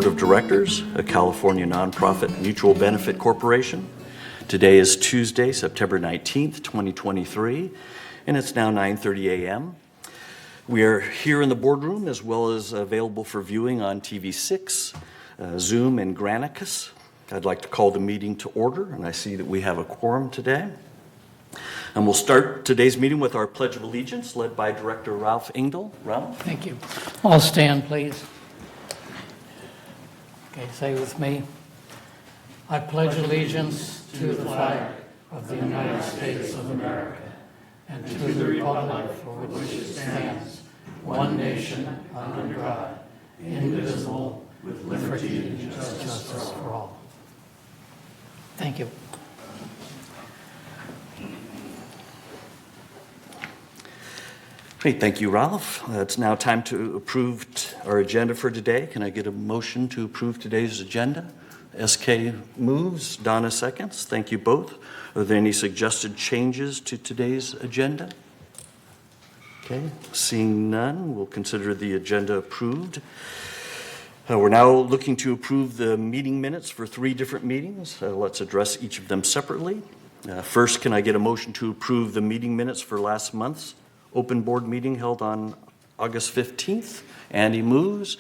Board of Directors, a California nonprofit mutual benefit corporation. Today is Tuesday, September 19th, 2023, and it's now 9:30 a.m. We are here in the boardroom as well as available for viewing on TV6, Zoom, and Granicus. I'd like to call the meeting to order, and I see that we have a quorum today. And we'll start today's meeting with our Pledge of Allegiance, led by Director Ralph Engdahl. Ralph? Thank you. All stand, please. Okay, say with me. I pledge allegiance to the flag of the United States of America and to the republic for which it stands, one nation, under God, indivisible, with liberty and justice for all. Thank you. Great, thank you, Ralph. It's now time to approve our agenda for today. Can I get a motion to approve today's agenda? SK moves, Donna seconds. Thank you both. Are there any suggested changes to today's agenda? Okay, seeing none, we'll consider the agenda approved. We're now looking to approve the meeting minutes for 3 different meetings. Let's address each of them separately. First, can I get a motion to approve the meeting minutes for last month's open board meeting held on August 15th? Andy moves.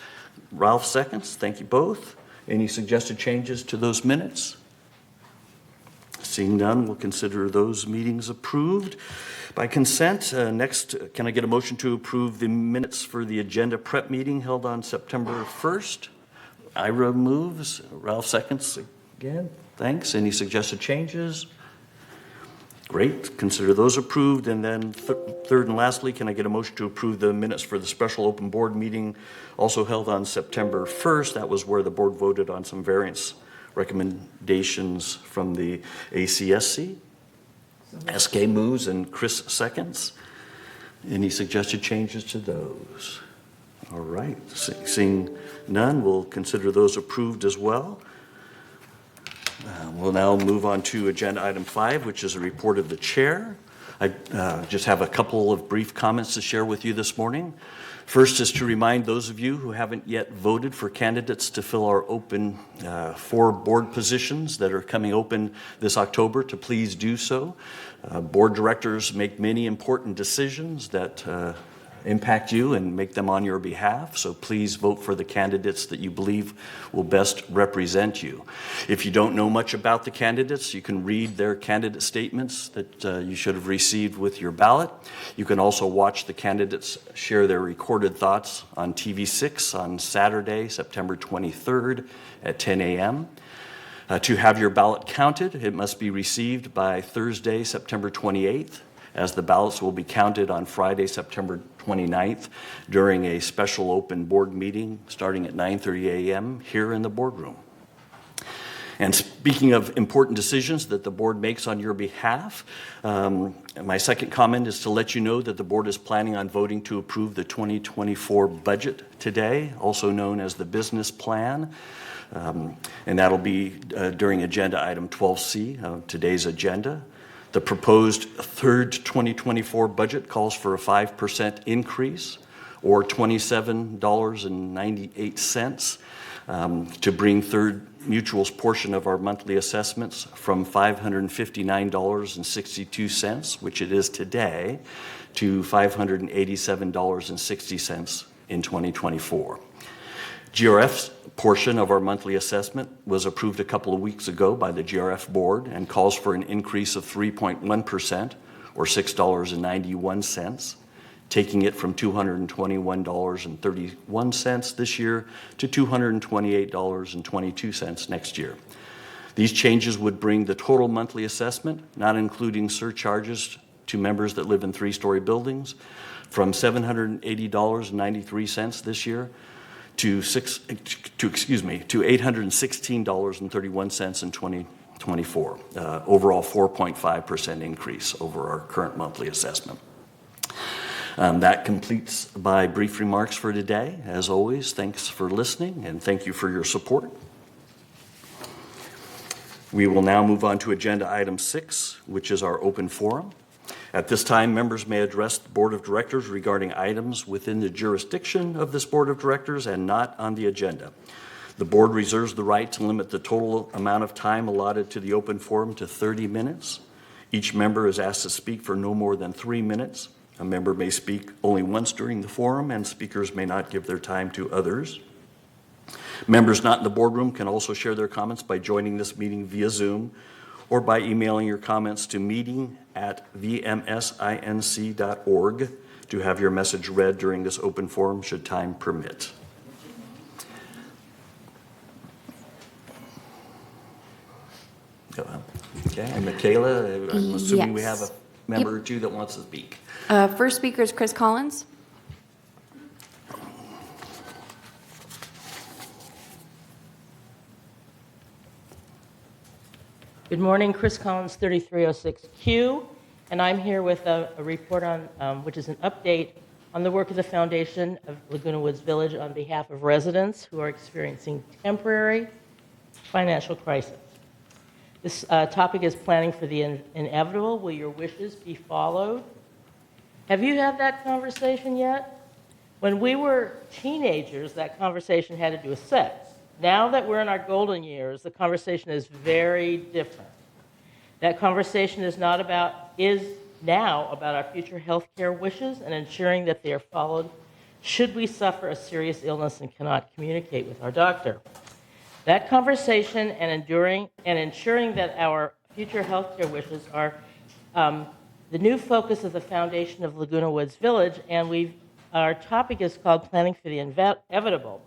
Ralph seconds. Thank you both. Any suggested changes to those minutes? Seeing none, we'll consider those meetings approved by consent. Next, can I get a motion to approve the minutes for the agenda prep meeting held on September 1st? Ira moves. Ralph seconds again. Thanks. Any suggested changes? Great. Consider those approved. And then third and lastly, can I get a motion to approve the minutes for the special open board meeting also held on September 1st? That was where the board voted on some variance recommendations from the ACSC. SK moves and Chris seconds. Any suggested changes to those? All right. Seeing none, we'll consider those approved as well. We'll now move on to agenda item 5, which is a report of the chair. I just have a couple of brief comments to share with you this morning. First is to remind those of you who haven't yet voted for candidates to fill our open 4 board positions that are coming open this October to please do so. Board directors make many important decisions that impact you and make them on your behalf, so please vote for the candidates that you believe will best represent you. If you don't know much about the candidates, you can read their candidate statements that you should have received with your ballot. You can also watch the candidates share their recorded thoughts on TV6 on Saturday, September 23rd at 10 a.m. To have your ballot counted, it must be received by Thursday, September 28th, as the ballots will be counted on Friday, September 29th during a special open board meeting starting at 9:30 a.m. here in the boardroom. And speaking of important decisions that the board makes on your behalf, my second comment is to let you know that the board is planning on voting to approve the 2024 budget today, also known as the business plan. And that'll be during agenda item 12C of today's agenda. The proposed third 2024 budget calls for a 5% increase, or $27.98, to bring Third Mutual's portion of our monthly assessments from $559.62, which it is today, to $587.60 in 2024. GRF's portion of our monthly assessment was approved a couple of weeks ago by the GRF board and calls for an increase of 3.1%, or $6.91, taking it from $221.31 this year to $228.22 next year. These changes would bring the total monthly assessment, not including surcharges to members that live in 3-story buildings, from $780.93 this year to $816.31 in 2024. Overall 4.5% increase over our current monthly assessment. That completes my brief remarks for today. As always, thanks for listening and thank you for your support. We will now move on to agenda item 6, which is our open forum. At this time, members may address the Board of Directors regarding items within the jurisdiction of this Board of Directors and not on the agenda. The board reserves the right to limit the total amount of time allotted to the open forum to 30 minutes. Each member is asked to speak for no more than 3 minutes. A member may speak only once during the forum, and speakers may not give their time to others. Members not in the boardroom can also share their comments by joining this meeting via Zoom or by emailing your comments to meeting@vmsinc.org to have your message read during this open forum should time permit. Okay, and Michaela, I'm assuming we have a member or two that wants to speak. First speaker is Chris Collins. Good morning, Chris Collins, 3306Q, and I'm here with a report on, which is an update on the work of the Foundation of Laguna Woods Village on behalf of residents who are experiencing temporary financial crisis. This topic is planning for the inevitable. Will your wishes be followed? Have you had that conversation yet? When we were teenagers, that conversation had to do with sex. Now that we're in our golden years, the conversation is very different. That conversation is now about our future health care wishes and ensuring that they are followed should we suffer a serious illness and cannot communicate with our doctor. That conversation and ensuring that our future health care wishes are the new focus of the Foundation of Laguna Woods Village, and our topic is called Planning for the Inevitable.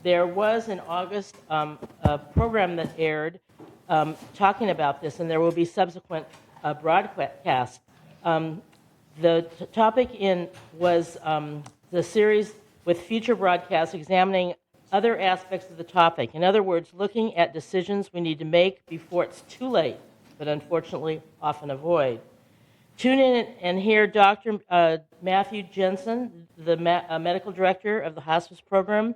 There was in August a program that aired talking about this, and there will be subsequent broadcasts. The topic was the series with future broadcasts examining other aspects of the topic. In other words, looking at decisions we need to make before it's too late, but unfortunately often avoid. Tune in and hear Dr. Matthew Jensen, the medical director of the hospice program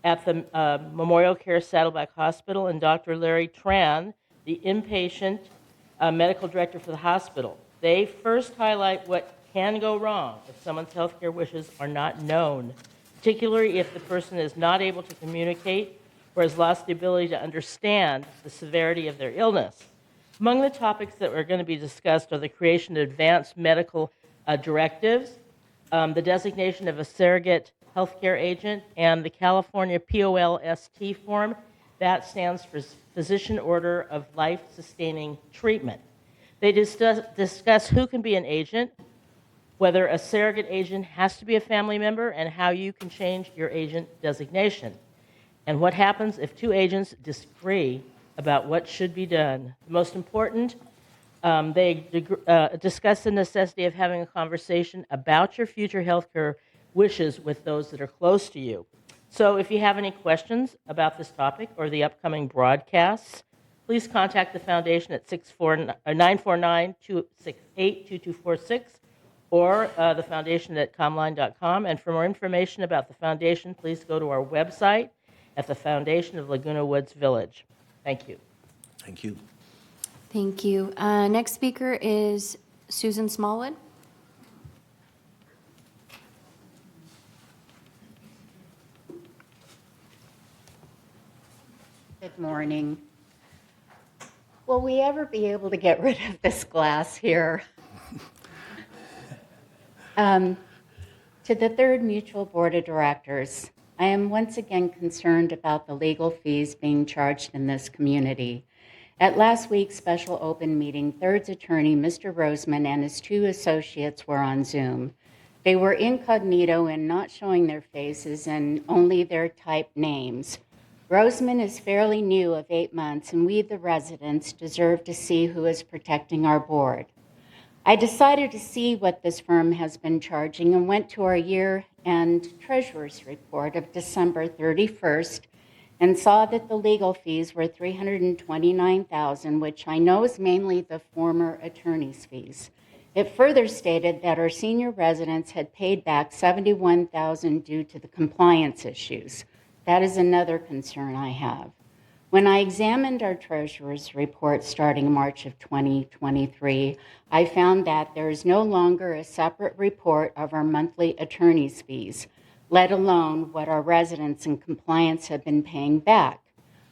at the Memorial Care Saddleback Hospital, and Dr. Larry Tran, the inpatient medical director for the hospital. They first highlight what can go wrong if someone's healthcare wishes are not known, particularly if the person is not able to communicate or has lost the ability to understand the severity of their illness. Among the topics that are going to be discussed are the creation of advanced medical directives, the designation of a surrogate healthcare agent, and the California POLST form. That stands for Physician Order of Life-Sustaining Treatment. They discuss who can be an agent, whether a surrogate agent has to be a family member, and how you can change your agent designation, and what happens if two agents disagree about what should be done. The most important, they discuss the necessity of having a conversation about your future healthcare wishes with those that are close to you. So if you have any questions about this topic or the upcoming broadcasts, please contact the Foundation at 949-268-2246 or the Foundation at comline.com. And for more information about the Foundation, please go to our website at the Foundation of Laguna Woods Village. Thank you. Thank you. Thank you. Next speaker is Susan Smallwood. Good morning. Will we ever be able to get rid of this glass here? To the Third Mutual Board of Directors, I am once again concerned about the legal fees being charged in this community. At last week's special open meeting, Third's attorney, Mr. Roseman, and his two associates were on Zoom. They were incognito and not showing their faces and only their typed names. Roseman is fairly new of 8 months, and we, the residents, deserve to see who is protecting our board. I decided to see what this firm has been charging and went to our year-end treasurer's report of December 31st and saw that the legal fees were $329,000, which I know is mainly the former attorney's fees. It further stated that our senior residents had paid back $71,000 due to the compliance issues. That is another concern I have. When I examined our treasurer's report starting March of 2023, I found that there is no longer a separate report of our monthly attorney's fees, let alone what our residents in compliance have been paying back.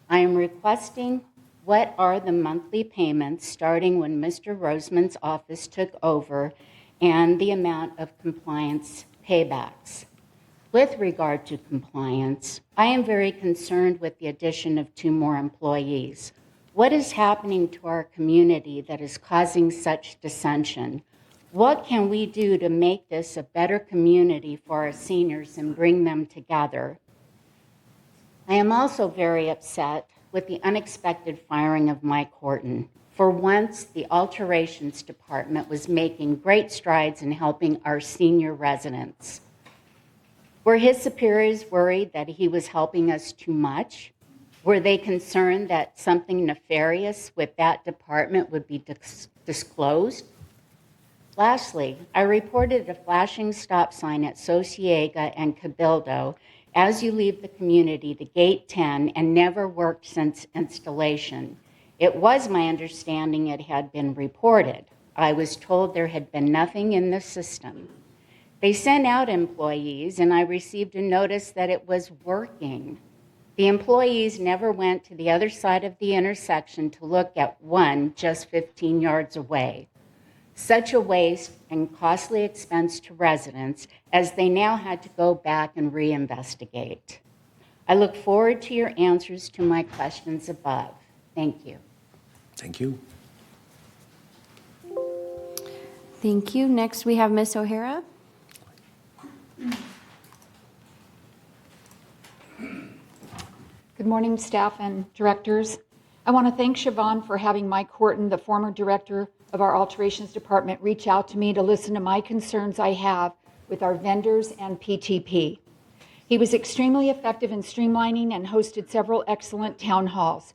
I am requesting what are the monthly payments starting when Mr. Roseman's office took over and the amount of compliance paybacks. With regard to compliance, I am very concerned with the addition of 2 more employees. What is happening to our community that is causing such dissension? What can we do to make this a better community for our seniors and bring them together? I am also very upset with the unexpected firing of Mike Horton. For once, the alterations department was making great strides in helping our senior residents. Were his superiors worried that he was helping us too much? Were they concerned that something nefarious with that department would be disclosed? Lastly, I reported a flashing stop sign at Sociega and Cabildo as you leave the community to Gate 10 and never worked since installation. It was my understanding it had been reported. I was told there had been nothing in the system. They sent out employees, and I received a notice that it was working. The employees never went to the other side of the intersection to look at one just 15 yards away. Such a waste and costly expense to residents as they now had to go back and reinvestigate. I look forward to your answers to my questions above. Thank you. Thank you. Thank you. Next, we have Ms. O'Hara. Good morning, staff and directors. I want to thank Siobhan for having Mike Horton, the former director of our alterations department, reach out to me to listen to my concerns I have with our vendors and PTP. He was extremely effective in streamlining and hosted several excellent town halls.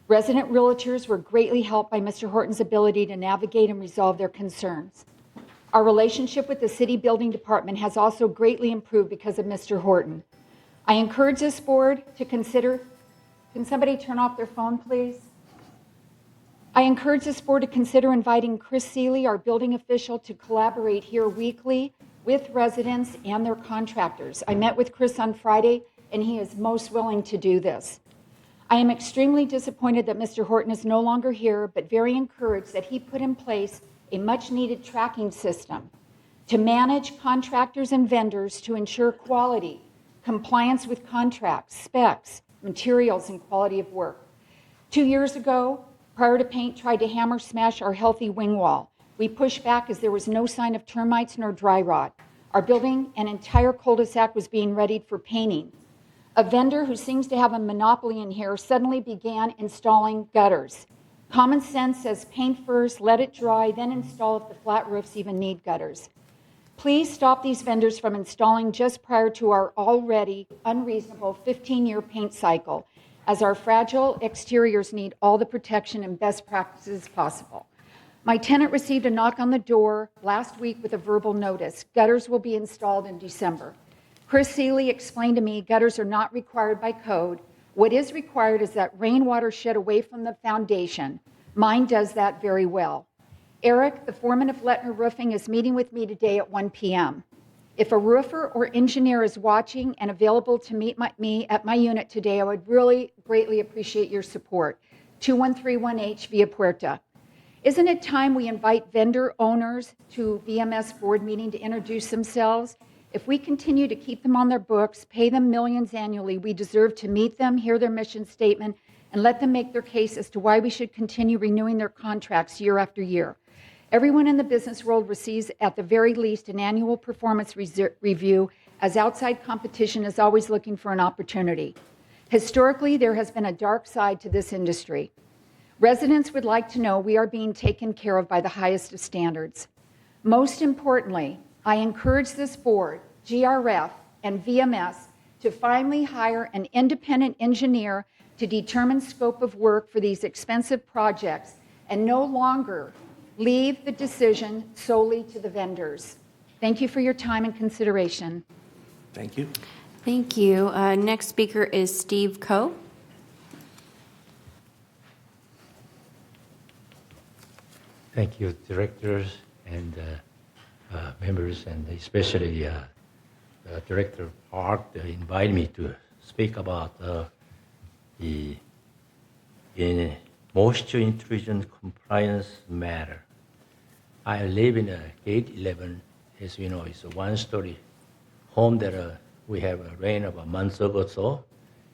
Resident realtors were greatly helped by Mr. Horton's ability to navigate and resolve their concerns. Our relationship with the city building department has also greatly improved because of Mr. Horton. I encourage this board to consider, can somebody turn off their phone, please? I encourage this board to consider inviting Chris Seeley, our building official, to collaborate here weekly with residents and their contractors. I met with Chris on Friday, and he is most willing to do this. I am extremely disappointed that Mr. Horton is no longer here, but very encouraged that he put in place a much-needed tracking system to manage contractors and vendors to ensure quality, compliance with contracts, specs, materials, and quality of work. 2 years ago, Prior to Paint tried to hammer smash our healthy wing wall. We pushed back as there was no sign of termites nor dry rot. Our building and entire cul-de-sac was being readied for painting. A vendor who seems to have a monopoly in here suddenly began installing gutters. Common sense says paint first, let it dry, then install if the flat roofs even need gutters. Please stop these vendors from installing just prior to our already unreasonable 15-year paint cycle, as our fragile exteriors need all the protection and best practices possible. My tenant received a knock on the door last week with a verbal notice. Gutters will be installed in December. Chris Seeley explained to me gutters are not required by code. What is required is that rainwater shed away from the foundation. Mine does that very well. Eric, the foreman of Lettner Roofing, is meeting with me today at 1 p.m. If a roofer or engineer is watching and available to meet me at my unit today, I would really greatly appreciate your support. 21318 Via Puerta. Isn't it time we invite vendor owners to VMS board meeting to introduce themselves? If we continue to keep them on their books, pay them millions annually, we deserve to meet them, hear their mission statement, and let them make their case as to why we should continue renewing their contracts year after year. Everyone in the business world receives, at the very least, an annual performance review, as outside competition is always looking for an opportunity. Historically, there has been a dark side to this industry. Residents would like to know we are being taken care of by the highest of standards. Most importantly, I encourage this board, GRF, and VMS to finally hire an independent engineer to determine scope of work for these expensive projects and no longer leave the decision solely to the vendors. Thank you for your time and consideration. Thank you. Thank you. Next speaker is Steve Coe. Thank you, directors and members, and especially Director Park invited me to speak about the in moisture intrusion compliance matter. I live in a Gate 11, as you know, it's a one-story home that we have a rain of a month ago or so.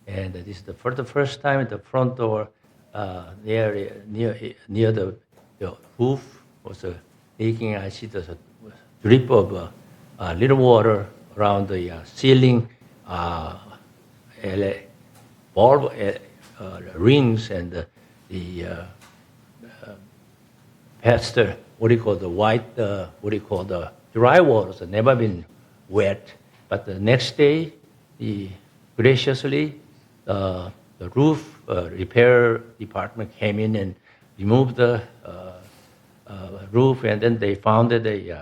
And this is for the first time the front door near the roof was leaking. I see there's a drip of little water around the ceiling, bulb rings, and the past, what do you call the white, what do you call the dry waters have never been wet. But the next day, graciously, the roof repair department came in and removed the roof, and then they found that they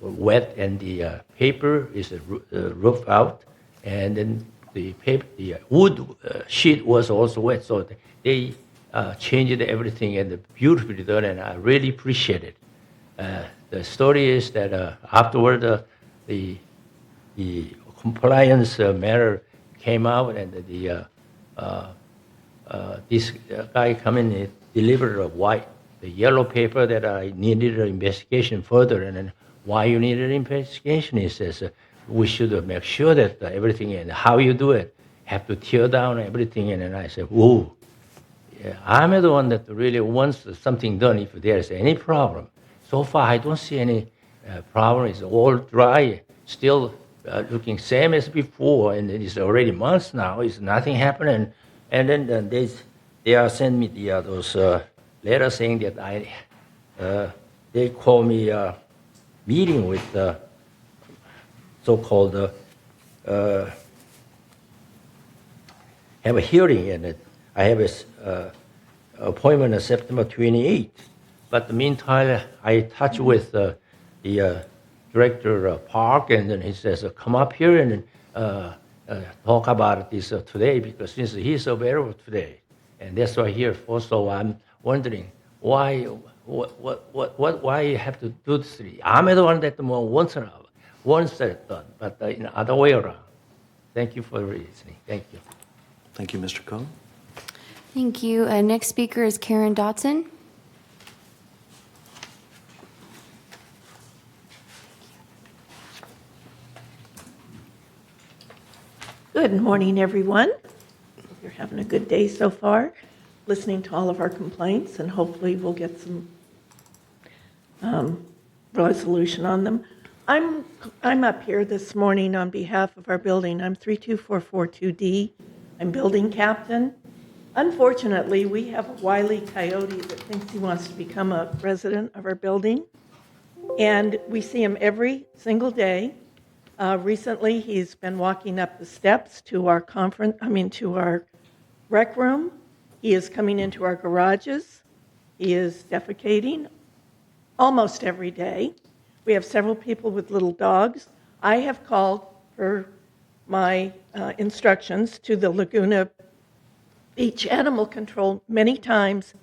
wet, and the paper is roof out, and then the paper, the wood sheet was also wet. So they changed everything, and beautifully done, and I really appreciate it. The story is that afterward, the compliance matter came out, and this guy come in and delivered the yellow paper that I needed an investigation further. And then why you needed an investigation? He says we should make sure that everything, and how you do it, have to tear down everything. And then I said, whoa, yeah, I'm the one that really wants something done if there's any problem. So far, I don't see any problem. It's all dry, still looking same as before, and it's already months now. It's nothing happening. And then they are sending me those letters saying that they call me meeting with so-called have a hearing, and I have a appointment on September 28th. But in the meantime, I touch with the director Park, and then he says, come up here and talk about this today, because since he's available today, and that's why here for. So I'm wondering why you have to do this. I'm the one that wants that done, but in the other way around. Thank you for listening. Thank you. Thank you, Mr. Cohn. Thank you. Next speaker is Karen Dotson. Good morning, everyone. Hope you're having a good day so far, listening to all of our complaints, and hopefully we'll get some resolution on them. I'm up here this morning on behalf of our building. I'm 32442D. I'm building captain. Unfortunately, we have a wily coyote that thinks he wants to become a resident of our building, and we see him every single day. Recently, he's been walking up the steps to our to our rec room. He is coming into our garages. He is defecating almost every day. We have several people with little dogs. I have called for my instructions to the Laguna Beach Animal Control many times,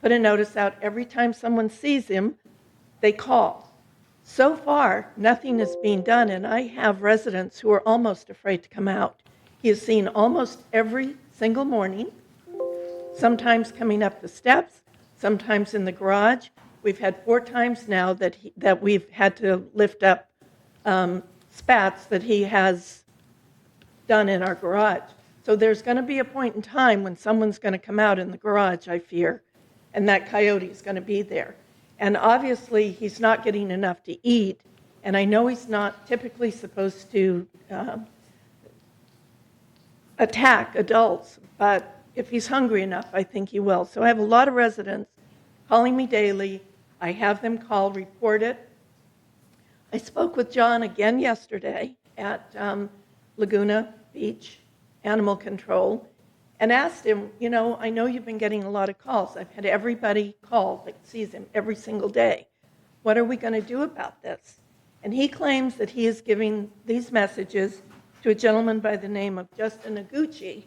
put a notice out every time someone sees him, they call. So far, nothing is being done, and I have residents who are almost afraid to come out. He is seen almost every single morning, sometimes coming up the steps, sometimes in the garage. We've had 4 times now that we've had to lift up spats that he has done in our garage. So there's going to be a point in time when someone's going to come out in the garage, I fear, and that coyote is going to be there. And obviously, he's not getting enough to eat, and I know he's not typically supposed to attack adults, but if he's hungry enough, I think he will. So I have a lot of residents calling me daily. I have them call, report it. I spoke with John again yesterday at Laguna Beach Animal Control and asked him, I know you've been getting a lot of calls. I've had everybody call that sees him every single day. What are we going to do about this? And he claims that he is giving these messages to a gentleman by the name of Justin Noguchi,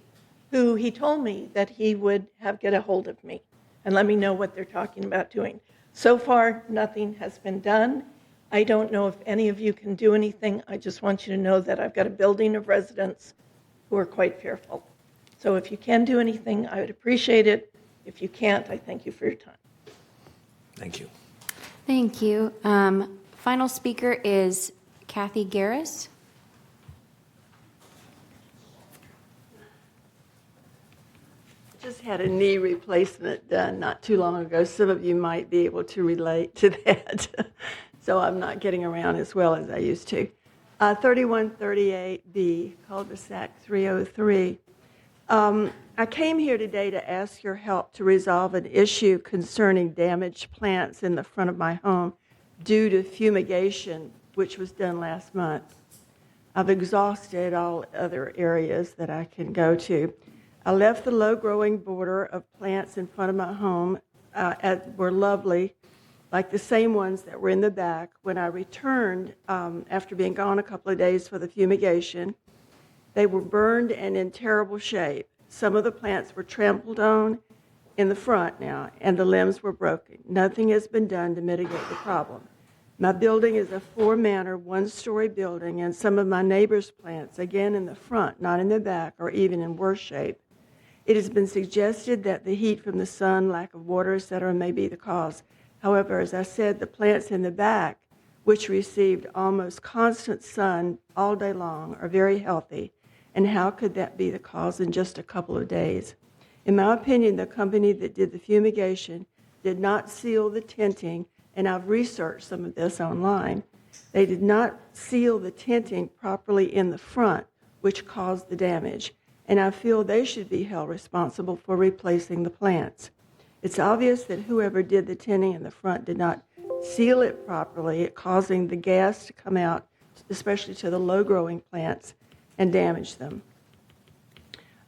who he told me that he would get a hold of me and let me know what they're talking about doing. So far, nothing has been done. I don't know if any of you can do anything. I just want you to know that I've got a building of residents who are quite fearful. So if you can do anything, I would appreciate it. If you can't, I thank you for your time. Thank you. Thank you. Final speaker is Kathy Garris. Just had a knee replacement done not too long ago. Some of you might be able to relate to that. So I'm not getting around as well as I used to. 3138B, cul-de-sac 303. I came here today to ask your help to resolve an issue concerning damaged plants in the front of my home due to fumigation, which was done last month. I've exhausted all other areas that I can go to. I left the low-growing border of plants in front of my home were lovely, like the same ones that were in the back. When I returned, after being gone a couple of days for the fumigation, they were burned and in terrible shape. Some of the plants were trampled on in the front now, and the limbs were broken. Nothing has been done to mitigate the problem. My building is a four-manor, one-story building, and some of my neighbors' plants, again in the front, not in the back, are even in worse shape. It has been suggested that the heat from the sun, lack of water, etc., may be the cause. However, as I said, the plants in the back, which received almost constant sun all day long, are very healthy. And how could that be the cause in just a couple of days? In my opinion, the company that did the fumigation did not seal the tinting, and I've researched some of this online. They did not seal the tinting properly in the front, which caused the damage. And I feel they should be held responsible for replacing the plants. It's obvious that whoever did the tinting in the front did not seal it properly, causing the gas to come out, especially to the low-growing plants, and damage them.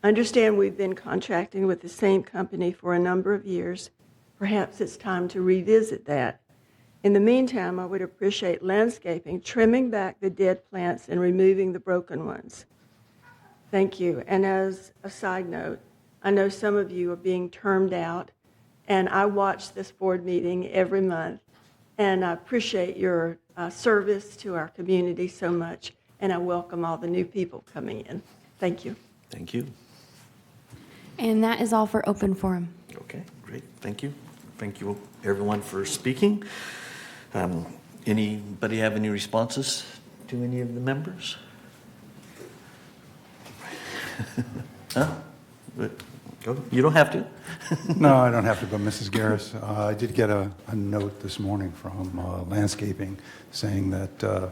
I understand we've been contracting with the same company for a number of years. Perhaps it's time to revisit that. In the meantime, I would appreciate landscaping, trimming back the dead plants and removing the broken ones. Thank you. And as a side note, I know some of you are being termed out, and I watch this board meeting every month, and I appreciate your service to our community so much, and I welcome all the new people coming in. Thank you. Thank you. And that is all for open forum. Okay, great. Thank you. Thank you, everyone, for speaking. Anybody have any responses to any of the members? Huh? Go. You don't have to. No, I don't have to go, Mrs. Garris. I did get a note this morning from landscaping saying that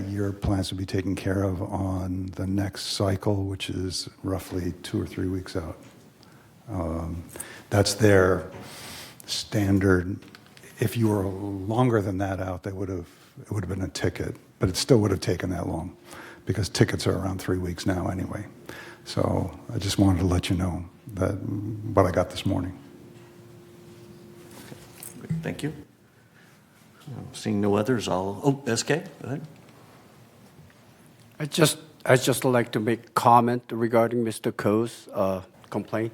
your plants will be taken care of on the next cycle, which is roughly 2 or 3 weeks out. That's their standard. If you were longer than that out, it would have been a ticket, but it still would have taken that long because tickets are around 3 weeks now anyway. So I just wanted to let you know that what I got this morning. Okay. Thank you. Seeing no others, SK, go ahead. I just like to make comment regarding Mr. Coe's complaint.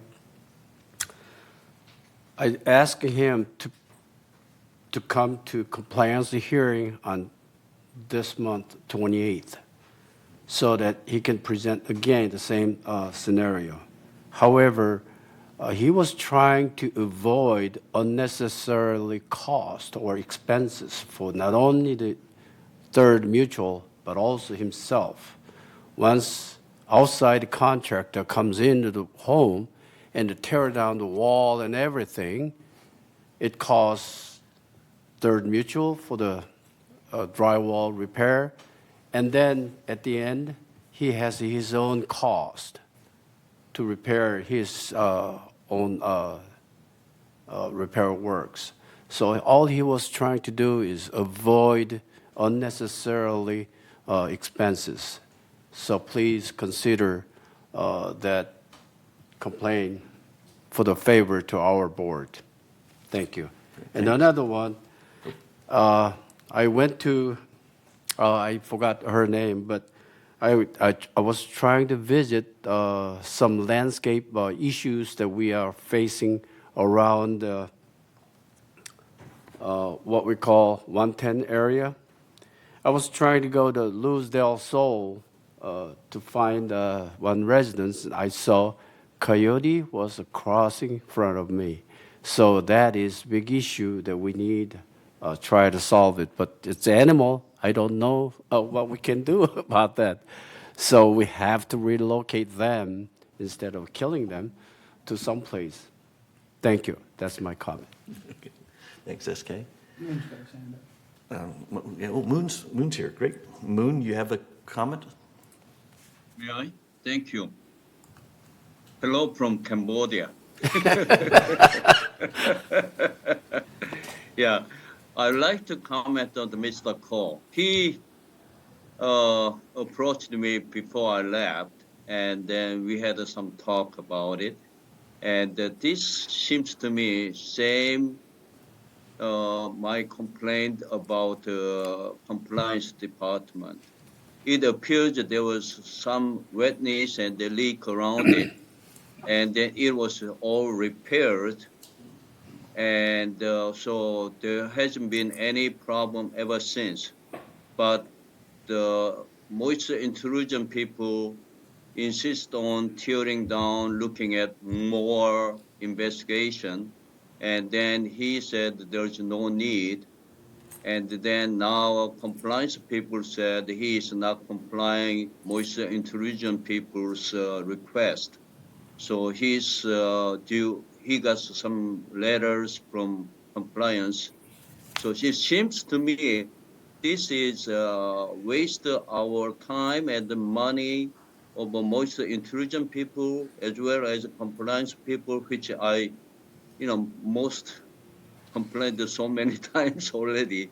I asked him to come to compliance hearing on this month, 28th, so that he can present again the same scenario. However, he was trying to avoid unnecessarily cost or expenses for not only the third mutual, but also himself. Once outside contractor comes into the home and to tear down the wall and everything, it costs third mutual for the drywall repair. And then at the end, he has his own cost to repair his own repair works. So all he was trying to do is avoid unnecessarily expenses. So please consider that complaint for the favor to our board. Thank you. And another one, I went to, I forgot her name, but I was trying to visit some landscape issues that we are facing around what we call 110 area. I was trying to go to Luz del Sol to find one residence I saw coyote was crossing in front of me. So that is a big issue that we need try to solve it. But it's animal. I don't know what we can do about that. So we have to relocate them instead of killing them to someplace. Thank you. That's my comment. Thanks, SK. Yeah, well, Moon's here. Great. Moon, you have a comment? May I? Thank you. Hello from Cambodia. Yeah, I'd like to comment on the Mr. Cole. He approached me before I left, and then we had some talk about it. And this seems to me same my complaint about compliance department. It appears that there was some wetness and the leak around it, and then it was all repaired. And so there hasn't been any problem ever since. But the moisture intrusion people insist on tearing down, looking at more investigation. And then he said there's no need. And then now compliance people said he is not complying moisture intrusion people's request. So he got some letters from compliance. So it seems to me this is waste our time and the money of moisture intrusion people as well as compliance people, which I, most complained so many times already.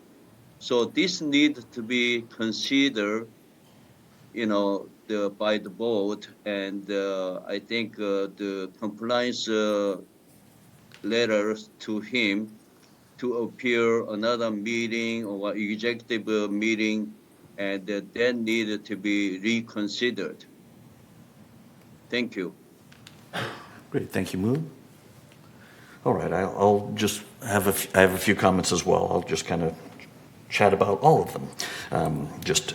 So this needs to be considered, by the board, and I think the compliance letters to him to appear another meeting or executive meeting, and that needed to be reconsidered. Thank you. Great, thank you, Moon. All right, I'll just have I have a few comments as well. I'll just kind of chat about all of them, just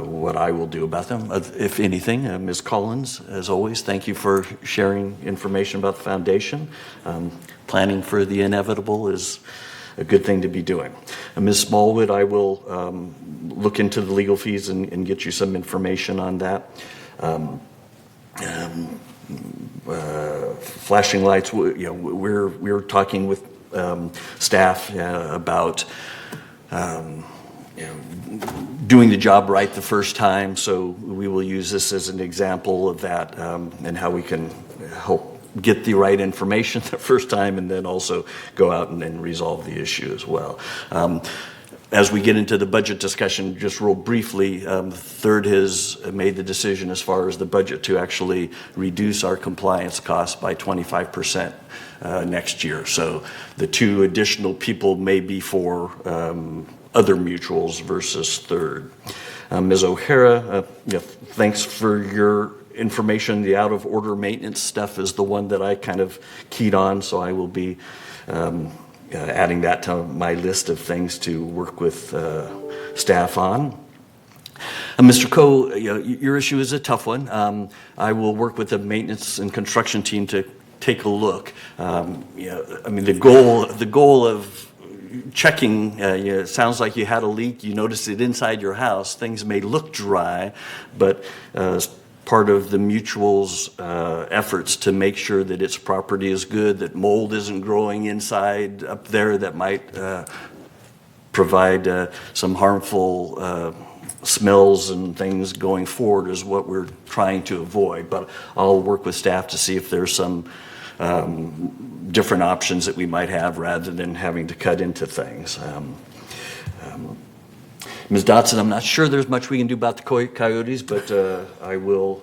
what I will do about them, if anything. Ms. Collins, as always, thank you for sharing information about the foundation. Planning for the inevitable is a good thing to be doing. Ms. Smallwood, I will look into the legal fees and get you some information on that. Flashing lights, we're talking with staff about doing the job right the first time, so we will use this as an example of that, and how we can help get the right information the first time and then also go out and then resolve the issue as well. As we get into the budget discussion, just real briefly, the third has made the decision as far as the budget to actually reduce our compliance costs by 25% next year. So the two additional people may be for other mutuals versus third. Ms. O'Hara, thanks for your information. The out of order maintenance stuff is the one that I kind of keyed on, so I will be adding that to my list of things to work with staff on. Mr. Coe, your issue is a tough one. I will work with the maintenance and construction team to take a look. The goal of checking, it sounds like you had a leak, you noticed it inside your house. Things may look dry, but part of the mutual's efforts to make sure that its property is good, that mold isn't growing inside up there that might provide some harmful smells and things going forward is what we're trying to avoid. But I'll work with staff to see if there's some different options that we might have rather than having to cut into things. Ms. Dotson, I'm not sure there's much we can do about the coyotes, but I will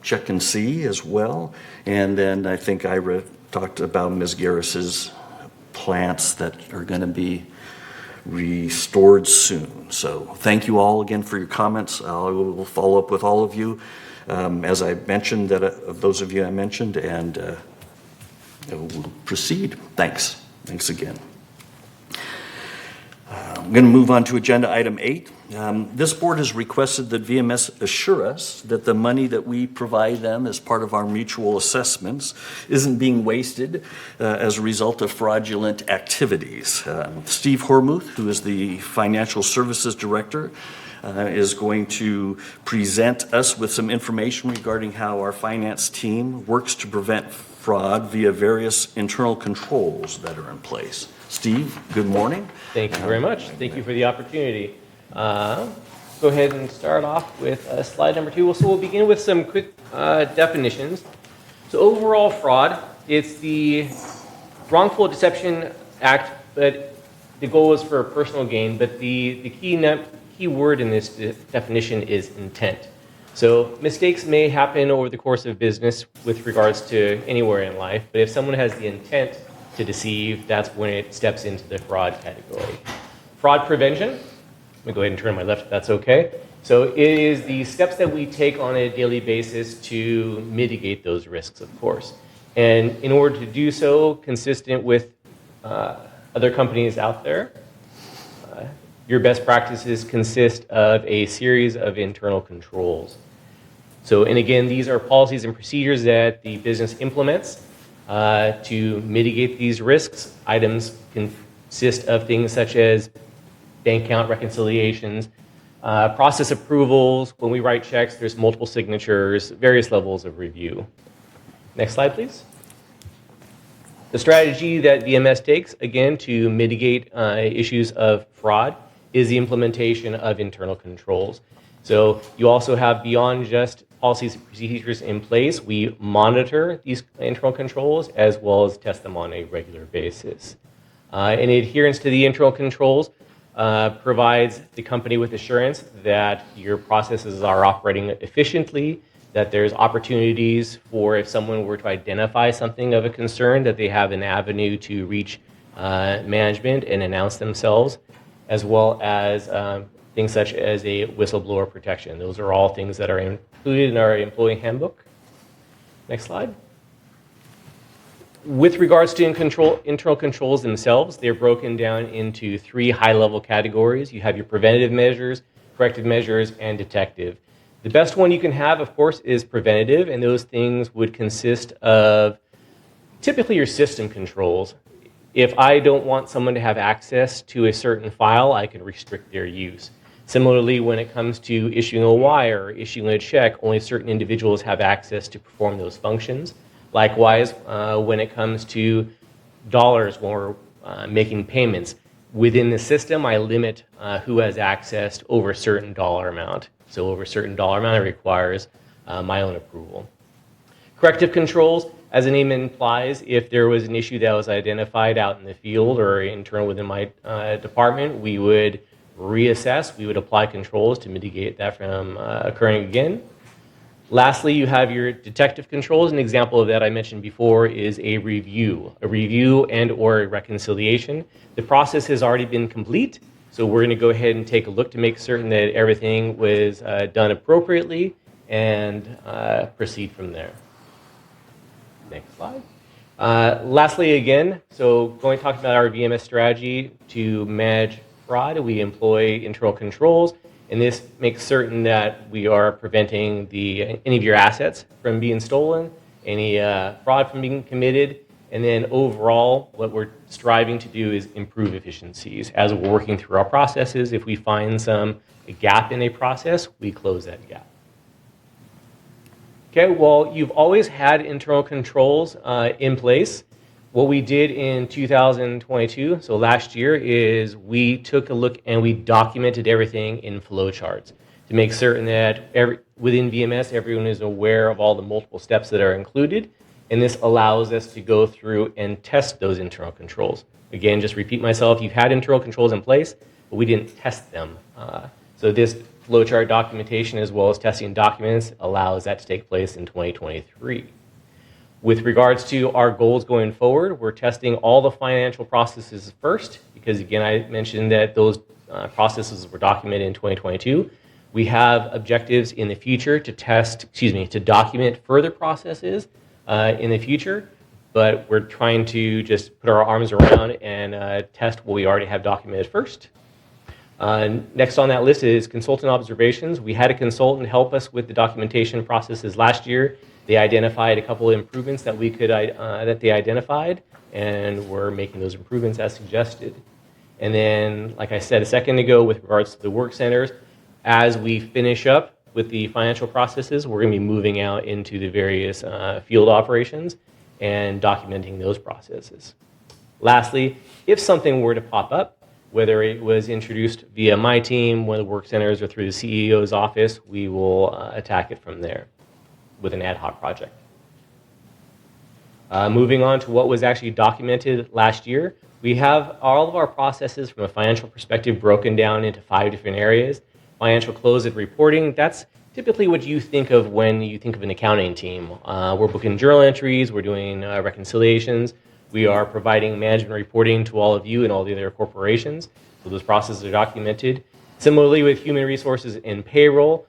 check and see as well. And then I think Ira talked about Ms. Garris's plants that are going to be restored soon. So thank you all again for your comments. I will follow up with all of you, as I mentioned, that those of you I mentioned, and we'll proceed. Thanks again. I'm going to move on to agenda item 8. This board has requested that VMS assure us that the money that we provide them as part of our mutual assessments isn't being wasted as a result of fraudulent activities. Steve Hormuth, who is the Financial Services Director, is going to present us with some information regarding how our finance team works to prevent fraud via various internal controls that are in place. Steve, good morning. Thank you very much. Thank you for the opportunity. Go ahead and start off with slide number 2. So we'll begin with some quick definitions. So overall fraud, it's the wrongful deception act, but the goal is for personal gain. But the key word in this definition is intent. So mistakes may happen over the course of business with regards to anywhere in life, but if someone has the intent to deceive, that's when it steps into the fraud category. Fraud prevention, let me go ahead and turn to my left if that's okay. So it is the steps that we take on a daily basis to mitigate those risks, of course. And in order to do so, consistent with other companies out there, your best practices consist of a series of internal controls. So, and again, these are policies and procedures that the business implements to mitigate these risks. Items consist of things such as bank account reconciliations, process approvals. When we write checks, there's multiple signatures, various levels of review. Next slide, please. The strategy that VMS takes, again, to mitigate issues of fraud is the implementation of internal controls. So you also have, beyond just policies and procedures in place, we monitor these internal controls as well as test them on a regular basis. And adherence to the internal controls provides the company with assurance that your processes are operating efficiently, that there's opportunities for, if someone were to identify something of a concern, that they have an avenue to reach management and announce themselves, as well as things such as a whistleblower protection. Those are all things that are included in our employee handbook. Next slide. With regards to internal controls themselves, they're broken down into 3 high-level categories. You have your preventative measures, corrective measures, and detective. The best one you can have, of course, is preventative, and those things would consist of typically your system controls. If I don't want someone to have access to a certain file, I can restrict their use. Similarly, when it comes to issuing a wire or issuing a check, only certain individuals have access to perform those functions. Likewise, when it comes to dollars, when we're making payments, within the system, I limit who has access over a certain dollar amount. So over a certain dollar amount, it requires my own approval. Corrective controls, as the name implies, if there was an issue that was identified out in the field or internal within my department, we would reassess, we would apply controls to mitigate that from occurring again. Lastly, you have your detective controls. An example of that I mentioned before is a review and or a reconciliation. The process has already been complete, so we're going to go ahead and take a look to make certain that everything was done appropriately and proceed from there. Next slide. Lastly, again, so going to talk about our VMS strategy to manage fraud, we employ internal controls, and this makes certain that we are preventing any of your assets from being stolen, any fraud from being committed, and then overall, what we're striving to do is improve efficiencies. As we're working through our processes, if we find a gap in a process, we close that gap. Okay, well, you've always had internal controls in place. What we did in 2022, so last year, is we took a look and we documented everything in flowcharts to make certain that within VMS, everyone is aware of all the multiple steps that are included, and this allows us to go through and test those internal controls. Again, just repeat myself, you've had internal controls in place, but we didn't test them. So this flowchart documentation as well as testing documents allows that to take place in 2023. With regards to our goals going forward, we're testing all the financial processes first, because again, I mentioned that those processes were documented in 2022. We have objectives in the future to document further processes in the future, but we're trying to just put our arms around and test what we already have documented first. Next on that list is consultant observations. We had a consultant help us with the documentation processes last year. They identified a couple of improvements that they identified, and we're making those improvements as suggested. And then, like I said a second ago, with regards to the work centers, as we finish up with the financial processes, we're going to be moving out into the various field operations and documenting those processes. Lastly, if something were to pop up, whether it was introduced via my team, one of the work centers, or through the CEO's office, we will attack it from there with an ad hoc project. Moving on to what was actually documented last year, we have all of our processes from a financial perspective broken down into 5 different areas. Financial close and reporting, that's typically what you think of when you think of an accounting team. We're booking journal entries, we're doing reconciliations, we are providing management reporting to all of you and all the other corporations, so those processes are documented. Similarly with human resources and payroll,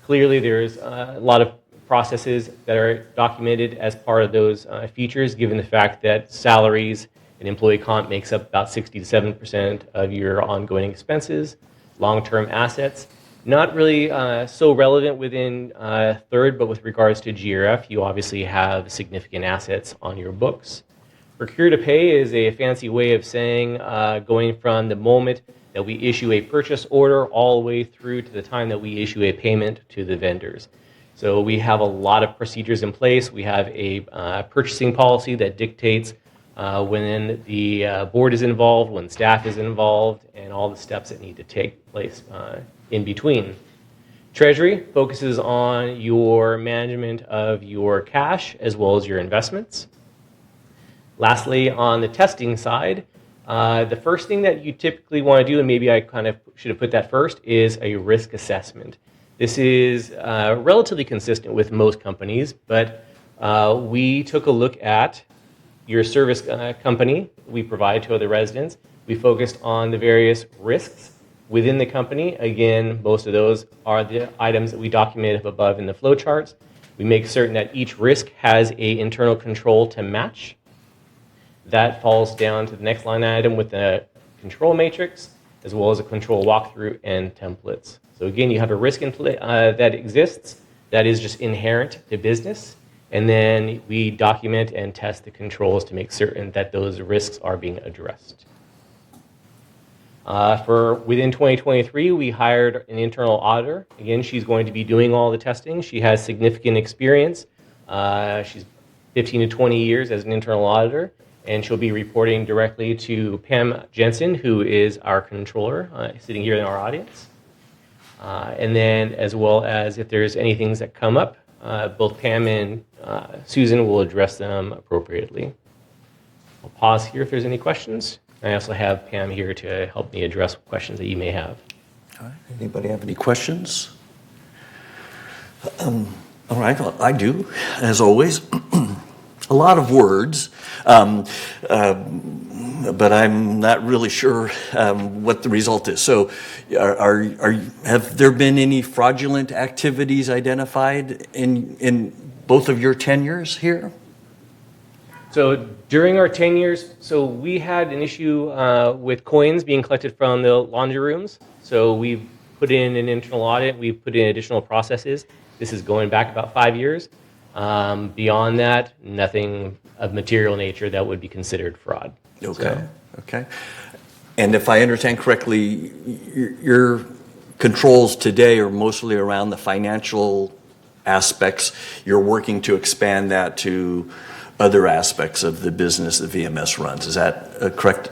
clearly there's a lot of processes that are documented as part of those features, given the fact that salaries and employee comp makes up about 60 to 7% of your ongoing expenses. Long-term assets, not really so relevant within third, but with regards to GRF, you obviously have significant assets on your books. Procure to pay is a fancy way of saying going from the moment that we issue a purchase order all the way through to the time that we issue a payment to the vendors. So we have a lot of procedures in place. We have a purchasing policy that dictates when the board is involved, when staff is involved, and all the steps that need to take place in between. Treasury focuses on your management of your cash as well as your investments. Lastly, on the testing side, the first thing that you typically want to do, and maybe I kind of should have put that first, is a risk assessment. This is relatively consistent with most companies, but we took a look at your service company we provide to other residents. We focused on the various risks within the company. Again, most of those are the items that we documented above in the flow charts. We make certain that each risk has an internal control to match. That falls down to the next line item with the control matrix, as well as a control walkthrough and templates. So again, you have a risk that exists that is just inherent to business. And then we document and test the controls to make certain that those risks are being addressed. Within 2023, we hired an internal auditor. Again, she's going to be doing all the testing. She has significant experience. She's 15 to 20 years as an internal auditor, and she'll be reporting directly to Pam Jensen, who is our controller, sitting here in our audience. And then, as well as if there's any things that come up, both Pam and Susan will address them appropriately. I'll pause here if there's any questions. I also have Pam here to help me address questions that you may have. All right. Anybody have any questions? All right. Well, I do, as always. A lot of words, but I'm not really sure what the result is. So have there been any fraudulent activities identified in both of your tenures here? So during our 10 years, so we had an issue with coins being collected from the laundry rooms. So we've put in an internal audit. We've put in additional processes. This is going back about 5 years. Beyond that, nothing of material nature that would be considered fraud. Okay. Okay. And if I understand correctly, your controls today are mostly around the financial aspects. You're working to expand that to other aspects of the business that VMS runs. Is that a correct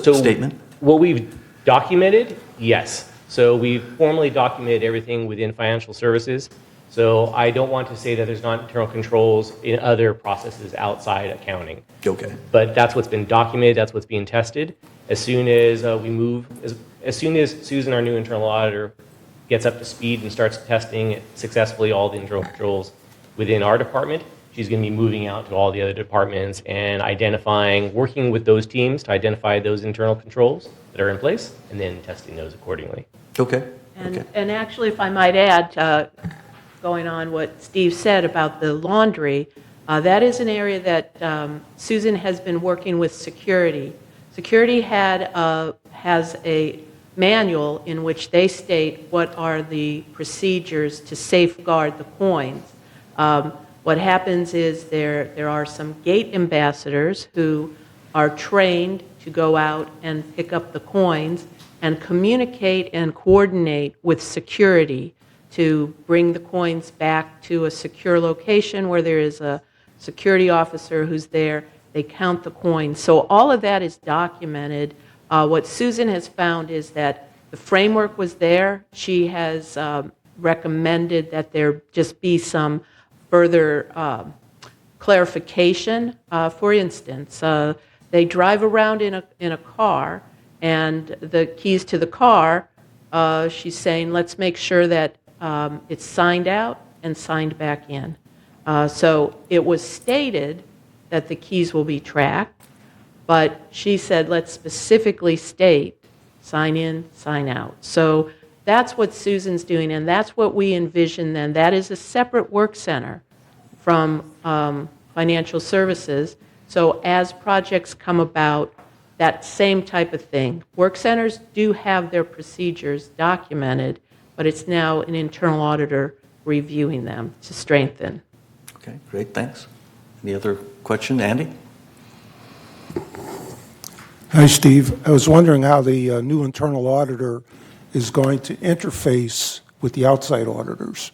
statement? What we've documented, yes. So we've formally documented everything within financial services. So I don't want to say that there's not internal controls in other processes outside accounting. Okay. But that's what's been documented, that's what's being tested. As soon as as soon as Susan, our new internal auditor, gets up to speed and starts testing successfully all the internal controls within our department, she's going to be moving out to all the other departments and working with those teams to identify those internal controls that are in place, and then testing those accordingly. Okay. And actually, if I might add, going on what Steve said about the laundry, that is an area that Susan has been working with security. Security has a manual in which they state what are the procedures to safeguard the coins. What happens is there are some gate ambassadors who are trained to go out and pick up the coins and communicate and coordinate with security to bring the coins back to a secure location where there is a security officer who's there. They count the coins. So all of that is documented. What Susan has found is that the framework was there. She has recommended that there just be some further clarification. For instance, they drive around in a car, and the keys to the car, she's saying, let's make sure that it's signed out and signed back in. So it was stated that the keys will be tracked, but she said, let's specifically state sign in, sign out. So that's what Susan's doing, and that's what we envision then. That is a separate work center from financial services. So as projects come about, that same type of thing. Work centers do have their procedures documented, but it's now an internal auditor reviewing them to strengthen. Okay, great, thanks. Any other question, Andy? Hi, Steve. I was wondering how the new internal auditor is going to interface with the outside auditors.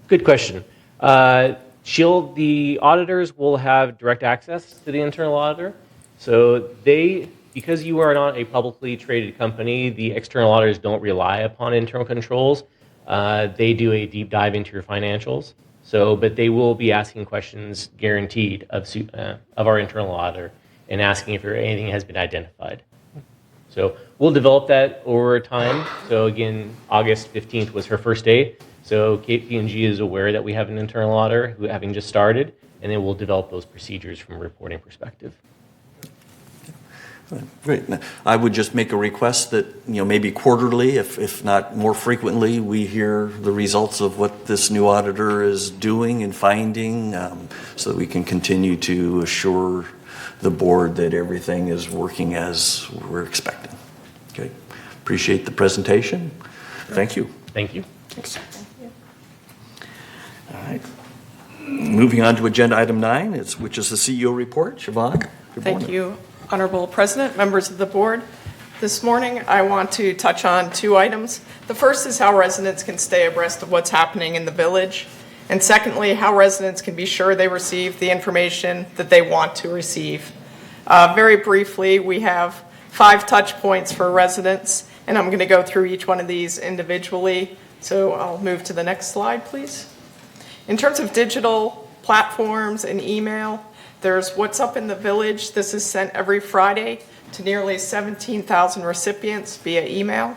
Good question. The auditors will have direct access to the internal auditor. So because you are not a publicly traded company, the external auditors don't rely upon internal controls. They do a deep dive into your financials. But they will be asking questions guaranteed of our internal auditor and asking if anything has been identified. So we'll develop that over time. So again, August 15th was her first day. So KPMG is aware that we have an internal auditor who having just started, and then we'll develop those procedures from a reporting perspective. Great. I would just make a request that, maybe quarterly, if not more frequently, we hear the results of what this new auditor is doing and finding, so that we can continue to assure the board that everything is working as we're expecting. Okay. Appreciate the presentation. Thank you. Thank you. Thanks. All right. Moving on to agenda item 9, which is the CEO report. Siobhan? Thank you, Honorable President, members of the board. This morning, I want to touch on 2 items. The first is how residents can stay abreast of what's happening in the village. And secondly, how residents can be sure they receive the information that they want to receive. Very briefly, we have 5 touch points for residents, and I'm going to go through each one of these individually. So I'll move to the next slide, please. In terms of digital platforms and email, there's What's Up in the Village. This is sent every Friday to nearly 17,000 recipients via email.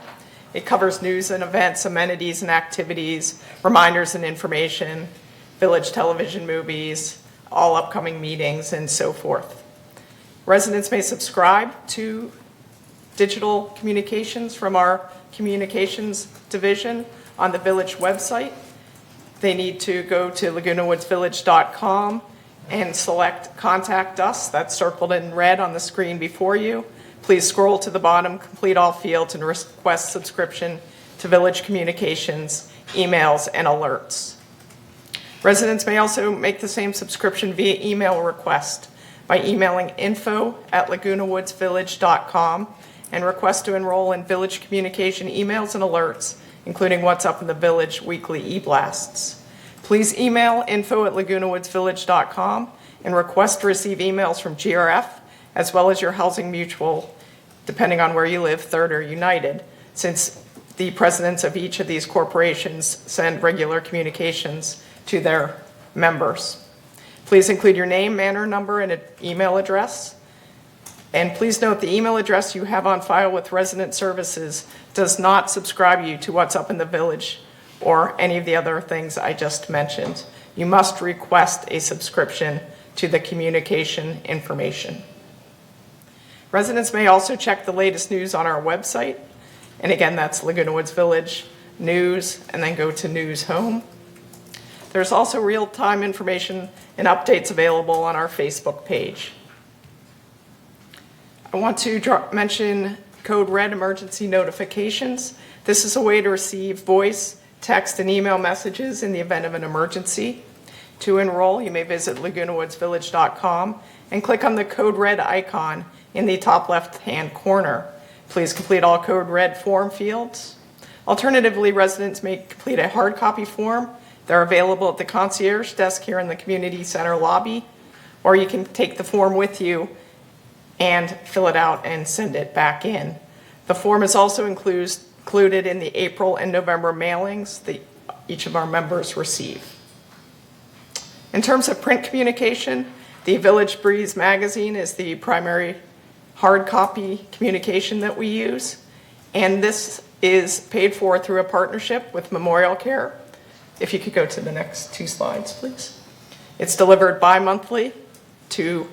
It covers news and events, amenities and activities, reminders and information, village television movies, all upcoming meetings, and so forth. Residents may subscribe to digital communications from our communications division on the village website. They need to go to lagunawoodsvillage.com and select Contact Us. That's circled in red on the screen before you. Please scroll to the bottom, complete all fields, and request subscription to village communications, emails, and alerts. Residents may also make the same subscription via email request by emailing info@lagunawoodsvillage.com and request to enroll in village communication emails and alerts, including What's Up in the Village weekly e-blasts. Please email info@lagunawoodsvillage.com and request to receive emails from GRF, as well as your housing mutual, depending on where you live, Third or United, since the presidents of each of these corporations send regular communications to their members. Please include your name, manor number, and an email address. And please note the email address you have on file with Resident Services does not subscribe you to What's Up in the Village or any of the other things I just mentioned. You must request a subscription to the communication information. Residents may also check the latest news on our website. And again, that's Laguna Woods Village News, and then go to News Home. There's also real-time information and updates available on our Facebook page. I want to mention Code Red emergency notifications. This is a way to receive voice, text, and email messages in the event of an emergency. To enroll, you may visit lagunawoodsvillage.com and click on the Code Red icon in the top left-hand corner. Please complete all Code Red form fields. Alternatively, residents may complete a hard copy form. They're available at the concierge desk here in the community center lobby, or you can take the form with you and fill it out and send it back in. The form is also included in the April and November mailings that each of our members receive. In terms of print communication, the Village Breeze magazine is the primary hard copy communication that we use, and this is paid for through a partnership with Memorial Care. If you could go to the next 2 slides, please. It's delivered bi-monthly to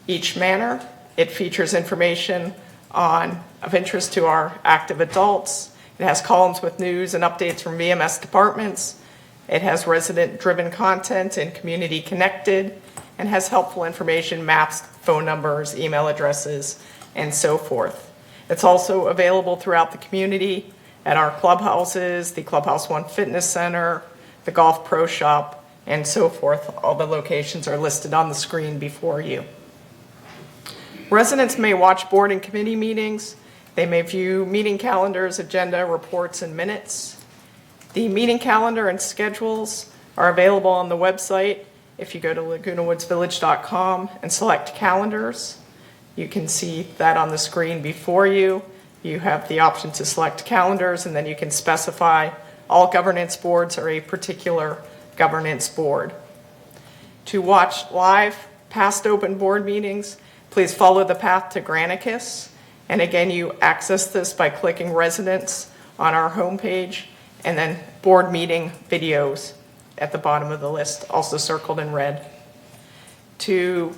each manor. It features information of interest to our active adults. It has columns with news and updates from VMS departments. It has resident-driven content and community-connected, and has helpful information, maps, phone numbers, email addresses, and so forth. It's also available throughout the community at our clubhouses, the Clubhouse One Fitness Center, the Golf Pro Shop, and so forth. All the locations are listed on the screen before you. Residents may watch board and committee meetings. They may view meeting calendars, agenda, reports, and minutes. The meeting calendar and schedules are available on the website. If you go to lagunawoodsvillage.com and select calendars, you can see that on the screen before you. You have the option to select calendars, and then you can specify all governance boards or a particular governance board. To watch live past open board meetings, please follow the path to Granicus. And again, you access this by clicking residents on our homepage, and then board meeting videos at the bottom of the list, also circled in red. To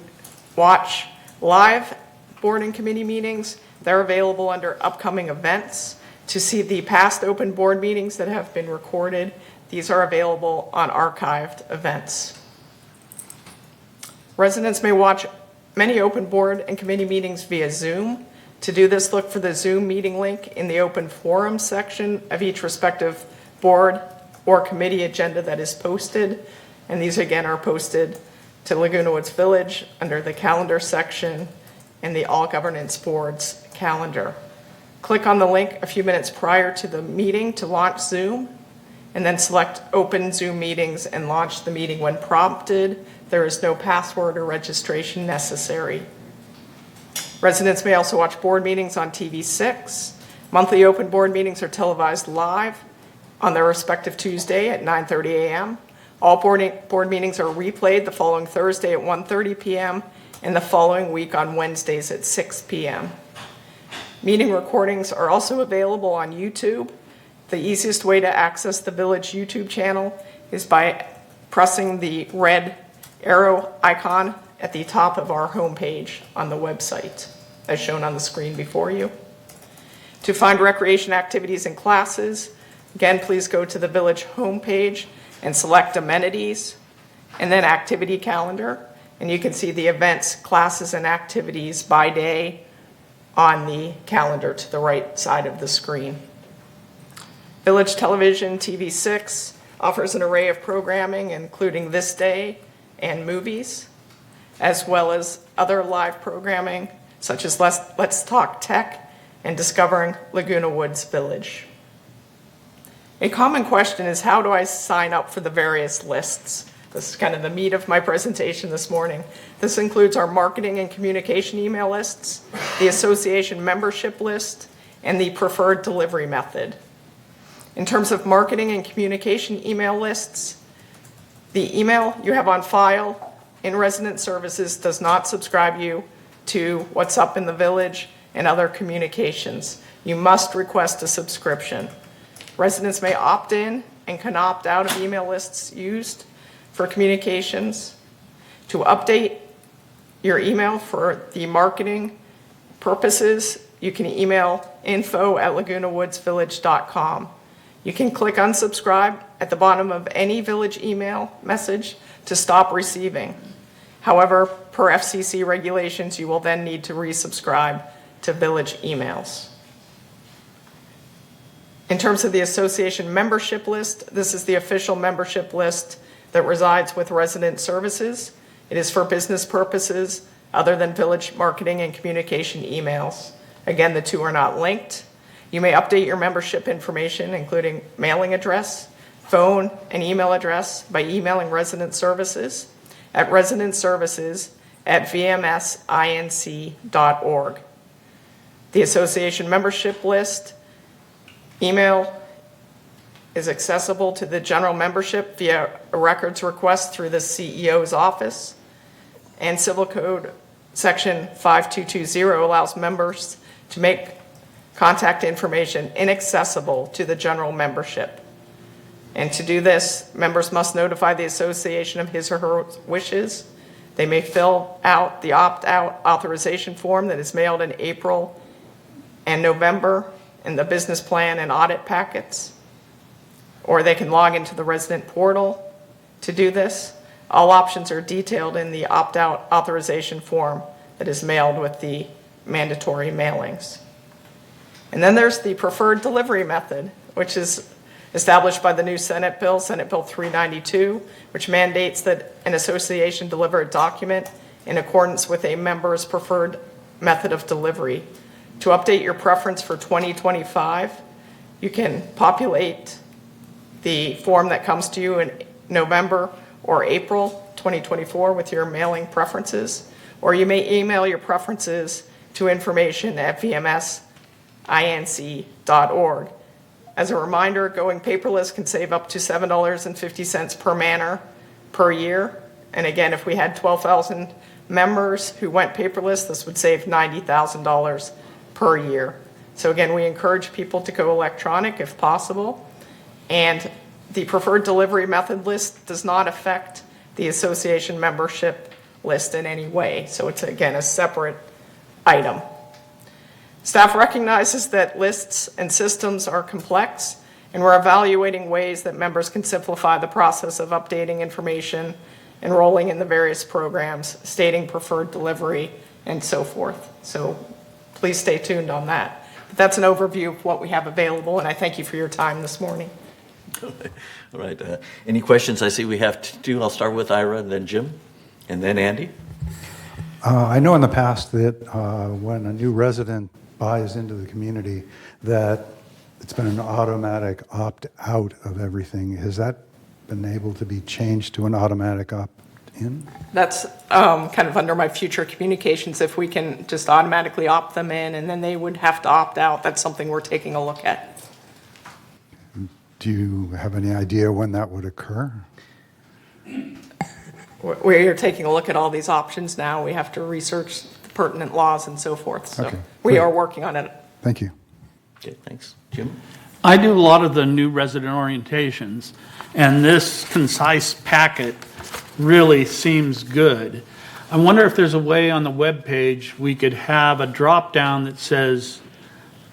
watch live board and committee meetings, they're available under upcoming events. To see the past open board meetings that have been recorded, these are available on archived events. Residents may watch many open board and committee meetings via Zoom. To do this, look for the Zoom meeting link in the open forum section of each respective board or committee agenda that is posted. And these again are posted to Laguna Woods Village under the calendar section in the All Governance Boards calendar. Click on the link a few minutes prior to the meeting to launch Zoom, and then select Open Zoom Meetings and launch the meeting when prompted. There is no password or registration necessary. Residents may also watch board meetings on TV6. Monthly open board meetings are televised live on their respective Tuesday at 9:30 a.m. All board meetings are replayed the following Thursday at 1:30 p.m. and the following week on Wednesdays at 6 p.m. Meeting recordings are also available on YouTube. The easiest way to access the Village YouTube channel is by pressing the red arrow icon at the top of our homepage on the website, as shown on the screen before you. To find recreation activities and classes, again, please go to the Village homepage and select Amenities, and then Activity Calendar, and you can see the events, classes, and activities by day on the calendar to the right side of the screen. Village Television TV6 offers an array of programming, including This Day and movies, as well as other live programming, such as Let's Talk Tech and Discovering Laguna Woods Village. A common question is, how do I sign up for the various lists? This is kind of the meat of my presentation this morning. This includes our marketing and communication email lists, the association membership list, and the preferred delivery method. In terms of marketing and communication email lists, the email you have on file in resident services does not subscribe you to what's up in the village and other communications. You must request a subscription. Residents may opt in and can opt out of email lists used for communications. To update your email for the marketing purposes, you can email info@lagunawoodsvillage.com. You can click unsubscribe at the bottom of any village email message to stop receiving. However, per FCC regulations, you will then need to resubscribe to village emails. In terms of the association membership list, this is the official membership list that resides with resident services. It is for business purposes other than village marketing and communication emails. Again, the two are not linked. You may update your membership information, including mailing address, phone, and email address by emailing resident services at residentservices@vmsinc.org. The association membership list email is accessible to the general membership via a records request through the CEO's office. And Civil Code Section 5220 allows members to make contact information inaccessible to the general membership. And to do this, members must notify the association of his or her wishes. They may fill out the opt-out authorization form that is mailed in April and November in the business plan and audit packets, or they can log into the resident portal to do this. All options are detailed in the opt-out authorization form that is mailed with the mandatory mailings. And then there's the preferred delivery method, which is established by the new Senate Bill 392, which mandates that an association deliver a document in accordance with a member's preferred method of delivery. To update your preference for 2025, you can populate the form that comes to you in November or April 2024 with your mailing preferences, or you may email your preferences to information@vmsinc.org. As a reminder, going paperless can save up to $7.50 per manor per year. And again, if we had 12,000 members who went paperless, this would save $90,000 per year. So again, we encourage people to go electronic if possible. And the preferred delivery method list does not affect the association membership list in any way. So it's, again, a separate item. Staff recognizes that lists and systems are complex, and we're evaluating ways that members can simplify the process of updating information, enrolling in the various programs, stating preferred delivery, and so forth. So please stay tuned on that. But that's an overview of what we have available, and I thank you for your time this morning. All right. Any questions? I see we have two. I'll start with Ira, and then Jim, and then Andy. I know in the past that when a new resident buys into the community, that it's been an automatic opt-out of everything. Has that been able to be changed to an automatic opt-in? That's kind of under my future communications, if we can just automatically opt them in, and then they would have to opt out. That's something we're taking a look at. Do you have any idea when that would occur? We're taking a look at all these options now. We have to research the pertinent laws and so forth. So Okay, we great. are working on it. Thank you. Okay, thanks. Jim? I do a lot of the new resident orientations, and this concise packet really seems good. I wonder if there's a way on the webpage we could have a drop-down that says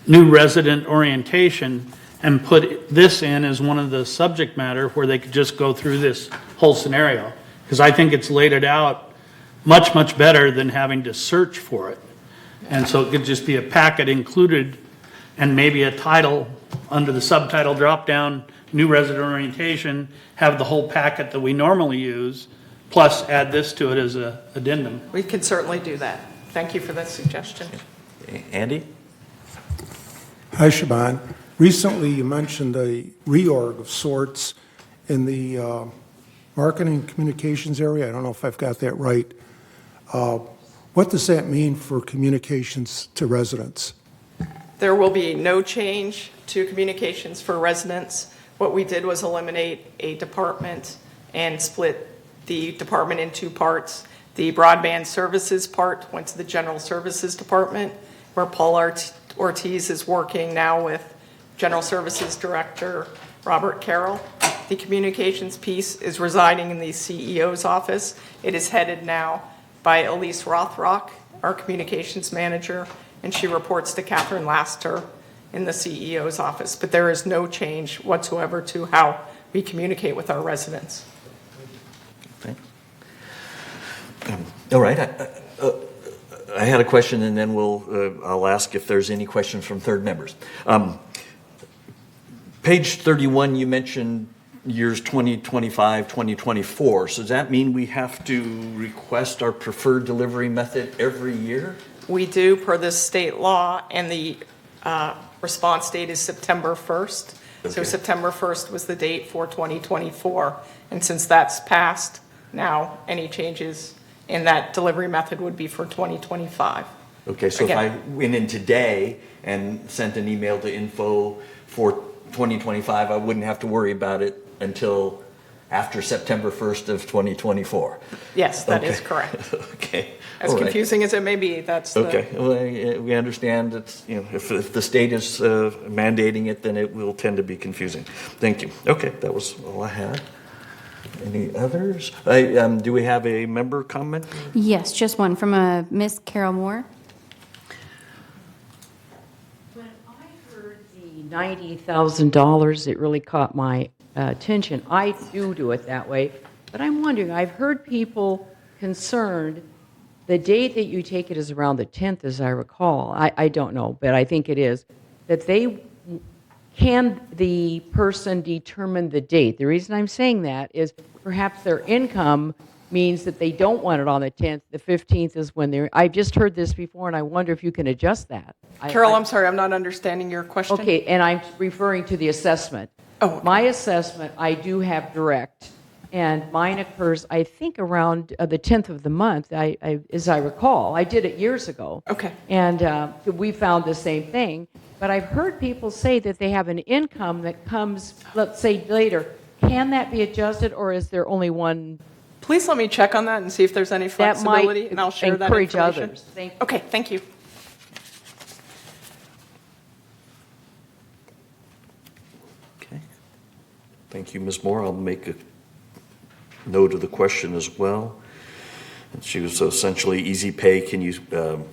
new resident orientation and put this in as one of the subject matter where they could just go through this whole scenario. Because I think it's laid it out much, much better than having to search for it. And so it could just be a packet included and maybe a title under the subtitle drop-down, new resident orientation, have the whole packet that we normally use, plus add this to it as an addendum. We can certainly do that. Thank you for that suggestion. Okay, Andy? Hi, Shaban. Recently, you mentioned a reorg of sorts in the marketing and communications area. I don't know if I've got that right. What does that mean for communications to residents? There will be no change to communications for residents. What we did was eliminate a department and split the department in two parts. The broadband services part went to the general services department, where Paul Ortiz is working now with General Services Director Robert Carroll. The communications piece is residing in the CEO's office. It is headed now by Elise Rothrock, our communications manager, and she reports to Catherine Laster in the CEO's office. But there is no change whatsoever to how we communicate with our residents. Okay. All right. I had a question, and then I'll ask if there's any questions from third members. Page 31, you mentioned years 2025, 2024. So does that mean we have to request our preferred delivery method every year? We do per this state law, and the response date is September 1st. So Okay. September 1st was the date for 2024. And since that's passed, now any changes in that delivery method would be for 2025. Okay, so if I Again. went in today and sent an email to info for 2025, I wouldn't have to worry about it until after September 1st of 2024. Yes, that is Okay. correct. Okay. As all right. confusing as it may be, that's the. Okay, well, we understand it's, if the state is mandating it, then it will tend to be confusing. Thank you. Okay, that was all I had. Any others? Do we have a member comment? Yes, just one from Miss Carol Moore. When I heard the $90,000, it really caught my attention. I do it that way, but I'm wondering, I've heard people concerned, the date that you take it is around the 10th, as I recall. I don't know, but I think it is, that can the person determine the date? The reason I'm saying that is perhaps their income means that they don't want it on the 10th. The 15th is when I've just heard this before, and I wonder if you can adjust that. Carol, I'm sorry, I'm not understanding your question. Okay, and I'm referring to the assessment. Oh, okay. My assessment, I do have direct, and mine occurs, I think, around the 10th of the month, as I recall. I did it years ago. Okay. And we found the same thing. But I've heard people say that they have an income that comes, let's say, later. Can that be adjusted, or is there only one? Please let me check on that and see if there's any That might flexibility, and I'll share that encourage information. others. Thank you. Okay, thank you. Okay. Thank you, Ms. Moore. I'll make a note of the question as well. And she was essentially easy pay. Can you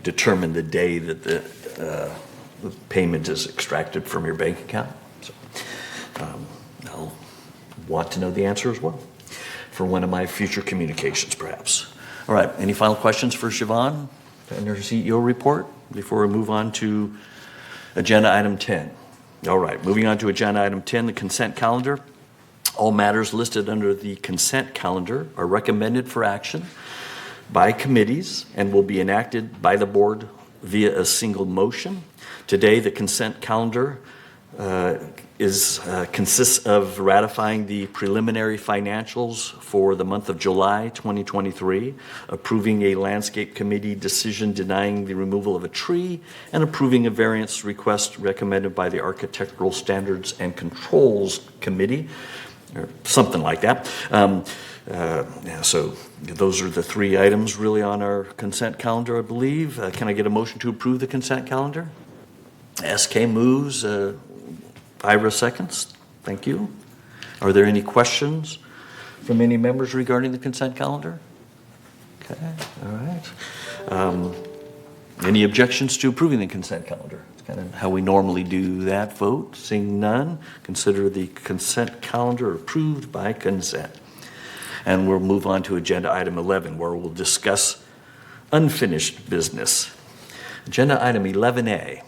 determine the day that the payment is extracted from your bank account? So, I'll want to know the answer as well for one of my future communications, perhaps. All right, any final questions for Siobhan and her CEO report before we move on to agenda item 10? All right, moving on to agenda item 10, the consent calendar. All matters listed under the consent calendar are recommended for action by committees and will be enacted by the board via a single motion. Today, the consent calendar consists of ratifying the preliminary financials for the month of July 2023, approving a landscape committee decision denying the removal of a tree, and approving a variance request recommended by the Architectural Standards and Controls Committee, or something like that. So those are the three items really on our consent calendar, I believe. Can I get a motion to approve the consent calendar? SK moves. Ira seconds. Thank you. Are there any questions from any members regarding the consent calendar? Okay, all right. Any objections to approving the consent calendar? It's kind of how we normally do that vote. Seeing none, consider the consent calendar approved by consent. And we'll move on to agenda item 11, where we'll discuss unfinished business. Agenda item 11A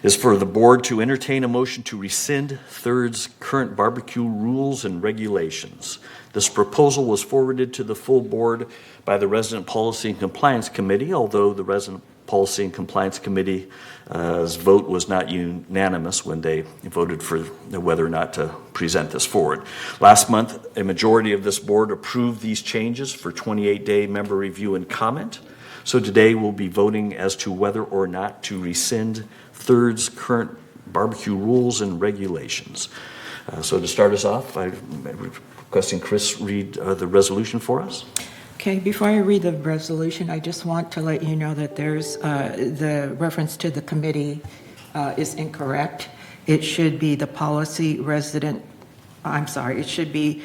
is for the board to entertain a motion to rescind Third's current barbecue rules and regulations. This proposal was forwarded to the full board by the Resident Policy and Compliance Committee, although the Resident Policy and Compliance Committee's vote was not unanimous when they voted for whether or not to present this forward. Last month, a majority of this board approved these changes for 28-day member review and comment. So today we'll be voting as to whether or not to rescind Third's current barbecue rules and regulations. So to start us off, I'm requesting Chris read the resolution for us. Okay, before I read the resolution, I just want to let you know that there's the reference to the committee is incorrect. It should be the it should be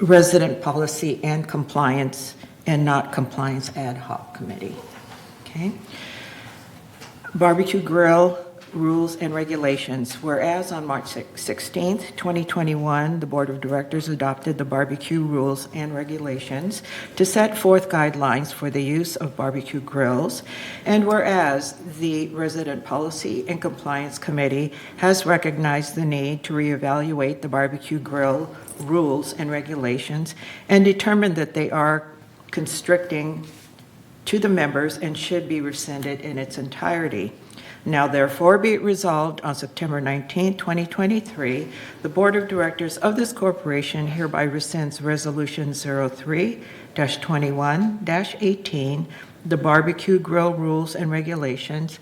resident policy and compliance and not compliance ad hoc committee. Okay? Barbecue grill rules, and regulations. Whereas on March 16th, 2021, the Board of Directors adopted the barbecue rules and regulations to set forth guidelines for the use of barbecue grills. And whereas the Resident Policy and Compliance Committee has recognized the need to reevaluate the barbecue grill rules and regulations and determined that they are constricting to the members and should be rescinded in its entirety. Now therefore be it resolved on September 19, 2023, the Board of Directors of this corporation hereby rescinds Resolution 03-21-18, the barbecue grill rules and regulations,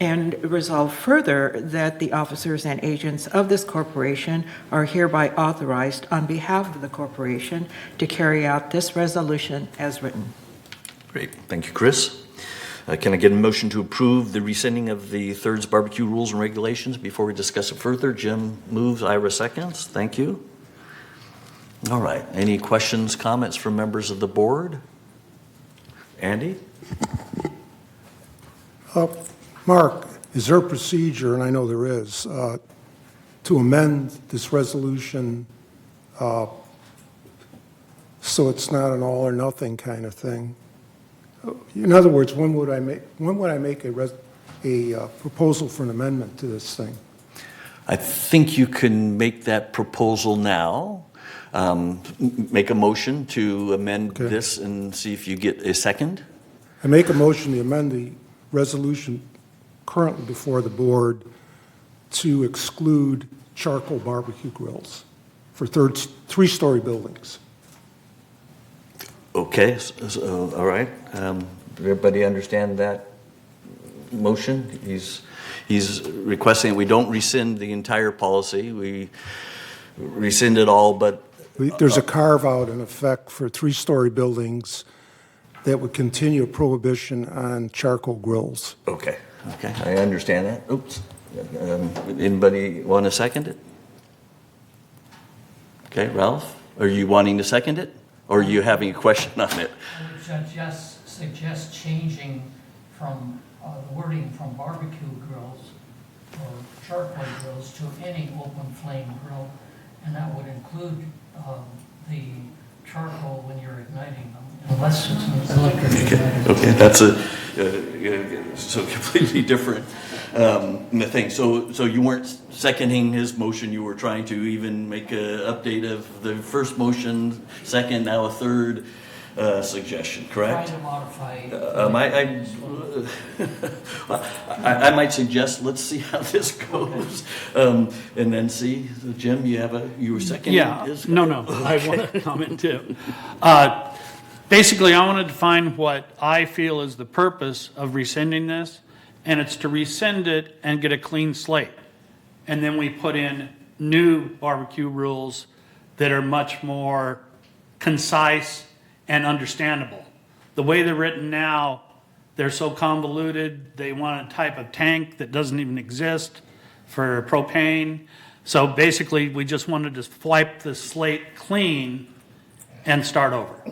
and resolve further that the officers and agents of this corporation are hereby authorized on behalf of the corporation to carry out this resolution as written. Great. Thank you, Chris. Can I get a motion to approve the rescinding of the Third's barbecue rules and regulations before we discuss it further? Jim moves, Ira seconds. Thank you. All right. Any questions, comments from members of the board? Andy? Mark, is there a procedure, and I know there is, to amend this resolution so it's not an all or nothing kind of thing? In other words, when would I make a proposal for an amendment to this thing? I think you can make that proposal now. Make a motion to amend this and see if you get a second. I make a motion to amend the resolution currently before the board to exclude charcoal barbecue grills for three-story buildings. Okay, all right. Everybody understand that motion? He's requesting that we don't rescind the entire policy. We rescind it all, but... There's a carve-out in effect for three-story buildings that would continue a prohibition on charcoal grills. Okay, I understand that. Oops. Anybody want to second it? Okay, Ralph, are you wanting to second it? Or are you having a question on it? I would suggest changing from the wording from barbecue grills or charcoal grills to any open flame grill, and that would include the charcoal when you're igniting them, unless it's an electric igniter. Okay, that's so completely different thing. So you weren't seconding his motion. You were trying to even make an update of the first motion, second, now a third suggestion, correct? Trying to modify. I might suggest let's see how this goes, and then see. Jim, you were seconding. Yeah. No. I want to comment too. Basically, I want to define what I feel is the purpose of rescinding this, and it's to rescind it and get a clean slate. And then we put in new barbecue rules that are much more concise and understandable. The way they're written now, they're so convoluted. They want a type of tank that doesn't even exist for propane. So basically, we just wanted to wipe the slate clean and start over,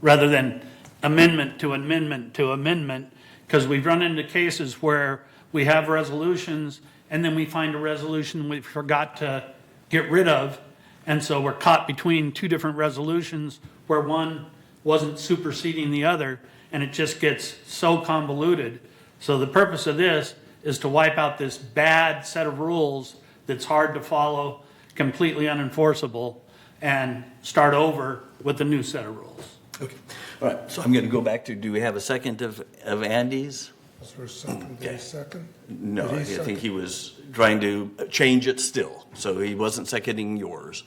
rather than amendment to amendment to amendment, because we've run into cases where we have resolutions and then we find a resolution we forgot to get rid of, and so we're caught between two different resolutions where one wasn't superseding the other, and it just gets so convoluted. So the purpose of this is to wipe out this bad set of rules that's hard to follow, completely unenforceable, and start over with a new set of rules. Okay. All right. So I'm going to go back to, do we have a second of Andy's? Is there a second? Did he second? No, I think he was trying to change it still. So he wasn't seconding yours.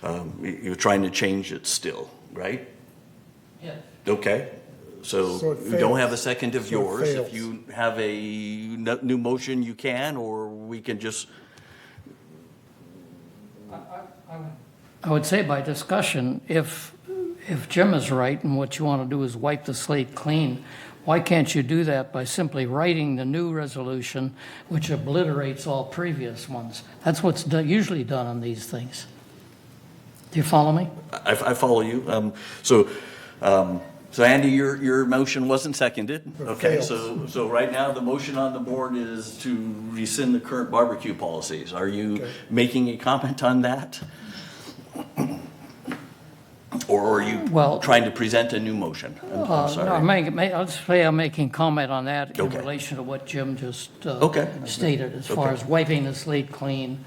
You were trying to change it still, right? Yeah. Okay. So it we don't fails. have a second of So it yours. fails. If you have a new motion, you can, or we can just... I would say by discussion, if Jim is right and what you want to do is wipe the slate clean, why can't you do that by simply writing the new resolution, which obliterates all previous ones? That's what's usually done on these things. Do you follow me? I follow you. So Andy, your motion wasn't seconded. Okay, failed. so right now the motion on the board is to rescind the current barbecue policies. Are you making a comment on that? Or are you trying to present a new motion? I'm sorry. No, I'll just say I'm making comment on that in Okay. relation to what Jim just Okay. stated. As far Okay. as wiping the slate clean,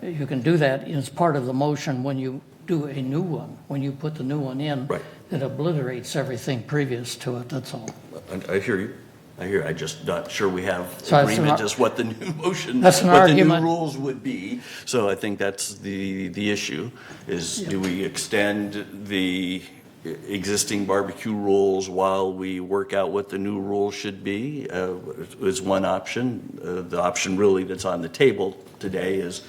you can do that as part of the motion when you do a new one. When you put the new one in, it obliterates everything previous to it, that's all. I hear you. I'm just not sure we have So that's agreement an as what the new motion, That's an what the new argument. rules would be. So I think that's the issue, is do we extend the existing barbecue rules while we work out what the new rules should be, is one option. The option really that's on the table today is,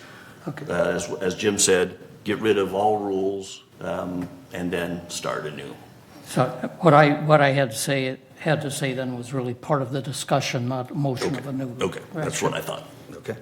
as Jim said, get rid of all rules and then start anew. So what I had to say then was really part of the discussion, not a motion of a new. Okay, that's what I thought. Okay.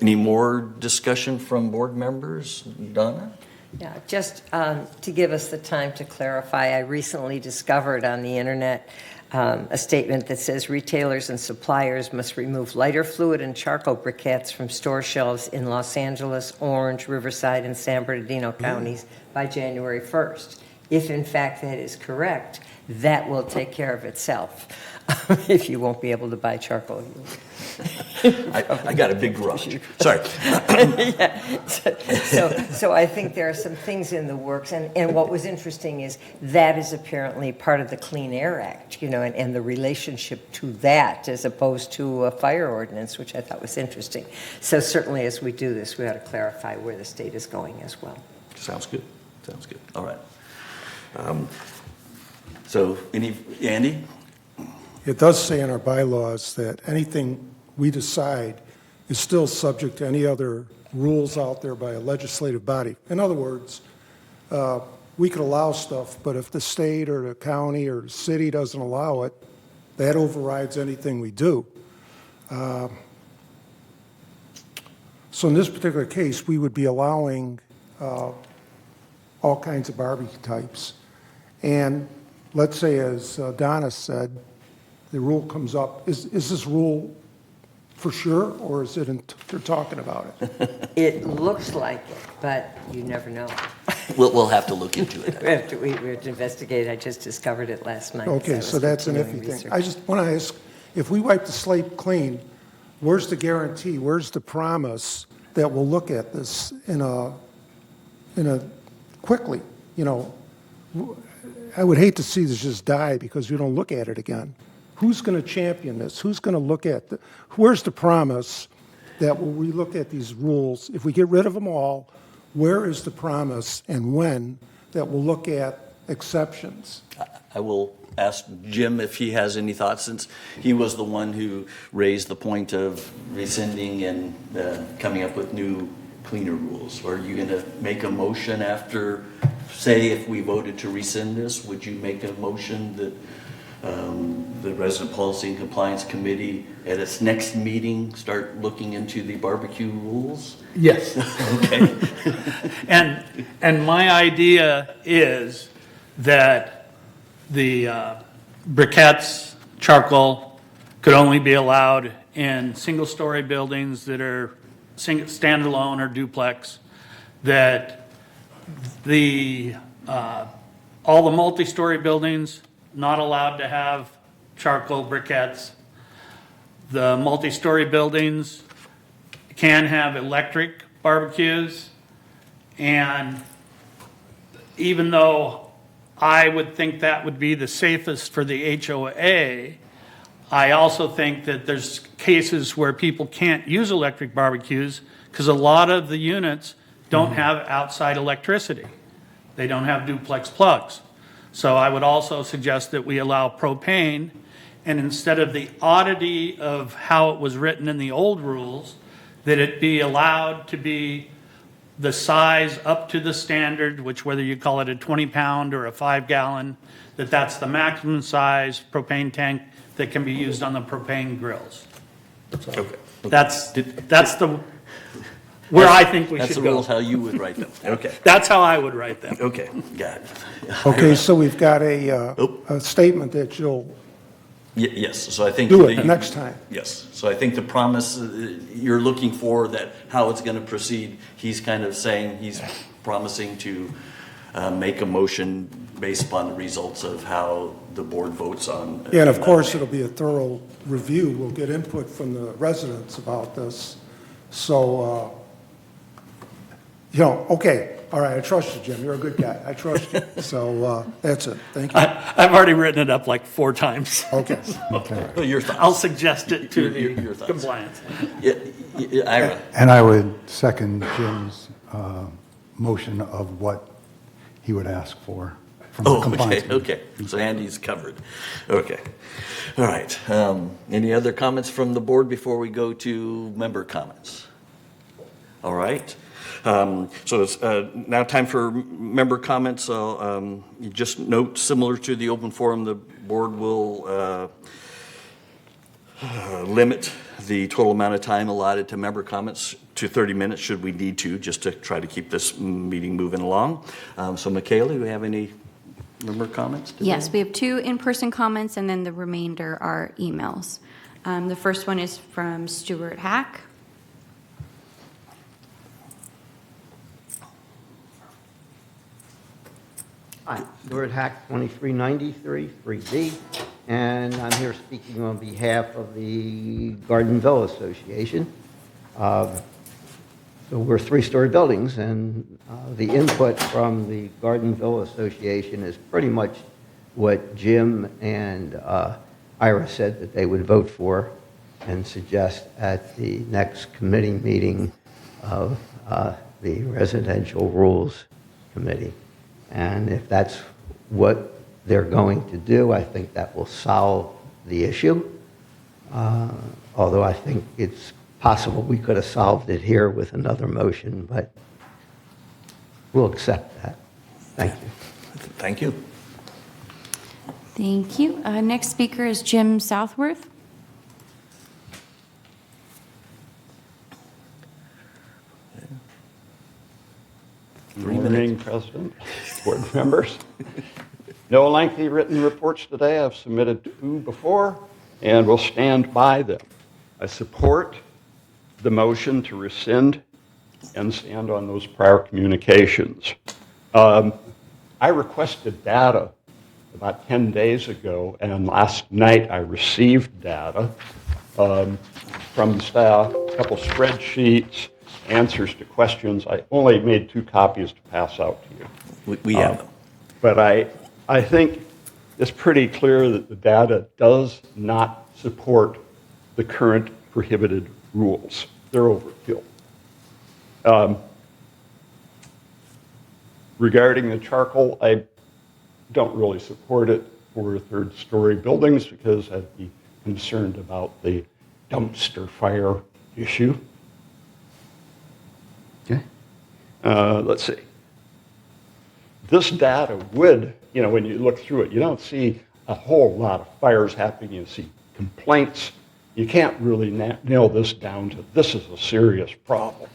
Any more discussion from board members? Donna? Yeah, just to give us the time to clarify, I recently discovered on the internet a statement that says retailers and suppliers must remove lighter fluid and charcoal briquettes from store shelves in Los Angeles, Orange, Riverside, and San Bernardino counties by January 1st. If in fact that is correct, that will take care of itself. If you won't be able to buy charcoal. I got a big garage. Sorry. Yeah. So I think there are some things in the works, and what was interesting is that is apparently part of the Clean Air Act, and the relationship to that as opposed to a fire ordinance, which I thought was interesting. So certainly as we do this, we ought to clarify where the state is going as well. Sounds good. Sounds good. All right. So Andy? It does say in our bylaws that anything we decide is still subject to any other rules out there by a legislative body. In other words, we could allow stuff, but if the state or the county or the city doesn't allow it, that overrides anything we do. So in this particular case, we would be allowing all kinds of barbecue types. And let's say, as Donna said, the rule comes up. Is this rule for sure, or is it they're talking about it? It looks like it, but you never know. We'll have to look into it. we have to investigate. I just discovered it last night. Okay, so that's an iffy thing. I just want to ask, if we wipe the slate clean, where's the guarantee, where's the promise that we'll look at this in a quickly? I would hate to see this just die because we don't look at it again. Who's going to champion this? Who's going to look at where's the promise that when we look at these rules, if we get rid of them all, where is the promise and when that we'll look at exceptions? I will ask Jim if he has any thoughts, since he was the one who raised the point of rescinding and coming up with new, cleaner rules. Are you going to make a motion after, say, if we voted to rescind this, would you make a motion that the Resident Policy and Compliance Committee at its next meeting start looking into the barbecue rules? Yes. Okay. And my idea is that the briquettes, charcoal, could only be allowed in single-story buildings that are standalone or duplex, that all the multi-story buildings not allowed to have charcoal briquettes. The multi-story buildings can have electric barbecues, and even though I would think that would be the safest for the HOA, I also think that there's cases where people can't use electric barbecues because a lot of the units don't have outside electricity. They don't have duplex plugs. So I would also suggest that we allow propane, and instead of the oddity of how it was written in the old rules, that it be allowed to be the size up to the standard, which whether you call it a 20-pound or a 5-gallon, that's the maximum size propane tank that can be used on the propane grills. So Okay. that's the where I think we That's should the go. rules how you would write them. Okay. That's how I would write them. Okay, got it. Okay, so we've got a statement that you'll Yes, so I think. do it next time. Yes, so I think the promise you're looking for, that how it's going to proceed, he's kind of saying, he's promising to make a motion based upon the results of how the board votes on. Yeah, and of course, it'll be a thorough review. We'll get input from the residents about this. So, okay, all right, I trust you, Jim. You're a good guy. I trust you. So that's it. Thank you. I've already written it up like 4 times. Okay. Well, your thoughts. I'll suggest it to Your the thoughts. compliance. Ira. And I would second Jim's motion of what he would ask for from the compliance. Okay. So Andy's covered. Okay. All right. Any other comments from the board before we go to member comments? All right. So it's now time for member comments. So you just note, similar to the open forum, the board will limit the total amount of time allotted to member comments to 30 minutes should we need to, just to try to keep this meeting moving along. So Michaela, do we have any member comments today? Yes, we have 2 in-person comments, and then the remainder are emails. The first one is from Stuart Hack. Hi, Stuart Hack, 2393, 3D, and I'm here speaking on behalf of the Gardenville Association. So we're 3-story buildings, and the input from the Gardenville Association is pretty much what Jim and Ira said that they would vote for and suggest at the next committee meeting of the Residential Rules Committee. And if that's what they're going to do, I think that will solve the issue. Although I think it's possible we could have solved it here with another motion, but we'll accept that. Thank you. Thank you. Thank you. Next speaker is Jim Southworth. Good morning, President, board members. No lengthy written reports today. I've submitted 2 before and will stand by them. I support the motion to rescind and stand on those prior communications. I requested data about 10 days ago, and last night I received data from the staff, a couple spreadsheets, answers to questions. I only made 2 copies to pass out to you. We have them. But I think it's pretty clear that the data does not support the current prohibited rules. They're overkill. Regarding the charcoal, I don't really support it for 3rd-story buildings because I'd be concerned about the dumpster fire issue. Okay. Let's see. This data would, when you look through it, you don't see a whole lot of fires happening. You see complaints. You can't really nail this down to this is a serious problem,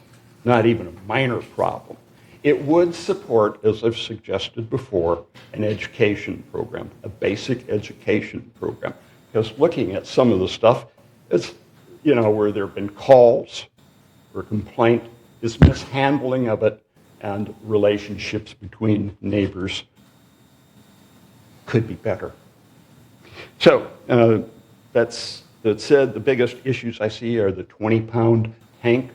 not even a minor problem. It would support, as I've suggested before, an education program, a basic education program. Because looking at some of the stuff, it's, where there have been calls or complaint, is mishandling of it, and relationships between neighbors could be better. So that said, the biggest issues I see are the 20-pound tank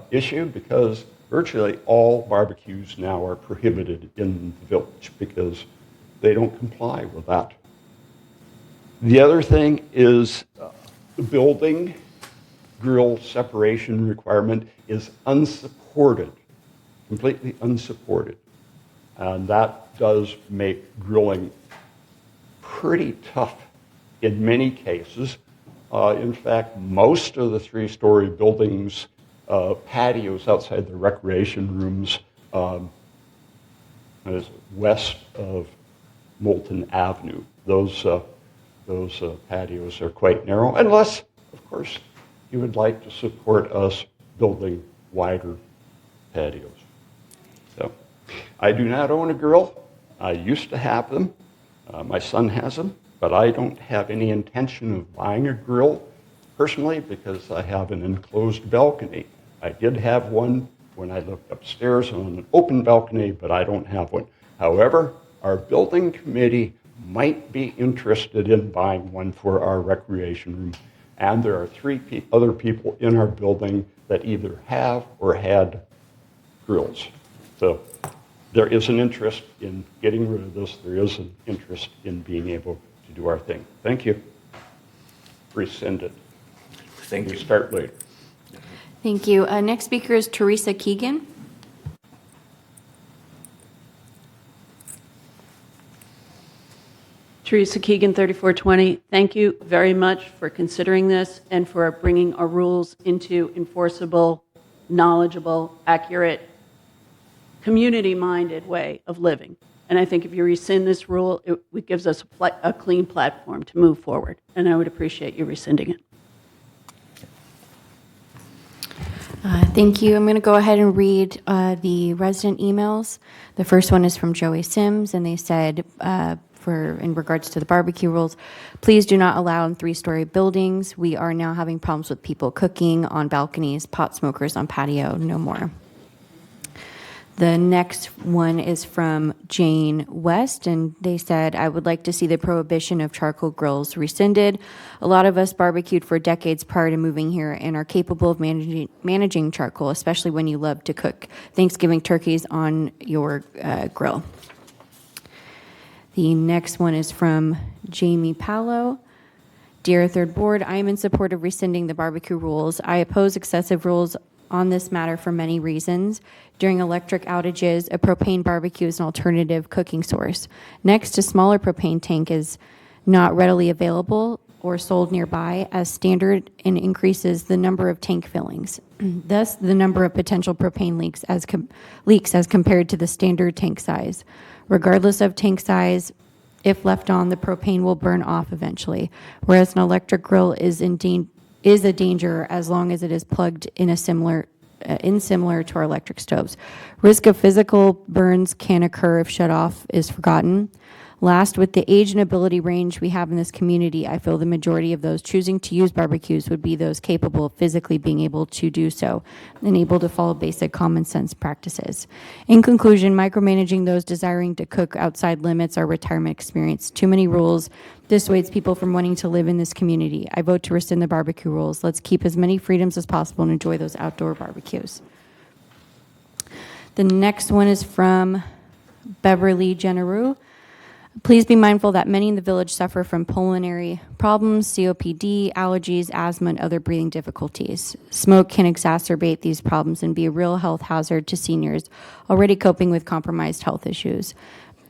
issue, because virtually all barbecues now are prohibited in the village because they don't comply with that. The other thing is the building grill separation requirement is unsupported, completely unsupported. And that does make grilling pretty tough in many cases. In fact, most of the 3-story buildings, patios outside the recreation rooms, west of Moulton Avenue, those patios are quite narrow, unless, of course, you would like to support us building wider patios. So, I do not own a grill. I used to have them. My son has them, but I don't have any intention of buying a grill personally because I have an enclosed balcony. I did have one when I lived upstairs on an open balcony, but I don't have one. However, our building committee might be interested in buying one for our recreation room. And there are three other people in our building that either have or had grills. So there is an interest in getting rid of this. There is an interest in being able to do our thing. Thank you. Rescind it. Thank you. Start later. Thank you. Next speaker is Teresa Keegan. Teresa Keegan, 3420. Thank you very much for considering this and for bringing our rules into enforceable, knowledgeable, accurate, community-minded way of living. And I think if you rescind this rule, it gives us a clean platform to move forward. And I would appreciate you rescinding it. Thank you. I'm going to go ahead and read the resident emails. The first one is from Joey Sims, and they said, in regards to the barbecue rules, please do not allow in 3-story buildings. We are now having problems with people cooking on balconies, pot smokers on patio, no more. The next one is from Jane West, and they said, I would like to see the prohibition of charcoal grills rescinded. A lot of us barbecued for decades prior to moving here and are capable of managing charcoal, especially when you love to cook Thanksgiving turkeys on your grill. The next one is from Jamie Palo. Dear Third Board, I am in support of rescinding the barbecue rules. I oppose excessive rules on this matter for many reasons. During electric outages, a propane barbecue is an alternative cooking source. Next, a smaller propane tank is not readily available or sold nearby as standard and increases the number of tank fillings. Thus, the number of potential propane leaks as compared to the standard tank size. Regardless of tank size, if left on, the propane will burn off eventually, whereas an electric grill is a danger as long as it is plugged in similar to our electric stoves. Risk of physical burns can occur if shut off is forgotten. Last, with the age and ability range we have in this community, I feel the majority of those choosing to use barbecues would be those capable of physically being able to do so and able to follow basic common sense practices. In conclusion, micromanaging those desiring to cook outside limits our retirement experience. Too many rules dissuades people from wanting to live in this community. I vote to rescind the barbecue rules. Let's keep as many freedoms as possible and enjoy those outdoor barbecues. The next one is from Beverly Generou. Please be mindful that many in the village suffer from pulmonary problems, COPD, allergies, asthma, and other breathing difficulties. Smoke can exacerbate these problems and be a real health hazard to seniors already coping with compromised health issues.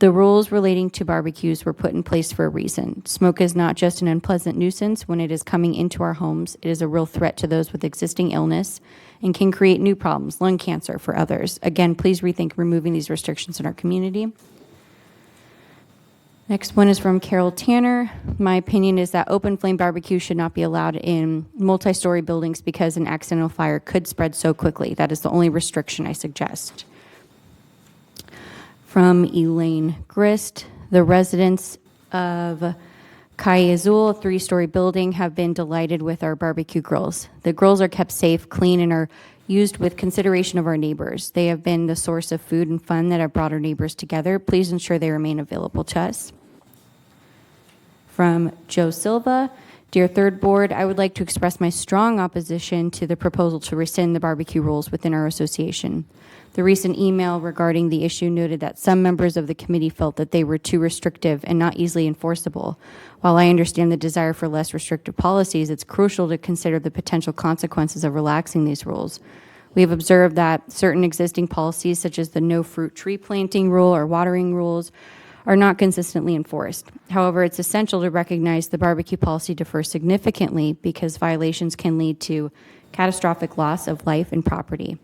The rules relating to barbecues were put in place for a reason. Smoke is not just an unpleasant nuisance when it is coming into our homes. It is a real threat to those with existing illness and can create new problems, lung cancer for others. Again, please rethink removing these restrictions in our community. Next one is from Carol Tanner. My opinion is that open flame barbecue should not be allowed in multi-story buildings because an accidental fire could spread so quickly. That is the only restriction I suggest. From Elaine Grist, the residents of Calle Azul, a 3-story building, have been delighted with our barbecue grills. The grills are kept safe, clean, and are used with consideration of our neighbors. They have been the source of food and fun that have brought our neighbors together. Please ensure they remain available to us. From Joe Silva, Dear Third Board, I would like to express my strong opposition to the proposal to rescind the barbecue rules within our association. The recent email regarding the issue noted that some members of the committee felt that they were too restrictive and not easily enforceable. While I understand the desire for less restrictive policies, it's crucial to consider the potential consequences of relaxing these rules. We have observed that certain existing policies, such as the no fruit tree planting rule or watering rules, are not consistently enforced. However, it's essential to recognize the barbecue policy differs significantly because violations can lead to catastrophic loss of life and property.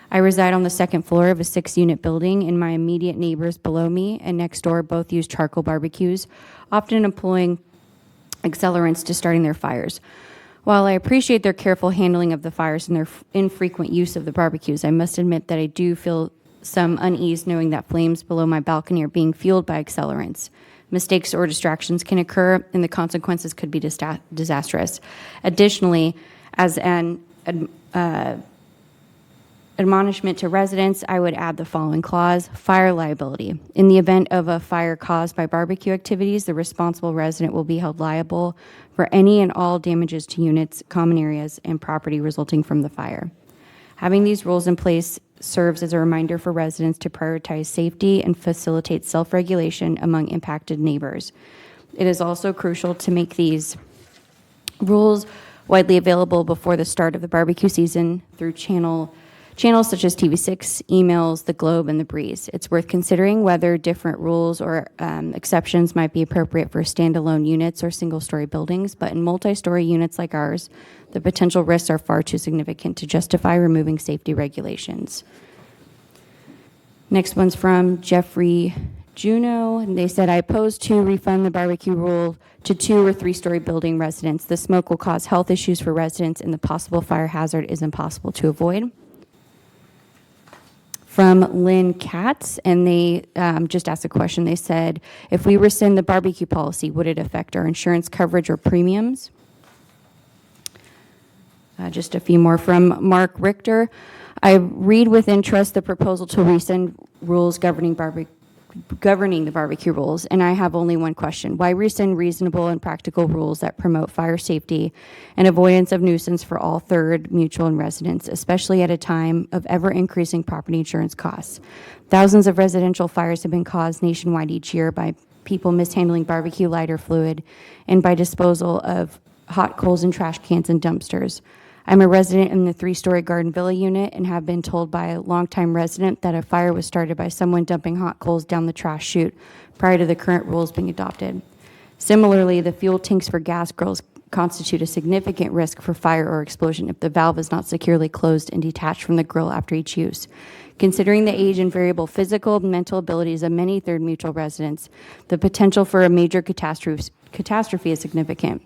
I reside on the second floor of a 6-unit building, and my immediate neighbors below me and next door both use charcoal barbecues, often employing accelerants to starting their fires. While I appreciate their careful handling of the fires and their infrequent use of the barbecues, I must admit that I do feel some unease knowing that flames below my balcony are being fueled by accelerants. Mistakes or distractions can occur, and the consequences could be disastrous. Additionally, as an admonishment to residents, I would add the following clause: fire liability. In the event of a fire caused by barbecue activities, the responsible resident will be held liable for any and all damages to units, common areas, and property resulting from the fire. Having these rules in place serves as a reminder for residents to prioritize safety and facilitate self-regulation among impacted neighbors. It is also crucial to make these rules widely available before the start of the barbecue season through channels such as TV6, emails, The Globe, and The Breeze. It's worth considering whether different rules or exceptions might be appropriate for standalone units or single-story buildings, but in multi-story units like ours, the potential risks are far too significant to justify removing safety regulations. Next one's from Jeffrey Juno, and they said, I oppose to refund the barbecue rule to 2 or 3-story building residents. The smoke will cause health issues for residents, and the possible fire hazard is impossible to avoid. From Lynn Katz, and they just asked a question. They said, if we rescind the barbecue policy, would it affect our insurance coverage or premiums? Just a few more from Mark Richter. I read with interest the proposal to rescind rules governing the barbecue rules, and I have only one question. Why rescind reasonable and practical rules that promote fire safety and avoidance of nuisance for all third, mutual, and residents, especially at a time of ever-increasing property insurance costs? Thousands of residential fires have been caused nationwide each year by people mishandling barbecue lighter fluid and by disposal of hot coals in trash cans and dumpsters. I'm a resident in the 3-story Garden Villa unit and have been told by a longtime resident that a fire was started by someone dumping hot coals down the trash chute prior to the current rules being adopted. Similarly, the fuel tanks for gas grills constitute a significant risk for fire or explosion if the valve is not securely closed and detached from the grill after each use. Considering the age and variable physical and mental abilities of many third mutual residents, the potential for a major catastrophe is significant.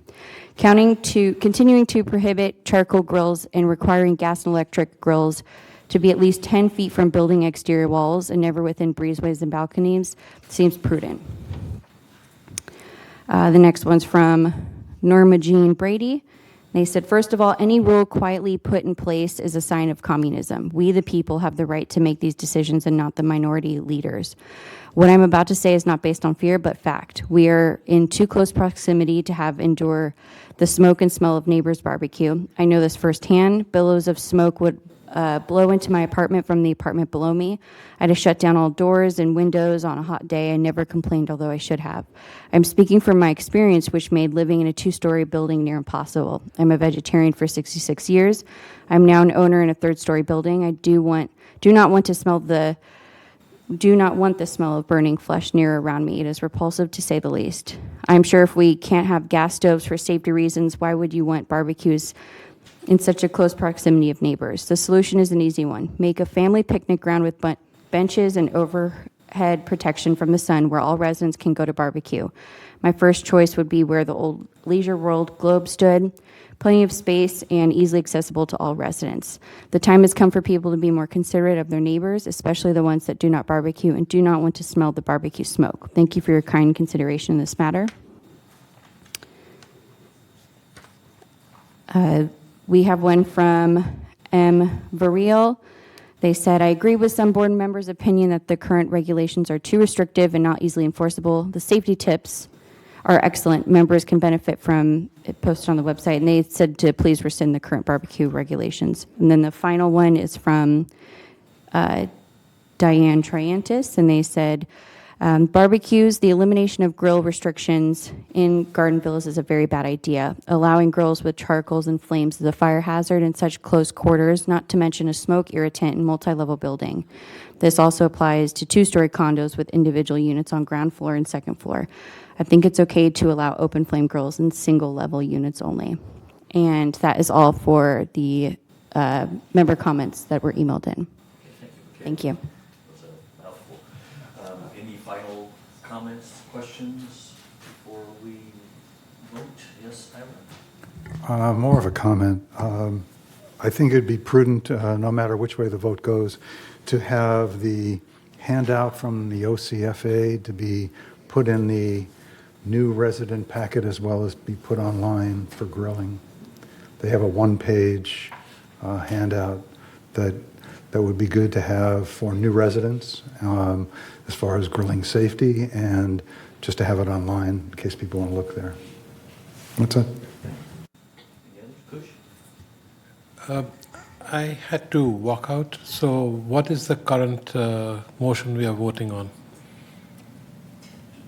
Continuing to prohibit charcoal grills and requiring gas and electric grills to be at least 10 feet from building exterior walls and never within breezeways and balconies seems prudent. The next one's from Norma Jean Brady. They said, first of all, any rule quietly put in place is a sign of communism. We, the people, have the right to make these decisions and not the minority leaders. What I'm about to say is not based on fear, but fact. We are in too close proximity to have endure the smoke and smell of neighbors' barbecue. I know this firsthand. Billows of smoke would blow into my apartment from the apartment below me. I had to shut down all doors and windows on a hot day. I never complained, although I should have. I'm speaking from my experience, which made living in a 2-story building near impossible. I'm a vegetarian for 66 years. I'm now an owner in a 3rd-story building. I do not want the smell of burning flesh near around me. It is repulsive, to say the least. I'm sure if we can't have gas stoves for safety reasons, why would you want barbecues in such a close proximity of neighbors? The solution is an easy one. Make a family picnic ground with benches and overhead protection from the sun where all residents can go to barbecue. My first choice would be where the old Leisure World Globe stood. Plenty of space and easily accessible to all residents. The time has come for people to be more considerate of their neighbors, especially the ones that do not barbecue and do not want to smell the barbecue smoke. Thank you for your kind consideration in this matter. We have one from M. Variel. They said, I agree with some board members' opinion that the current regulations are too restrictive and not easily enforceable. The safety tips are excellent. Members can benefit from it posted on the website, and they said to please rescind the current barbecue regulations. And then the final one is from Diane Triantis, and they said, barbecues, the elimination of grill restrictions in garden villas is a very bad idea. Allowing grills with charcoals and flames is a fire hazard in such close quarters, not to mention a smoke irritant in multi-level building. This also applies to 2-story condos with individual units on ground floor and second floor. I think it's okay to allow open flame grills in single-level units only. And that is all for the member comments that were emailed in. Thank you. Any final comments, questions before we vote? Yes, Ira? More of a comment. I think it'd be prudent, no matter which way the vote goes, to have the handout from the OCFA to be put in the new resident packet as well as be put online for grilling. They have a one-page handout that would be good to have for new residents as far as grilling safety, and just to have it online in case people want to look there. That's it. I had to walk out, so what is the current motion we are voting on?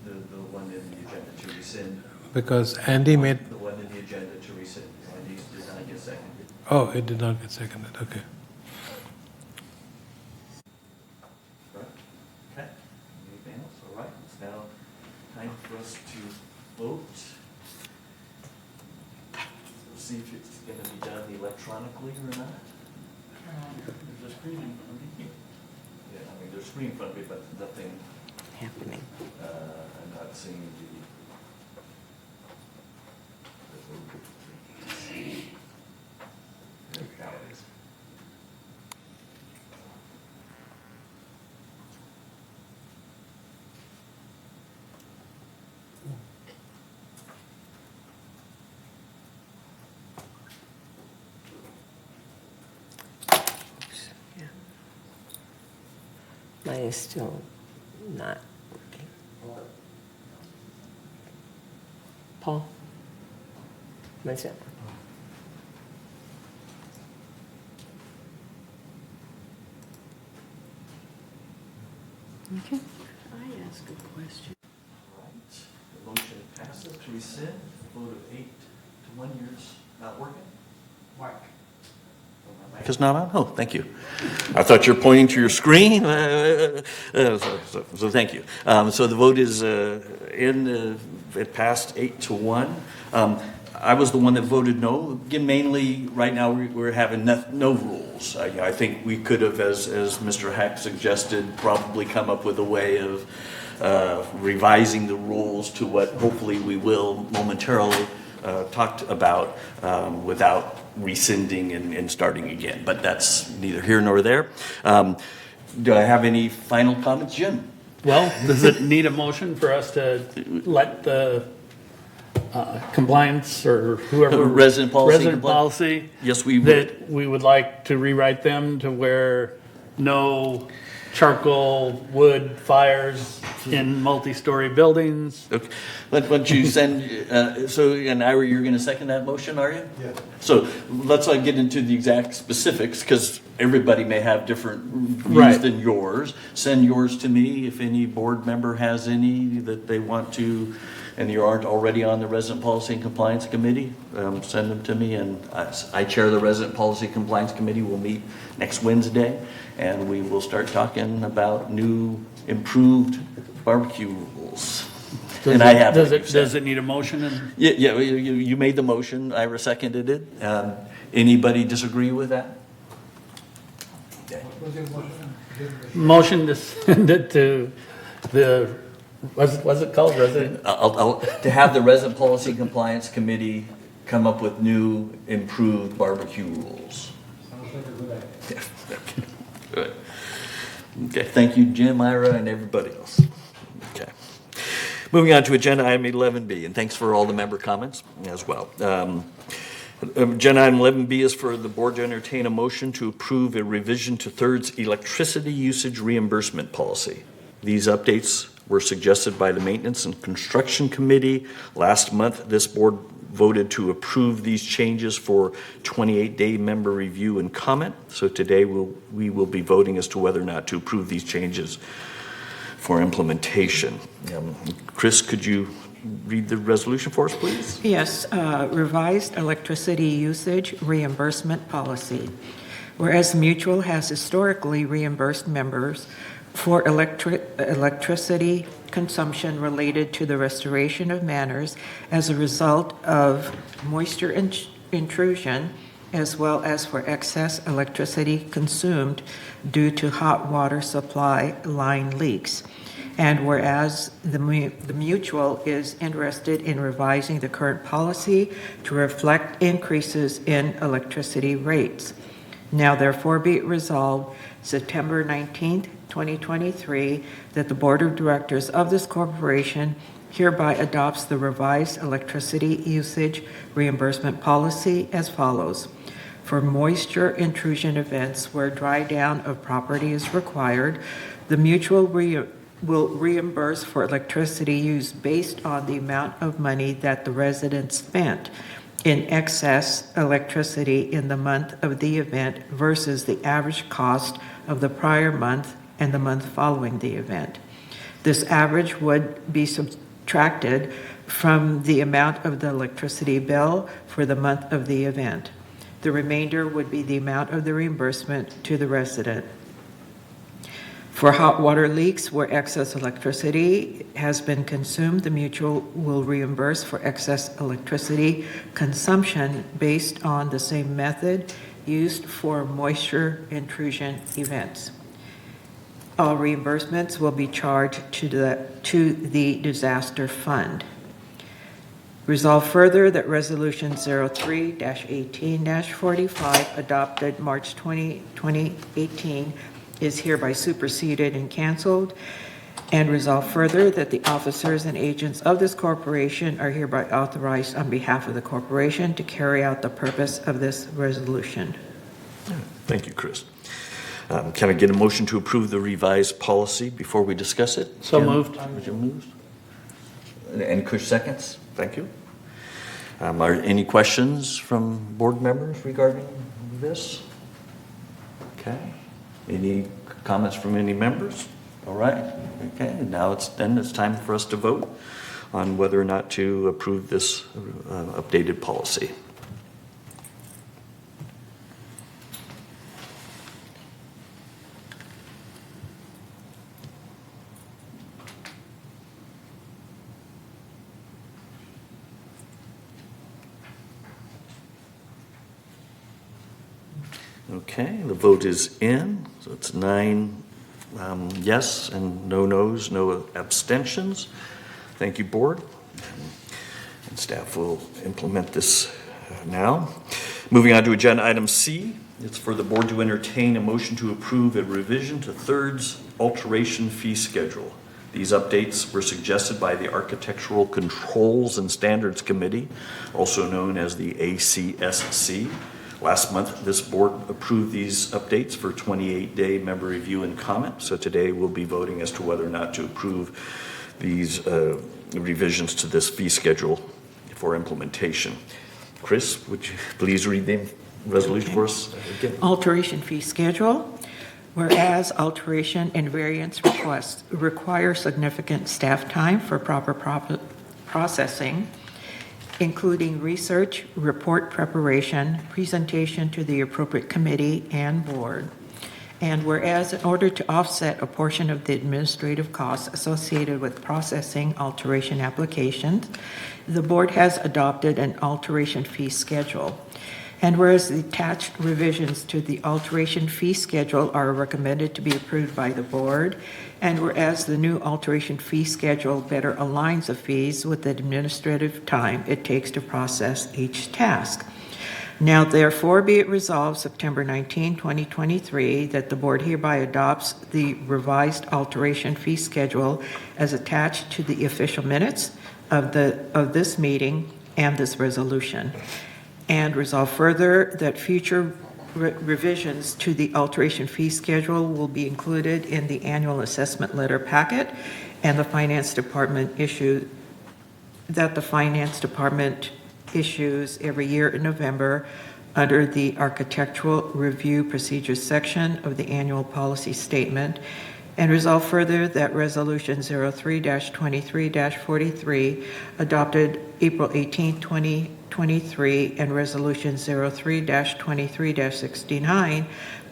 The one in the agenda to rescind. Because Andy made... The one in the agenda to rescind. Andy did not get seconded. Oh, it did not get seconded, okay. Okay. Anything else? All right. It's now time for us to vote. We'll see if it's going to be done electronically or not. There's a screen in front of me. Yeah, I mean, there's a screen in front of me, but nothing happening. I'm not seeing the realities. Mine is still not working. Paul? Mine's not working. Okay. I ask a question? All right. The motion passes to rescind. Vote of 8 to 1 years not working. Mark. Mic is not on? Oh, thank you. I thought you were pointing to your screen. So thank you. So the vote is it passed 8 to 1. I was the one that voted no. Again, mainly right now we're having no rules. I think we could have, as Mr. Hack suggested, probably come up with a way of revising the rules to what hopefully we will momentarily talk about without rescinding and starting again. But that's neither here nor there. Do I have any final comments, Jim? Well, does it need a motion for us to let the compliance or whoever resident policy, yes, we would. That we would like to rewrite them to where no charcoal wood fires in multi-story buildings. Okay. Why don't you send, so, and Ira, you're going to second that motion, are you? Yeah. So let's not get into the exact specifics, because everybody may have different views Right. than yours. Send yours to me if any board member has any that they want to, and you aren't already on the Resident Policy and Compliance Committee, send them to me. And I chair the Resident Policy and Compliance Committee. We'll meet next Wednesday, and we will start talking about new, improved barbecue rules. And I have. Does it need a motion? Yeah, you made the motion, Ira seconded it. Anybody disagree with that? Motion to send it to the, what's it called, resident? To have the Resident Policy and Compliance Committee come up with new, improved barbecue rules. Sounds like a good idea. Yeah, good. Okay, thank you, Jim, Ira, and everybody else. Okay. Moving on to agenda item 11B, and thanks for all the member comments as well. Agenda item 11B is for the board to entertain a motion to approve a revision to Third's electricity usage reimbursement policy. These updates were suggested by the Maintenance and Construction Committee. Last month, this board voted to approve these changes for 28-day member review and comment. So today we will be voting as to whether or not to approve these changes for implementation. Chris, could you read the resolution for us, please? Yes, revised electricity usage reimbursement policy. Whereas Mutual has historically reimbursed members for electricity consumption related to the restoration of manors as a result of moisture intrusion, as well as for excess electricity consumed due to hot water supply line leaks. And whereas the mutual is interested in revising the current policy to reflect increases in electricity rates. Now therefore be it resolved, September 19th, 2023, that the Board of Directors of this corporation hereby adopts the revised electricity usage reimbursement policy as follows. For moisture intrusion events where dry down of property is required, the mutual will reimburse for electricity used based on the amount of money that the resident spent in excess electricity in the month of the event versus the average cost of the prior month and the month following the event. This average would be subtracted from the amount of the electricity bill for the month of the event. The remainder would be the amount of the reimbursement to the resident. For hot water leaks where excess electricity has been consumed, the mutual will reimburse for excess electricity consumption based on the same method used for moisture intrusion events. All reimbursements will be charged to the disaster fund. Resolve further that Resolution 03-18-45 adopted March 20, 2018 is hereby superseded and canceled, and resolve further that the officers and agents of this corporation are hereby authorized on behalf of the corporation to carry out the purpose of this resolution. Thank you, Chris. Can I get a motion to approve the revised policy before we discuss it? So Ken? moved. Jim moves. And Chris seconds. Thank you. Are any questions from board members regarding this? Okay. Any comments from any members? All right. Okay. Now it's time for us to vote on whether or not to approve this updated policy. Okay, the vote is in, so it's 9 yes and no no's, no abstentions. Thank you, board. And staff will implement this now. Moving on to agenda item C, it's for the board to entertain a motion to approve a revision to Third's alteration fee schedule. These updates were suggested by the Architectural Controls and Standards Committee, also known as the ACSC. Last month, this board approved these updates for 28-day member review and comment. So today we'll be voting as to whether or not to approve these revisions to this fee schedule for implementation. Chris, would you please read the resolution for us again? Alteration fee schedule. Whereas alteration and variance requests require significant staff time for proper processing, including research, report preparation, presentation to the appropriate committee and board. And whereas in order to offset a portion of the administrative costs associated with processing alteration applications, the board has adopted an alteration fee schedule. And whereas the attached revisions to the alteration fee schedule are recommended to be approved by the board, and whereas the new alteration fee schedule better aligns the fees with the administrative time it takes to process each task. Now therefore be it resolved September 19, 2023, that the board hereby adopts the revised alteration fee schedule as attached to the official minutes of this meeting and this resolution. And resolve further that future revisions to the alteration fee schedule will be included in the annual assessment letter packet and the finance department issues every year in November under the architectural review procedures section of the annual policy statement. And resolve further that Resolution 03-23-43 adopted April 18, 2023 and Resolution 03-23-69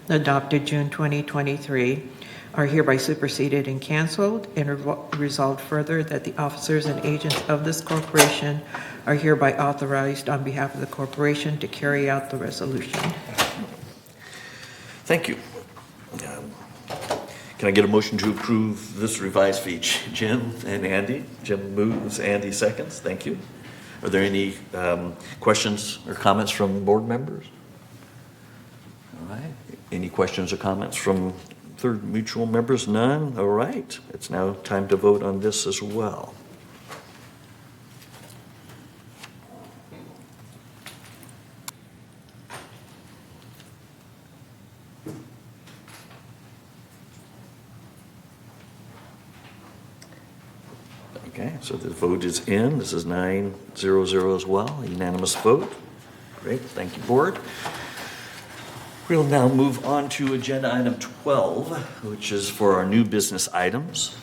adopted June 2023 are hereby superseded and canceled, and resolved further that the officers and agents of this corporation are hereby authorized on behalf of the corporation to carry out the resolution. Thank you. Can I get a motion to approve this revised fee? Jim and Andy? Jim moves, Andy seconds. Thank you. Are there any questions or comments from board members? All right. Any questions or comments from third mutual members? None? All right. It's now time to vote on this as well. Okay, so the vote is in. This is 9-0-0 as well, a unanimous vote. Great, thank you, board. We'll now move on to agenda item 12, which is for our new business items.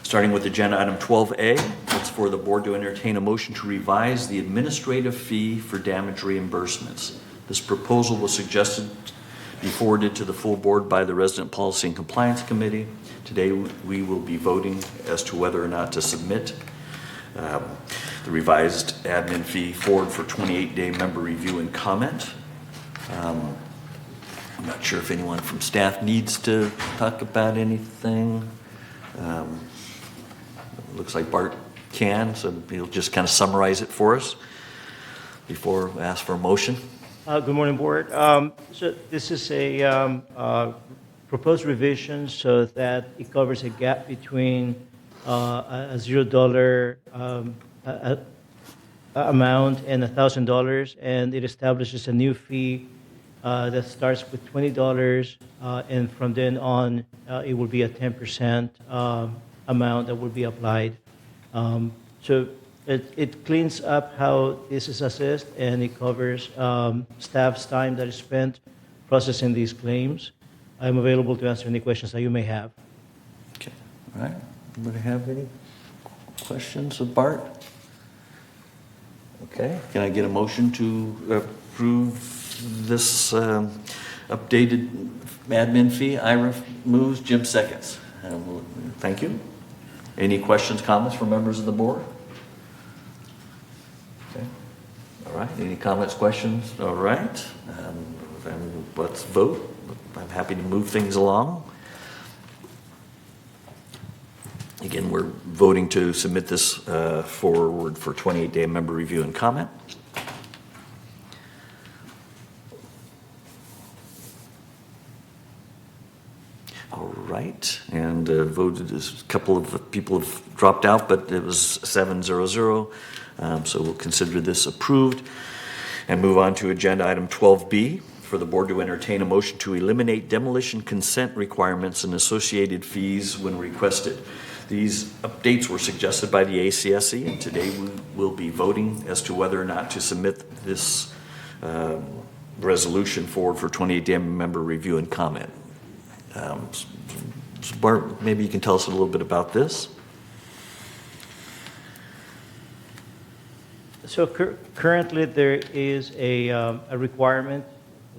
Starting with agenda item 12A, it's for the board to entertain a motion to revise the administrative fee for damage reimbursements. This proposal was suggested be forwarded to the full board by the Resident Policy and Compliance Committee. Today, we will be voting as to whether or not to submit the revised admin fee forward for 28-day member review and comment. I'm not sure if anyone from staff needs to talk about anything. Looks like Bart can, so he'll just kind of summarize it for us before we ask for a motion. Good morning, board. So this is a proposed revision so that it covers a gap between a $0 amount and $1,000, and it establishes a new fee that starts with $20, and from then on, it will be a 10% amount that will be applied. So it cleans up how this is assessed, and it covers staff's time that is spent processing these claims. I'm available to answer any questions that you may have. Okay, all right. Anybody have any questions of Bart? Okay, can I get a motion to approve this updated admin fee? Ira moves, Jim seconds. Thank you. Any questions, comments from members of the board? Okay. All right. Any comments, questions? All right. Then let's vote. I'm happy to move things along. Again, we're voting to submit this forward for 28-day member review and comment. All right, and voted as a couple of people have dropped out, but it was 7-0-0. So we'll consider this approved and move on to agenda item 12B for the board to entertain a motion to eliminate demolition consent requirements and associated fees when requested. These updates were suggested by the ACSC, and today we will be voting as to whether or not to submit this resolution forward for 28-day member review and comment. So Bart, maybe you can tell us a little bit about this. So currently there is a requirement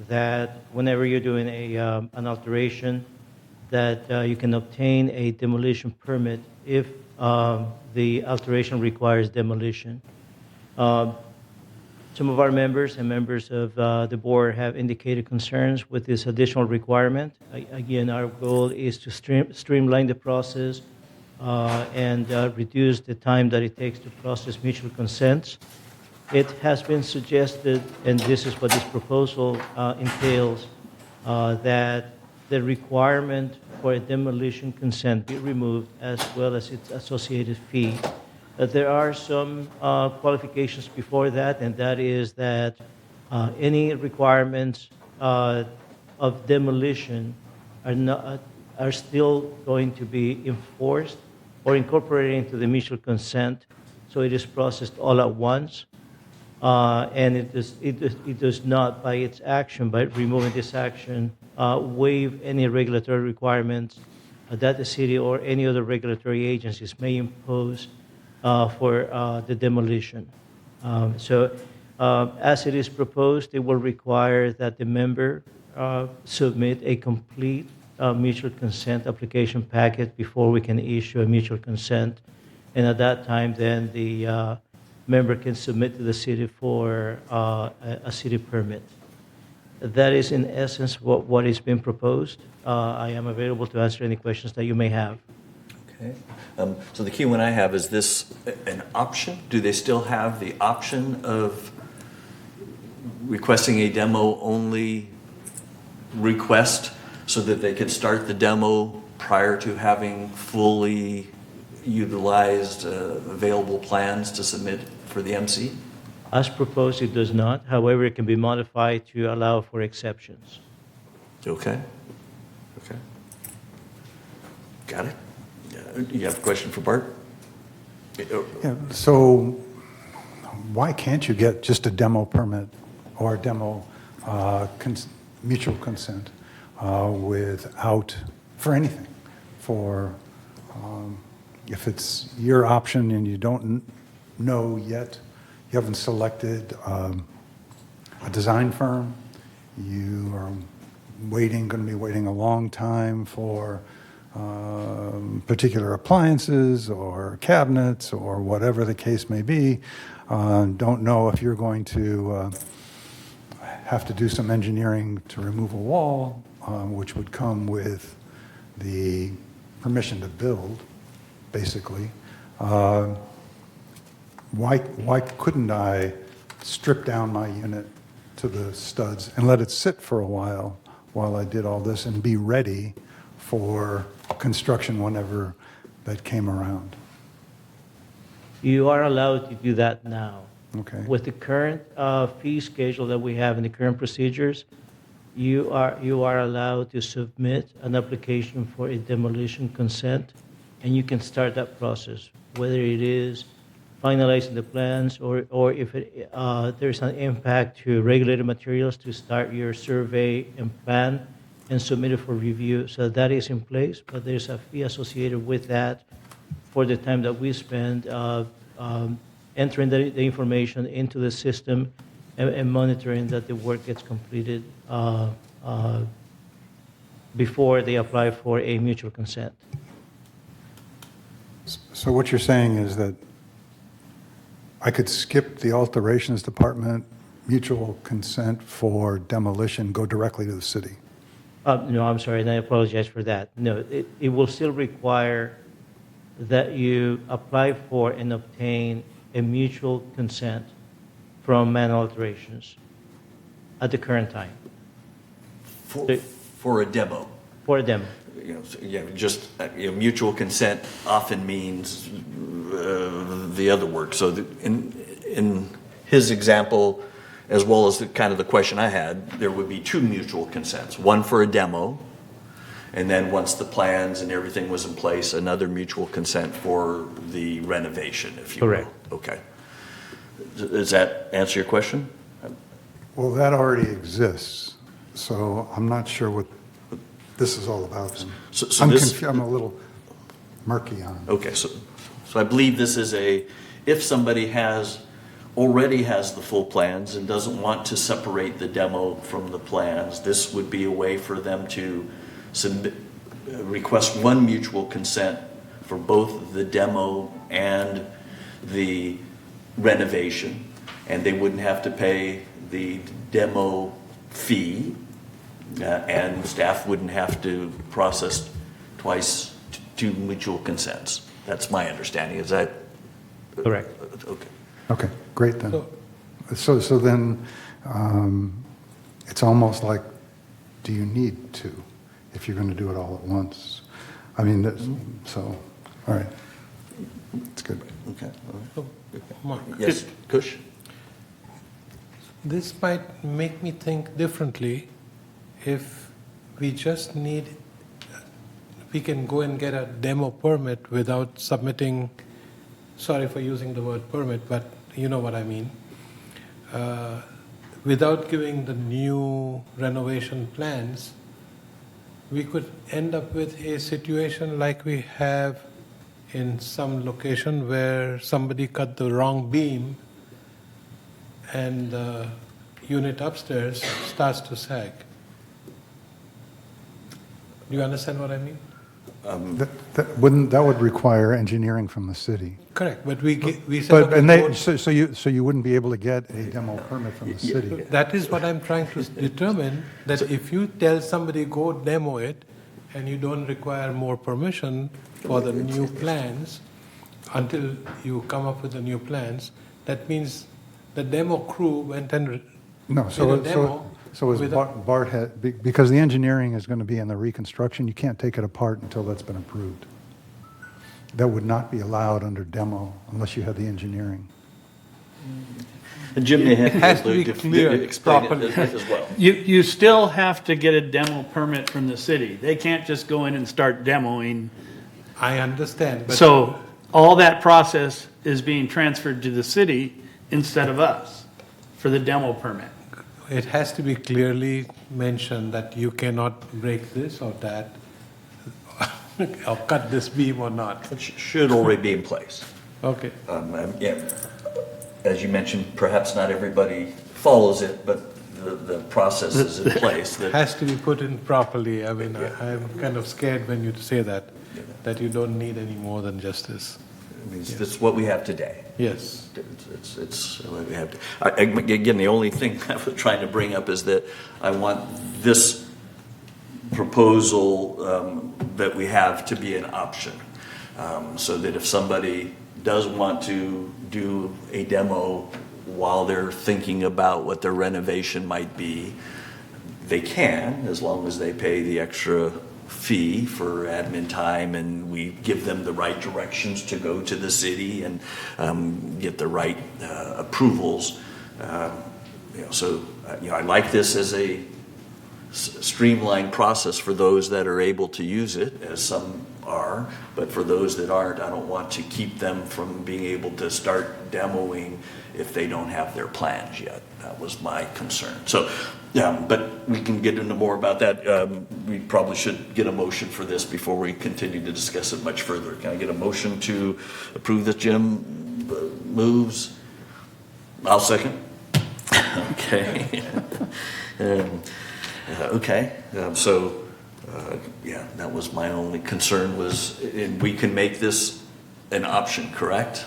that whenever you're doing an alteration, that you can obtain a demolition permit if the alteration requires demolition. Some of our members and members of the board have indicated concerns with this additional requirement. Again, our goal is to streamline the process and reduce the time that it takes to process mutual consents. It has been suggested, and this is what this proposal entails, that the requirement for a demolition consent be removed as well as its associated fee. There are some qualifications before that, and that is that any requirements of demolition are still going to be enforced or incorporated into the mutual consent, so it is processed all at once. And it does not, by its action, by removing this action, waive any regulatory requirements that the city or any other regulatory agencies may impose for the demolition. So as it is proposed, it will require that the member submit a complete mutual consent application packet before we can issue a mutual consent. And at that time, then the member can submit to the city for a city permit. That is in essence what is being proposed. I am available to answer any questions that you may have. Okay. So the key one I have, is this an option? Do they still have the option of requesting a demo-only request so that they could start the demo prior to having fully utilized available plans to submit for the MC? As proposed, it does not. However, it can be modified to allow for exceptions. Okay. Okay. Got it. You have a question for Bart? Yeah, so why can't you get just a demo permit or a demo mutual consent without, for anything? For, if it's your option and you don't know yet, you haven't selected a design firm, you are going to be waiting a long time for particular appliances or cabinets or whatever the case may be, don't know if you're going to have to do some engineering to remove a wall, which would come with the permission to build, basically. Why couldn't I strip down my unit to the studs and let it sit for a while I did all this and be ready for construction whenever that came around? You are allowed to do that now. Okay. With the current fee schedule that we have in the current procedures, you are allowed to submit an application for a demolition consent, and you can start that process, whether it is finalizing the plans or if there's an impact to regulated materials, to start your survey and plan and submit it for review. So that is in place, but there's a fee associated with that for the time that we spend entering the information into the system and monitoring that the work gets completed before they apply for a mutual consent. So what you're saying is that I could skip the alterations department, mutual consent for demolition, go directly to the city? No, I'm sorry, and I apologize for that. No, it will still require that you apply for and obtain a mutual consent from manual alterations at the current time. For a demo? For a demo. Mutual consent often means the other work. So in his example, as well as the question I had, there would be two mutual consents, one for a demo, and then once the plans and everything was in place, another mutual consent for the renovation, if you will. Correct. Okay. Does that answer your question? Well, that already exists, so I'm not sure what this is all about. I'm a little murky on it. Okay, so I believe this is if somebody already has the full plans and doesn't want to separate the demo from the plans, this would be a way for them to request one mutual consent for both the demo and the renovation, and they wouldn't have to pay the demo fee, and staff wouldn't have to process twice two mutual consents. That's my understanding. Is that correct? Okay. Okay, great then. So then it's almost like, do you need to if you're going to do it all at once? I mean, all right. It's good. Okay. Mark. Yes, Kush? This might make me think differently if we just we can go and get a demo permit without submitting, sorry for using the word permit, but you know what I mean, without giving the new renovation plans, we could end up with a situation like we have in some location where somebody cut the wrong beam and the unit upstairs starts to sag. Do you understand what I mean? That would require engineering from the city. Correct, but we set But, up a and they, board- so you wouldn't be able to get a demo permit from the city. That is what I'm trying to determine, that if you tell somebody, go demo it, and you don't require more permission for the new plans until you come up with the new plans, that means the demo crew went and No, did so, a demo. as with Bart had, because the engineering is going to be in the reconstruction, you can't take it apart until that's been approved. That would not be allowed under demo unless you had the engineering. And Jim, you It has to be clear explain it properly. as well. You still have to get a demo permit from the city. They can't just go in and start demoing. I understand, but So all that process is being transferred to the city instead of us for the demo permit. it has to be clearly mentioned that you cannot break this or that, or cut this beam or not. It should already be in place. Okay. Yeah, as you mentioned, perhaps not everybody follows it, but the process is in place. that- Has to be put in properly. I mean, I'm kind of scared when you say that you don't need any more than just this. I mean, it's what we have today. Yes. It's what we have. Again, the only thing I was trying to bring up is that I want this proposal that we have to be an option, so that if somebody does want to do a demo while they're thinking about what their renovation might be, they can, as long as they pay the extra fee for admin time, and we give them the right directions to go to the city and get the right approvals. I like this as a streamlined process for those that are able to use it, as some are, but for those that aren't, I don't want to keep them from being able to start demoing if they don't have their plans yet. That was my concern. So, but we can get into more about that. We probably should get a motion for this before we continue to discuss it much further. Can I get a motion to approve this? Jim moves. I'll second. Okay. Okay. That was my only concern was, and we can make this an option, correct?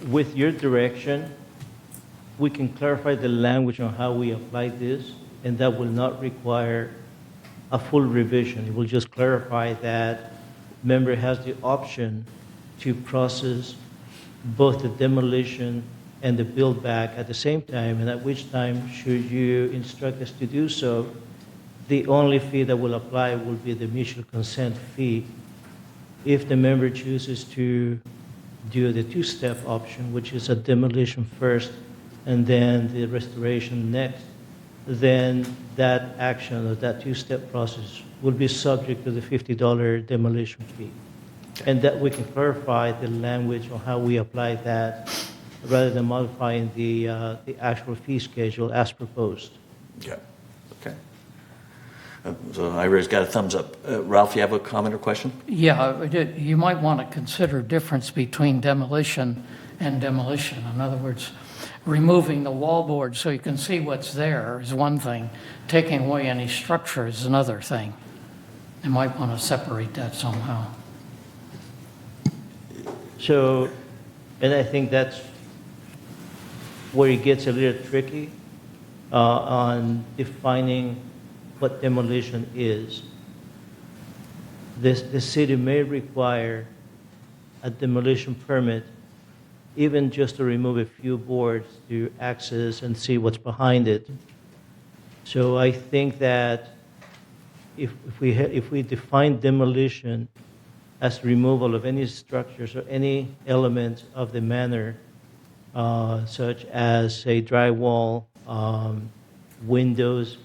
With your direction, we can clarify the language on how we apply this, and that will not require a full revision. It will just clarify that member has the option to process both the demolition and the build back at the same time, and at which time, should you instruct us to do so, the only fee that will apply will be the mutual consent fee. If the member chooses to do the two-step option, which is a demolition first and then the restoration next, then that action or that two-step process will be subject to the $50 demolition fee. And that we can clarify the language on how we apply that rather than modifying the actual fee schedule as proposed. Yeah. Okay. So Ira's got a thumbs up. Ralph, you have a comment or question? Yeah, you might want to consider difference between demolition and demolition. In other words, removing the wallboard so you can see what's there is one thing. Taking away any structure is another thing. You might want to separate that somehow. So, and I think that's where it gets a little tricky on defining what demolition is. The city may require a demolition permit, even just to remove a few boards to access and see what's behind it. So I think that if we define demolition as removal of any structures or any element of the manor, such as, say, drywall, windows,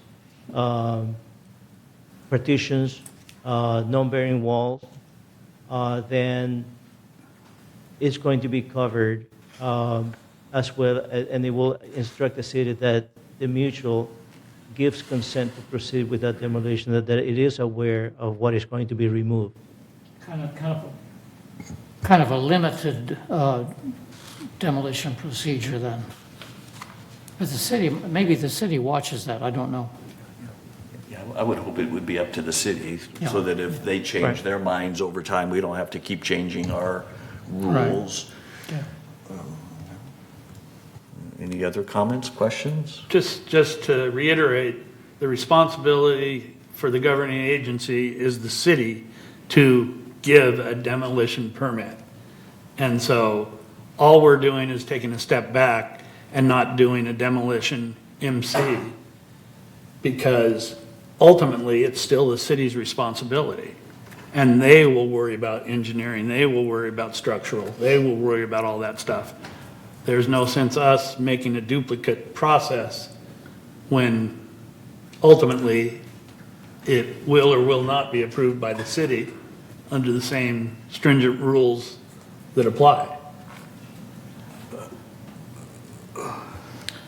partitions, non-bearing walls, then it's going to be covered as well, and it will instruct the city that the mutual gives consent to proceed with that demolition, that it is aware of what is going to be removed. Kind of a limited demolition procedure then. But maybe the city watches that, I don't know. Yeah, I would hope it would be up to the city, Yeah. so that if they change Right. their minds over time, we don't have to keep changing our rules. Yeah. Any other comments, questions? Just to reiterate, the responsibility for the governing agency is the city to give a demolition permit. And so all we're doing is taking a step back and not doing a demolition MC, because ultimately it's still the city's responsibility. And they will worry about engineering, they will worry about structural, they will worry about all that stuff. There's no sense us making a duplicate process when ultimately it will or will not be approved by the city under the same stringent rules that apply.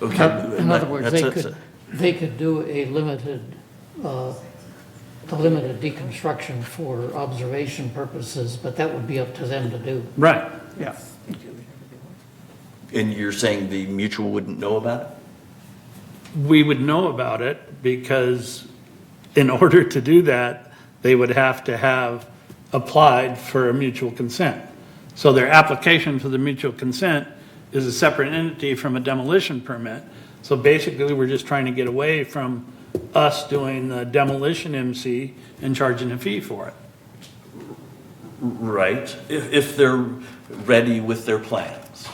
Okay. In other words, That's- they could do a limited deconstruction for observation purposes, but that would be up to them to do. Right, yeah. And you're saying the mutual wouldn't know about it? We would know about it because in order to do that, they would have to have applied for a mutual consent. So their application for the mutual consent is a separate entity from a demolition permit. So basically, we're just trying to get away from us doing the demolition MC and charging a fee for it. Right, if they're ready with their plans.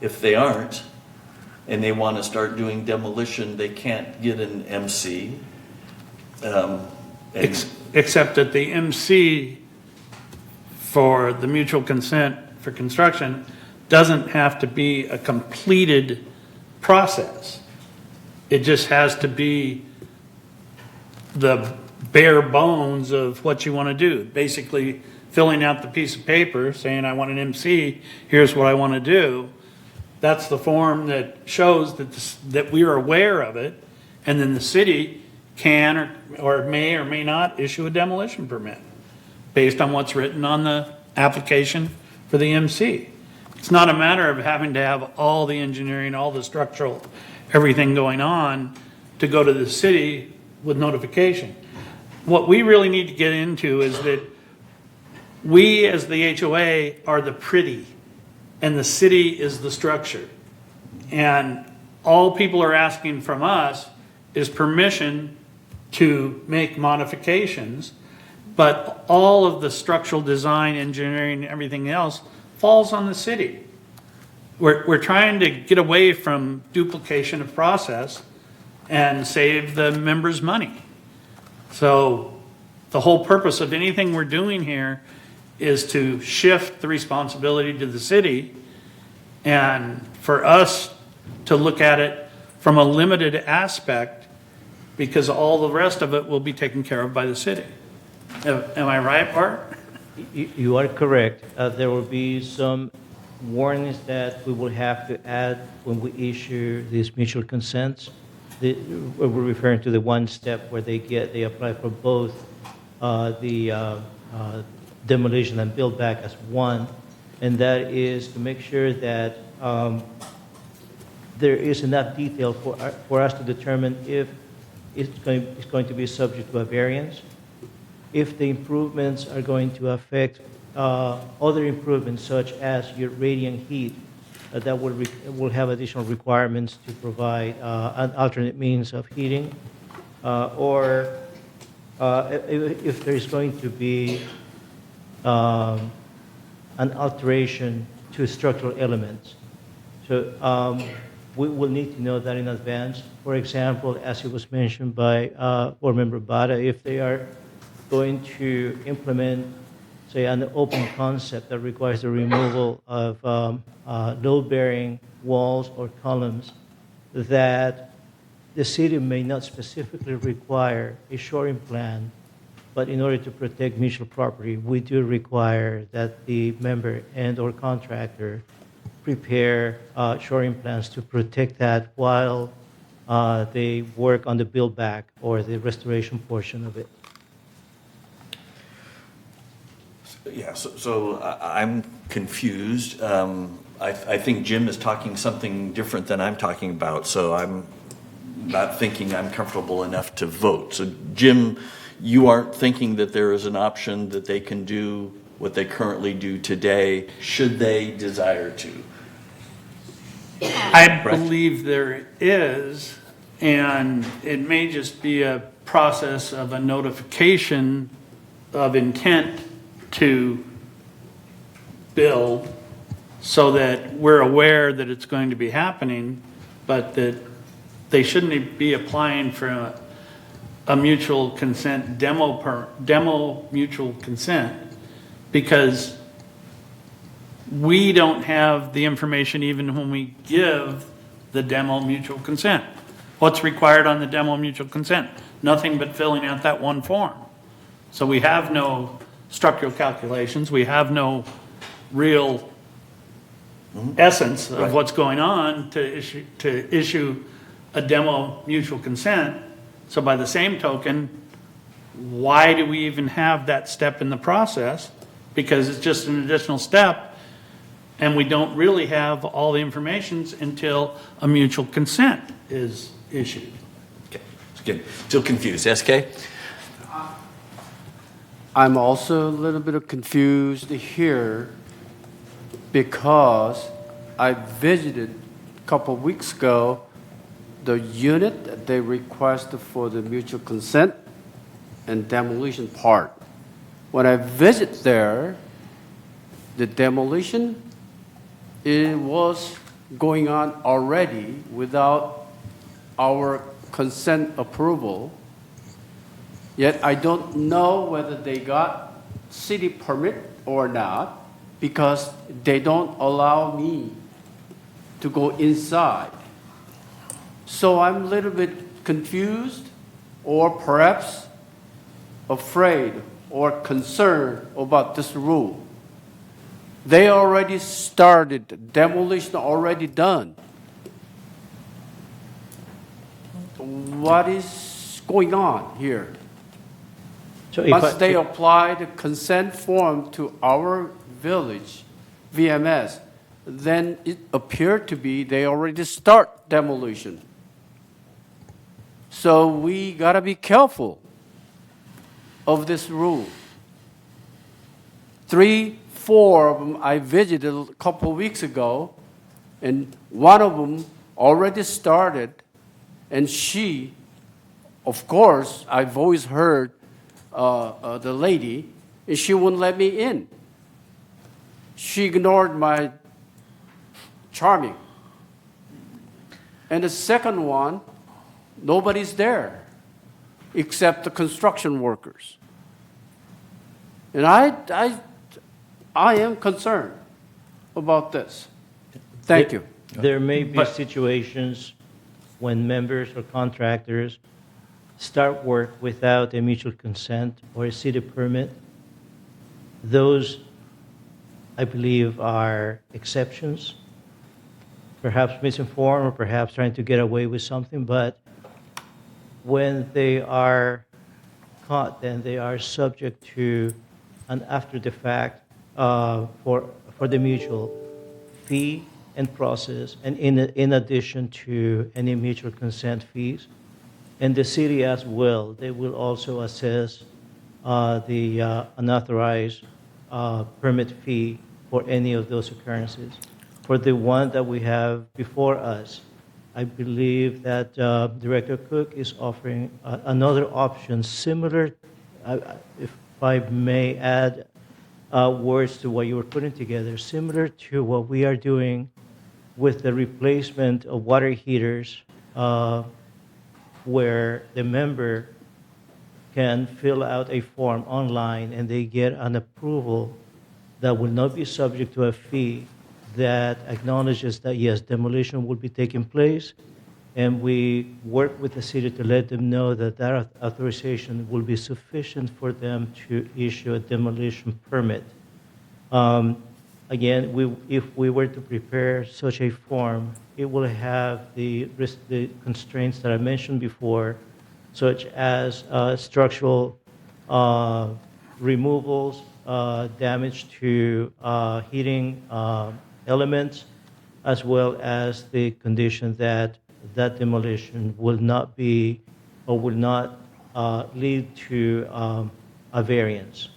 If they aren't, and they want to start doing demolition, they can't get an MC. Except that the MC for the mutual consent for construction doesn't have to be a completed process. It just has to be the bare bones of what you want to do. Basically, filling out the piece of paper saying, I want an MC, here's what I want to do. That's the form that shows that we are aware of it, and then the city can or may or may not issue a demolition permit based on what's written on the application for the MC. It's not a matter of having to have all the engineering, all the structural, everything going on to go to the city with notification. What we really need to get into is that we as the HOA are the pretty and the city is the structure. And all people are asking from us is permission to make modifications, but all of the structural design, engineering, everything else falls on the city. We're trying to get away from duplication of process and save the members money. So the whole purpose of anything we're doing here is to shift the responsibility to the city and for us to look at it from a limited aspect, because all the rest of it will be taken care of by the city. Am I right, Bart? You are correct. There will be some warnings that we will have to add when we issue these mutual consents. We're referring to the one step where they apply for both the demolition and build back as one, and that is to make sure that there is enough detail for us to determine if it's going to be subject to a variance, if the improvements are going to affect other improvements such as your radiant heat, that will have additional requirements to provide an alternate means of heating, or if there's going to be an alteration to structural elements. So we will need to know that in advance. For example, as it was mentioned by Board Member Bada, if they are going to implement, say, an open concept that requires the removal of load-bearing walls or columns, that the city may not specifically require a shoring plan, but in order to protect mutual property, we do require that the member and or contractor prepare shoring plans to protect that while they work on the build back or the restoration portion of it. Yeah, so I'm confused. I think Jim is talking something different than I'm talking about, so I'm not thinking I'm comfortable enough to vote. So Jim, you aren't thinking that there is an option that they can do what they currently do today, should they desire to? I believe there is, and it may just be a process of a notification of intent to build so that we're aware that it's going to be happening, but that they shouldn't be applying for a mutual consent demo mutual consent, because we don't have the information even when we give the demo mutual consent. What's required on the demo mutual consent? Nothing but filling out that one form. So we have no structural calculations. We have no real essence of what's going on to issue a demo mutual consent. So by the same token, why do we even have that step in the process? Because it's just an additional step, and we don't really have all the information until a mutual consent is issued. Okay, good. Still confused. SK? I'm also a little bit confused here because I visited a couple of weeks ago the unit that they requested for the mutual consent and demolition part. When I visit there, the demolition, it was going on already without our consent approval. Yet I don't know whether they got city permit or not, because they don't allow me to go inside. So I'm a little bit confused, or perhaps afraid or concerned about this rule. They already started, demolition already done. What is going on here? So Once they apply the consent form to our village, VMS, then it appeared to be they already start demolition. So we gotta be careful of this rule. 3, 4 of them I visited a couple of weeks ago, and one of them already started, and she, of course, I've always heard the lady, and she wouldn't let me in. She ignored my charming. And the second one, nobody's there except the construction workers. And I am concerned about this. Thank you. There may be situations when members or contractors start work without a mutual consent or a city permit. Those, I believe, are exceptions, perhaps misinformed or perhaps trying to get away with something, but when they are caught, then they are subject to an after the fact for the mutual fee and process, and in addition to any mutual consent fees. And the city as well, they will also assess the unauthorized permit fee for any of those occurrences. For the one that we have before us, I believe that Director Cook is offering another option similar, if I may add words to what you were putting together, similar to what we are doing with the replacement of water heaters, where the member can fill out a form online and they get an approval that will not be subject to a fee, that acknowledges that, yes, demolition will be taking place, and we work with the city to let them know that that authorization will be sufficient for them to issue a demolition permit. Again, if we were to prepare such a form, it will have the constraints that I mentioned before, such as structural removals, damage to heating elements, as well as the condition that that demolition will not be or will not lead to a variance.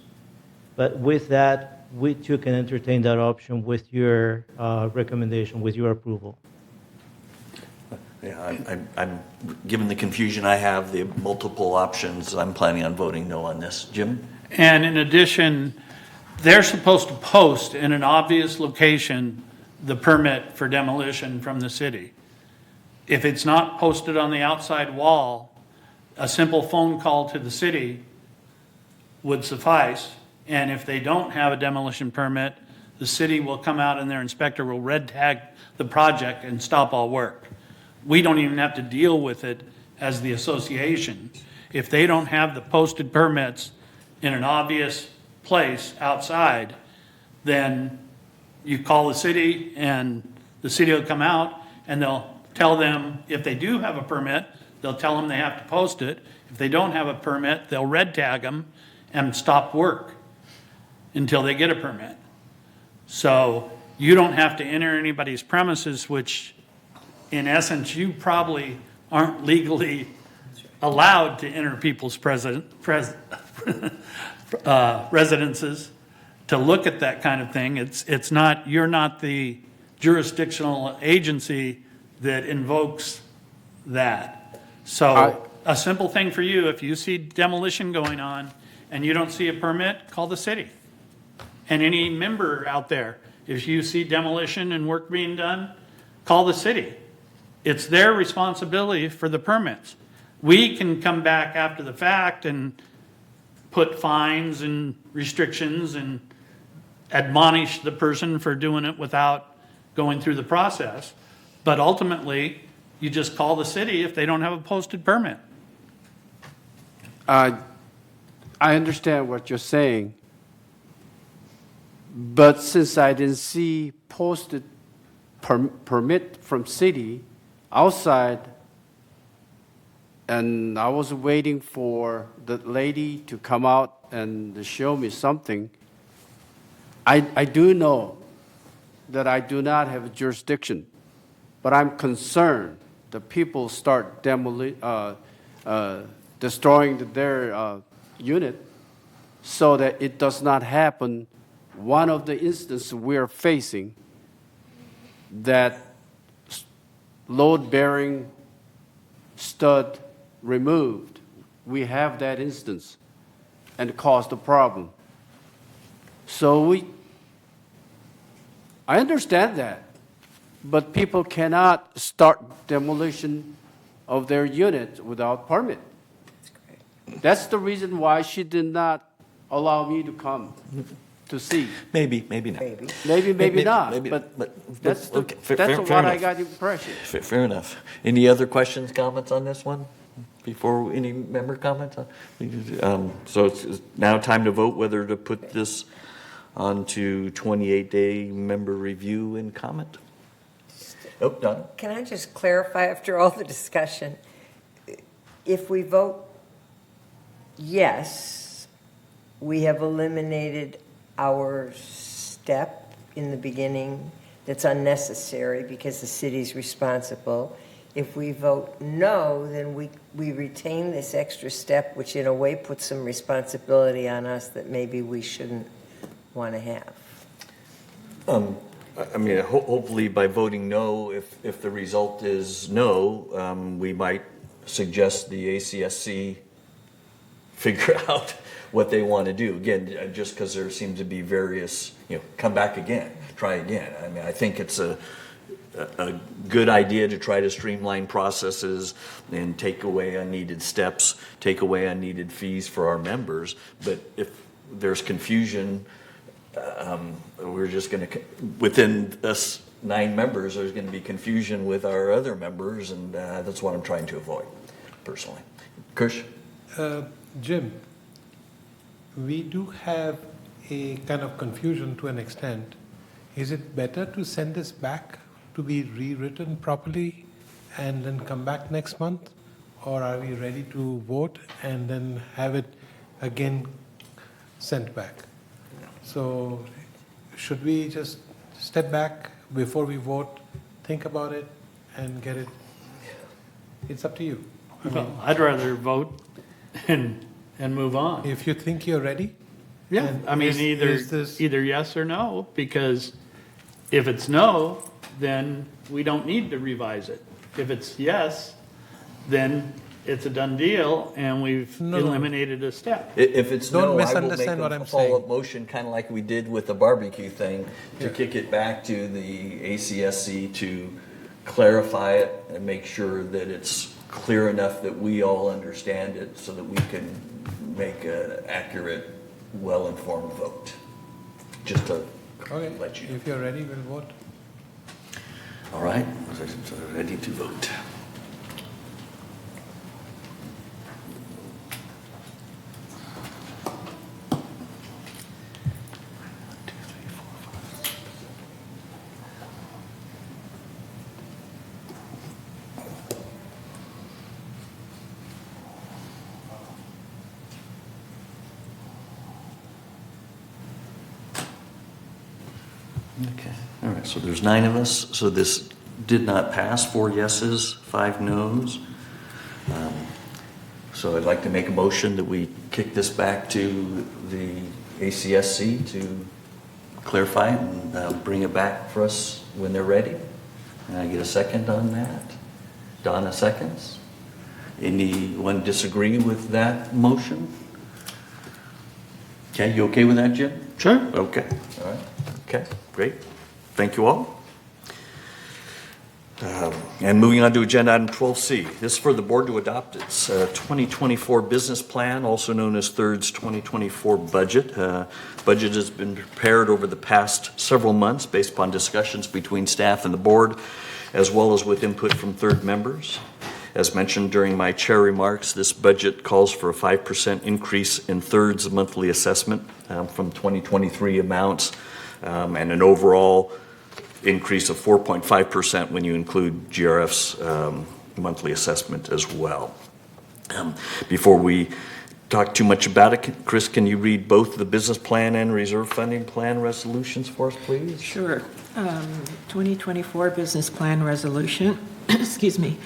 But with that, we too can entertain that option with your recommendation, with your approval. Yeah, I'm given the confusion I have, the multiple options, I'm planning on voting no on this. Jim? And in addition, they're supposed to post in an obvious location the permit for demolition from the city. If it's not posted on the outside wall, a simple phone call to the city would suffice. And if they don't have a demolition permit, the city will come out and their inspector will red tag the project and stop all work. We don't even have to deal with it as the association. If they don't have the posted permits in an obvious place outside, then you call the city and the city will come out and they'll tell them, if they do have a permit, they'll tell them they have to post it. If they don't have a permit, they'll red tag them and stop work until they get a permit. So you don't have to enter anybody's premises, which in essence, you probably aren't legally allowed to enter people's residences to look at that kind of thing. It's not, you're not the jurisdictional agency that invokes that. So a simple thing for you, if you see demolition going on and you don't see a permit, call the city. And any member out there, if you see demolition and work being done, call the city. It's their responsibility for the permits. We can come back after the fact and put fines and restrictions and admonish the person for doing it without going through the process. But ultimately, you just call the city if they don't have a posted permit. I understand what you're saying, but since I didn't see posted permit from city outside, and I was waiting for the lady to come out and show me something, I do know that I do not have jurisdiction, but I'm concerned that people start destroying their unit so that it does not happen. One of the instances we're facing that load-bearing stud removed, we have that instance and caused a problem. So I understand that, but people cannot start demolition of their unit without permit. That's the reason why she did not allow me to come to see. Maybe not. Maybe not. Maybe, but that's okay, what I got the impression. Fair enough. Any other questions, comments on this one? Before any member comments? So it's now time to vote whether to put this onto 28-day member review and comment. Oh, Donna. Can I just clarify after all the discussion? If we vote yes, we have eliminated our step in the beginning that's unnecessary because the city's responsible. If we vote no, then we retain this extra step, which in a way puts some responsibility on us that maybe we shouldn't want to have. I mean, hopefully by voting no, if the result is no, we might suggest the ACSC figure out what they want to do. Again, just because there seems to be various, come back again, try again. I mean, I think it's a good idea to try to streamline processes and take away unneeded steps, take away unneeded fees for our members. But if there's confusion, we're just going to, within us 9 members, there's going to be confusion with our other members, and that's what I'm trying to avoid, personally. Kirsch? Jim, we do have a kind of confusion to an extent. Is it better to send this back to be rewritten properly and then come back next month? Or are we ready to vote and then have it again sent back? So should we just step back before we vote, think about it, and get it It's up to you. Well, I'd rather vote and move on. If you think you're ready. Yeah, then I mean, is this- either yes or no, because if it's no, then we don't need to revise it. If it's yes, then it's a done deal, and we've No. eliminated a step. If it's Don't no, I will make misunderstand what a I'm follow-up motion, kind of like we did with the barbecue thing, to Yeah. kick it back to the ACSC to clarify it and make sure that it's clear enough that we all understand it so that we can make an accurate, well-informed vote. Just to Okay, let you know. if you're ready, we'll vote. All right, so ready to vote. Okay, all right, so there's 9 of us, so this did not pass, 4 yeses, 5 noes. So I'd like to make a motion that we kick this back to the ACSC to clarify it and bring it back for us when they're ready. Can I get a second on that? Donna seconds. Anyone disagree with that motion? Okay, you okay with that, Jim? Sure. Okay, all right, okay, great. Thank you all. And moving on to agenda item 12C. This is for the board to adopt its 2024 business plan, also known as Third's 2024 budget. Budget has been prepared over the past several months based upon discussions between staff and the board, as well as with input from Third members. As mentioned during my chair remarks, this budget calls for a 5% increase in Third's monthly assessment from 2023 amounts, and an overall increase of 4.5% when you include GRF's monthly assessment as well. Before we talk too much about it, Chris, can you read both the business plan and reserve funding plan resolutions for us, please? Sure. 2024 Business Plan Resolution, excuse me,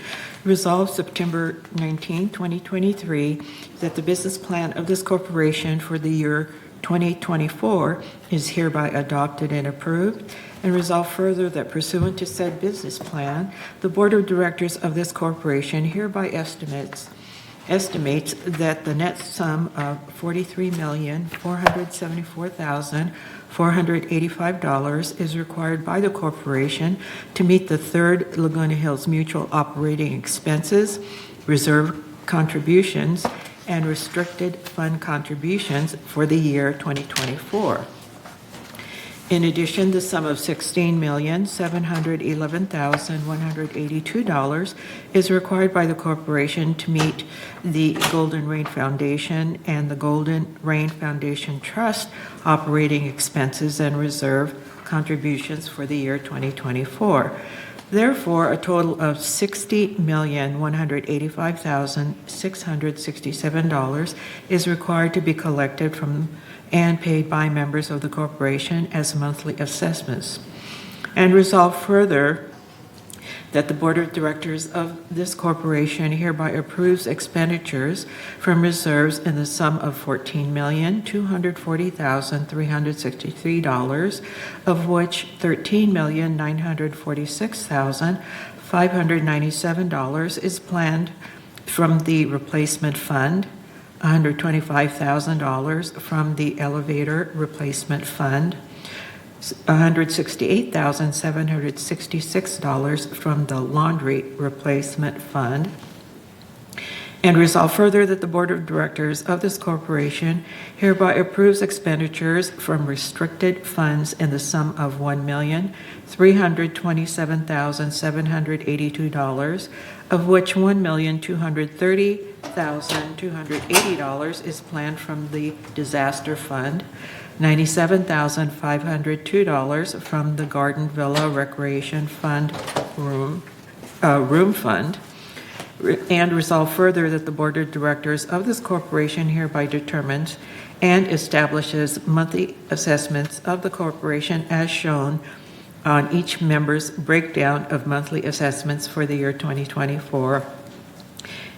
resolved September 19, 2023, that the business plan of this corporation for the year 2024 is hereby adopted and approved, and resolved further that pursuant to said business plan, the Board of Directors of this corporation hereby estimates that the net sum of $43,474,485 is required by the corporation to meet the Third Laguna Hills Mutual operating expenses, reserve contributions, and restricted fund contributions for the year 2024. In addition, the sum of $16,711,182 is required by the corporation to meet the Golden Rain Foundation and the Golden Rain Foundation Trust operating expenses and reserve contributions for the year 2024. Therefore, a total of $60,185,667 is required to be collected from and paid by members of the corporation as monthly assessments. And resolve further that the Board of Directors of this corporation hereby approves expenditures from reserves in the sum of $14,240,363, of which $13,946,597 is planned from the replacement fund, $125,000 from the elevator replacement fund, $168,766 from the laundry replacement fund, and resolve further that the Board of Directors of this corporation hereby approves expenditures from restricted funds in the sum of $1,327,782, of which $1,230,280 is planned from the disaster fund, $97,502 from the Garden Villa Recreation Fund room fund, and resolve further that the Board of Directors of this corporation hereby determines and establishes monthly assessments of the corporation as shown on each member's breakdown of monthly assessments for the year 2024,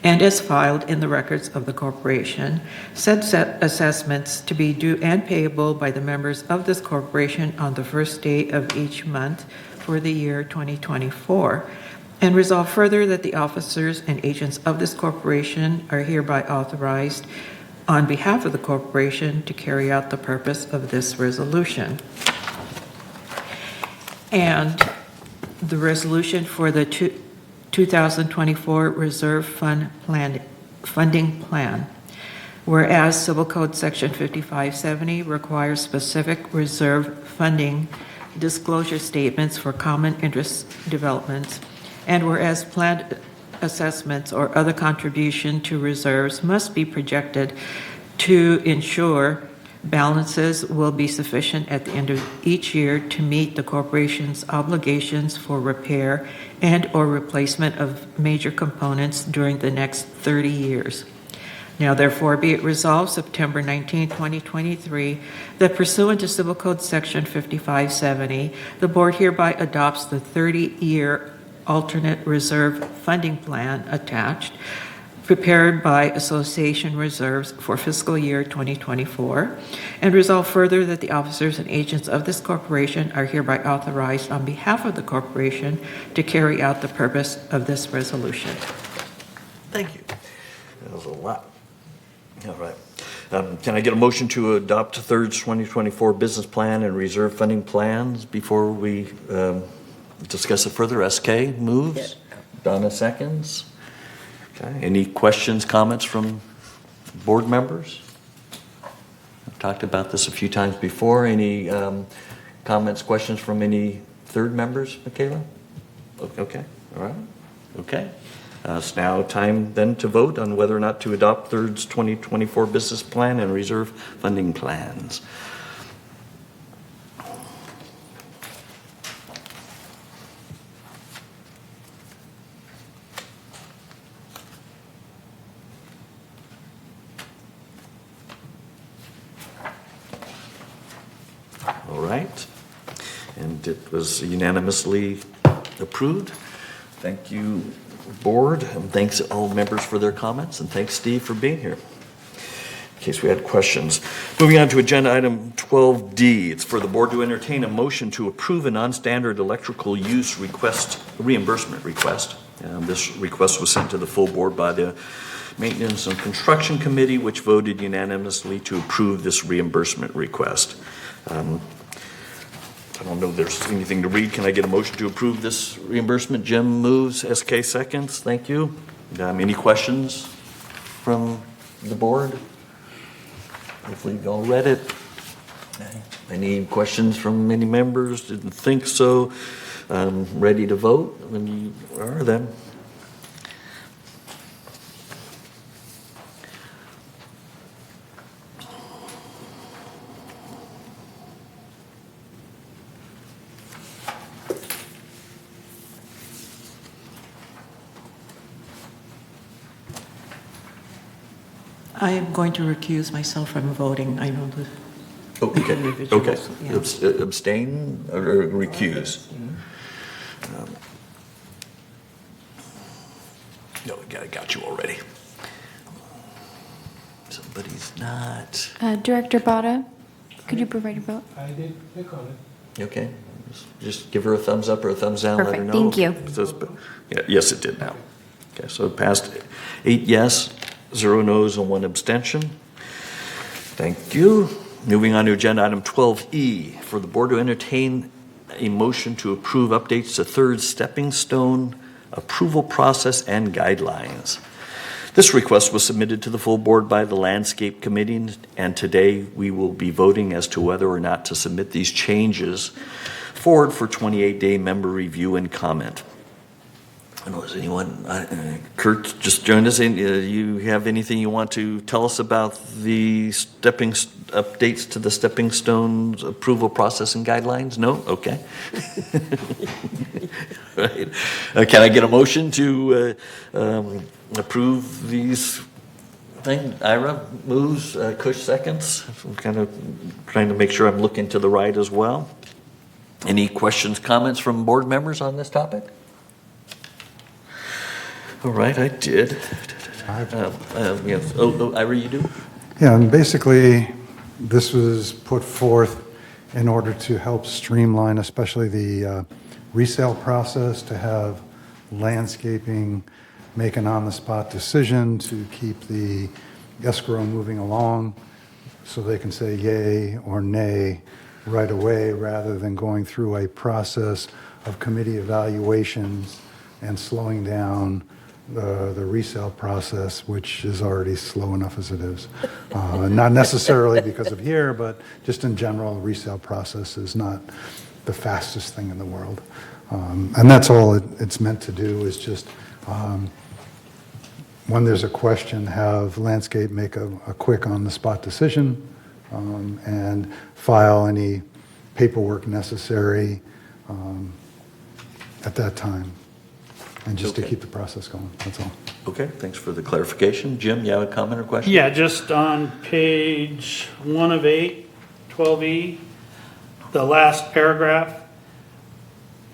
and as filed in the records of the corporation. Said assessments to be due and payable by the members of this corporation on the first day of each month for the year 2024. And resolve further that the officers and agents of this corporation are hereby authorized on behalf of the corporation to carry out the purpose of this resolution. And the resolution for the 2024 Reserve Fund Funding Plan. Whereas Civil Code Section 5570 requires specific reserve funding disclosure statements for common interest developments, and whereas planned assessments or other contribution to reserves must be projected to ensure balances will be sufficient at the end of each year to meet the corporation's obligations for repair and or replacement of major components during the next 30 years. Now therefore be it resolved September 19, 2023, that pursuant to Civil Code Section 5570, the board hereby adopts the 30-year alternate reserve funding plan attached, prepared by Association Reserves for fiscal year 2024, and resolve further that the officers and agents of this corporation are hereby authorized on behalf of the corporation to carry out the purpose of this resolution. Thank you. That was a lot. All right. Can I get a motion to adopt Third's 2024 business plan and reserve funding plans before we discuss it further? SK moves. Donna seconds. Okay. Any questions, comments from board members? I've talked about this a few times before. Any comments, questions from any third members, Michaela? Okay. All right. Okay. It's now time then to vote on whether or not to adopt Third's 2024 business plan and reserve funding plans. All right. And it was unanimously approved. Thank you, board, and thanks all members for their comments, and thanks, Steve, for being here, in case we had questions. Moving on to agenda item 12D, it's for the board to entertain a motion to approve a non-standard electrical use reimbursement request. This request was sent to the full board by the Maintenance and Construction Committee, which voted unanimously to approve this reimbursement request. I don't know if there's anything to read. Can I get a motion to approve this reimbursement? Jim moves, SK seconds. Thank you. Any questions from the board? Hopefully you all read it. Any questions from any members? Didn't think so. Ready to vote when you are then. I am going to recuse myself from voting. I know the individuals. Okay. Yeah. Abstain or recuse? No, I got you already. Somebody's not. Director Bada, could you provide a vote? I did click on it. Okay. Just give her a thumbs up or a thumbs down. Let her Perfect. know. Thank you. Yeah, yes, it did now. Okay, so it passed 8 yes, 0 no's, and 1 abstention. Thank you. Moving on to agenda item 12E, for the board to entertain a motion to approve updates to Third Stepping Stone approval process and guidelines. This request was submitted to the full board by the Landscape Committee, and today we will be voting as to whether or not to submit these changes forward for 28-day member review and comment. I don't know, is anyone, Kurt just joined us. You have anything you want to tell us about the updates to the Stepping Stones approval process and guidelines? No? Okay. Right. Can I get a motion to approve these things? Ira moves, Kush seconds. I'm kind of trying to make sure I'm looking to the right as well. Any questions, comments from board members on this topic? All right, I did. Yes. Oh, Ira, you do? Yeah, and basically, this was put forth in order to help streamline, especially the resale process, to have landscaping make an on-the-spot decision to keep the escrow moving along so they can say yay or nay right away rather than going through a process of committee evaluations and slowing down the resale process, which is already slow enough as it is. Not necessarily because of here, but just in general, the resale process is not the fastest thing in the world. And that's all it's meant to do, is just when there's a question, have landscape make a quick on-the-spot decision and file any paperwork necessary at that time. And just to keep the process going, that's all. Okay, thanks for the clarification. Jim, you have a comment or question? Yeah, just on page 1 of 8, 12E, the last paragraph,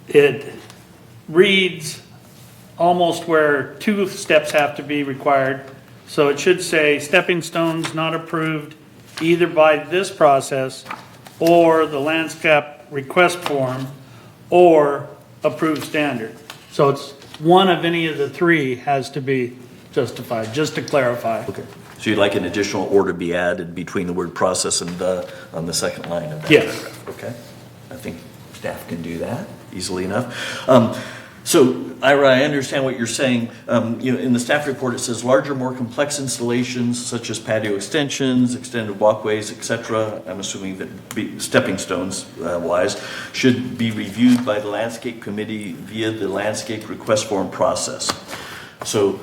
it reads almost where 2 steps have to be required. So it should say stepping stones not approved either by this process or the landscape request form or approved standard. So it's one of any of the 3 has to be justified, just to clarify. Okay. So you'd like an additional or to be added between the word process and the on the second line of that Yes. paragraph? Okay. I think staff can do that easily enough. So, Ira, I understand what you're saying. In the staff report, it says larger, more complex installations such as patio extensions, extended walkways, etc. I'm assuming that stepping stones wise should be reviewed by the landscape committee via the landscape request form process. So,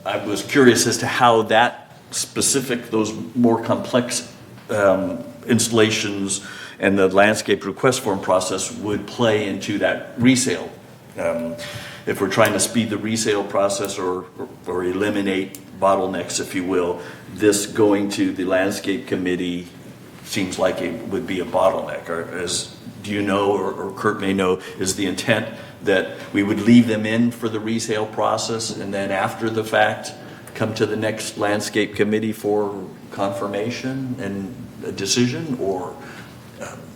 I was curious as to how that specific, those more complex installations and the landscape request form process would play into that resale. If we're trying to speed the resale process or eliminate bottlenecks, if you will, this going to the landscape committee seems like it would be a bottleneck. Or do you know, or Kurt may know, is the intent that we would leave them in for the resale process and then after the fact come to the next landscape committee for confirmation and a decision, or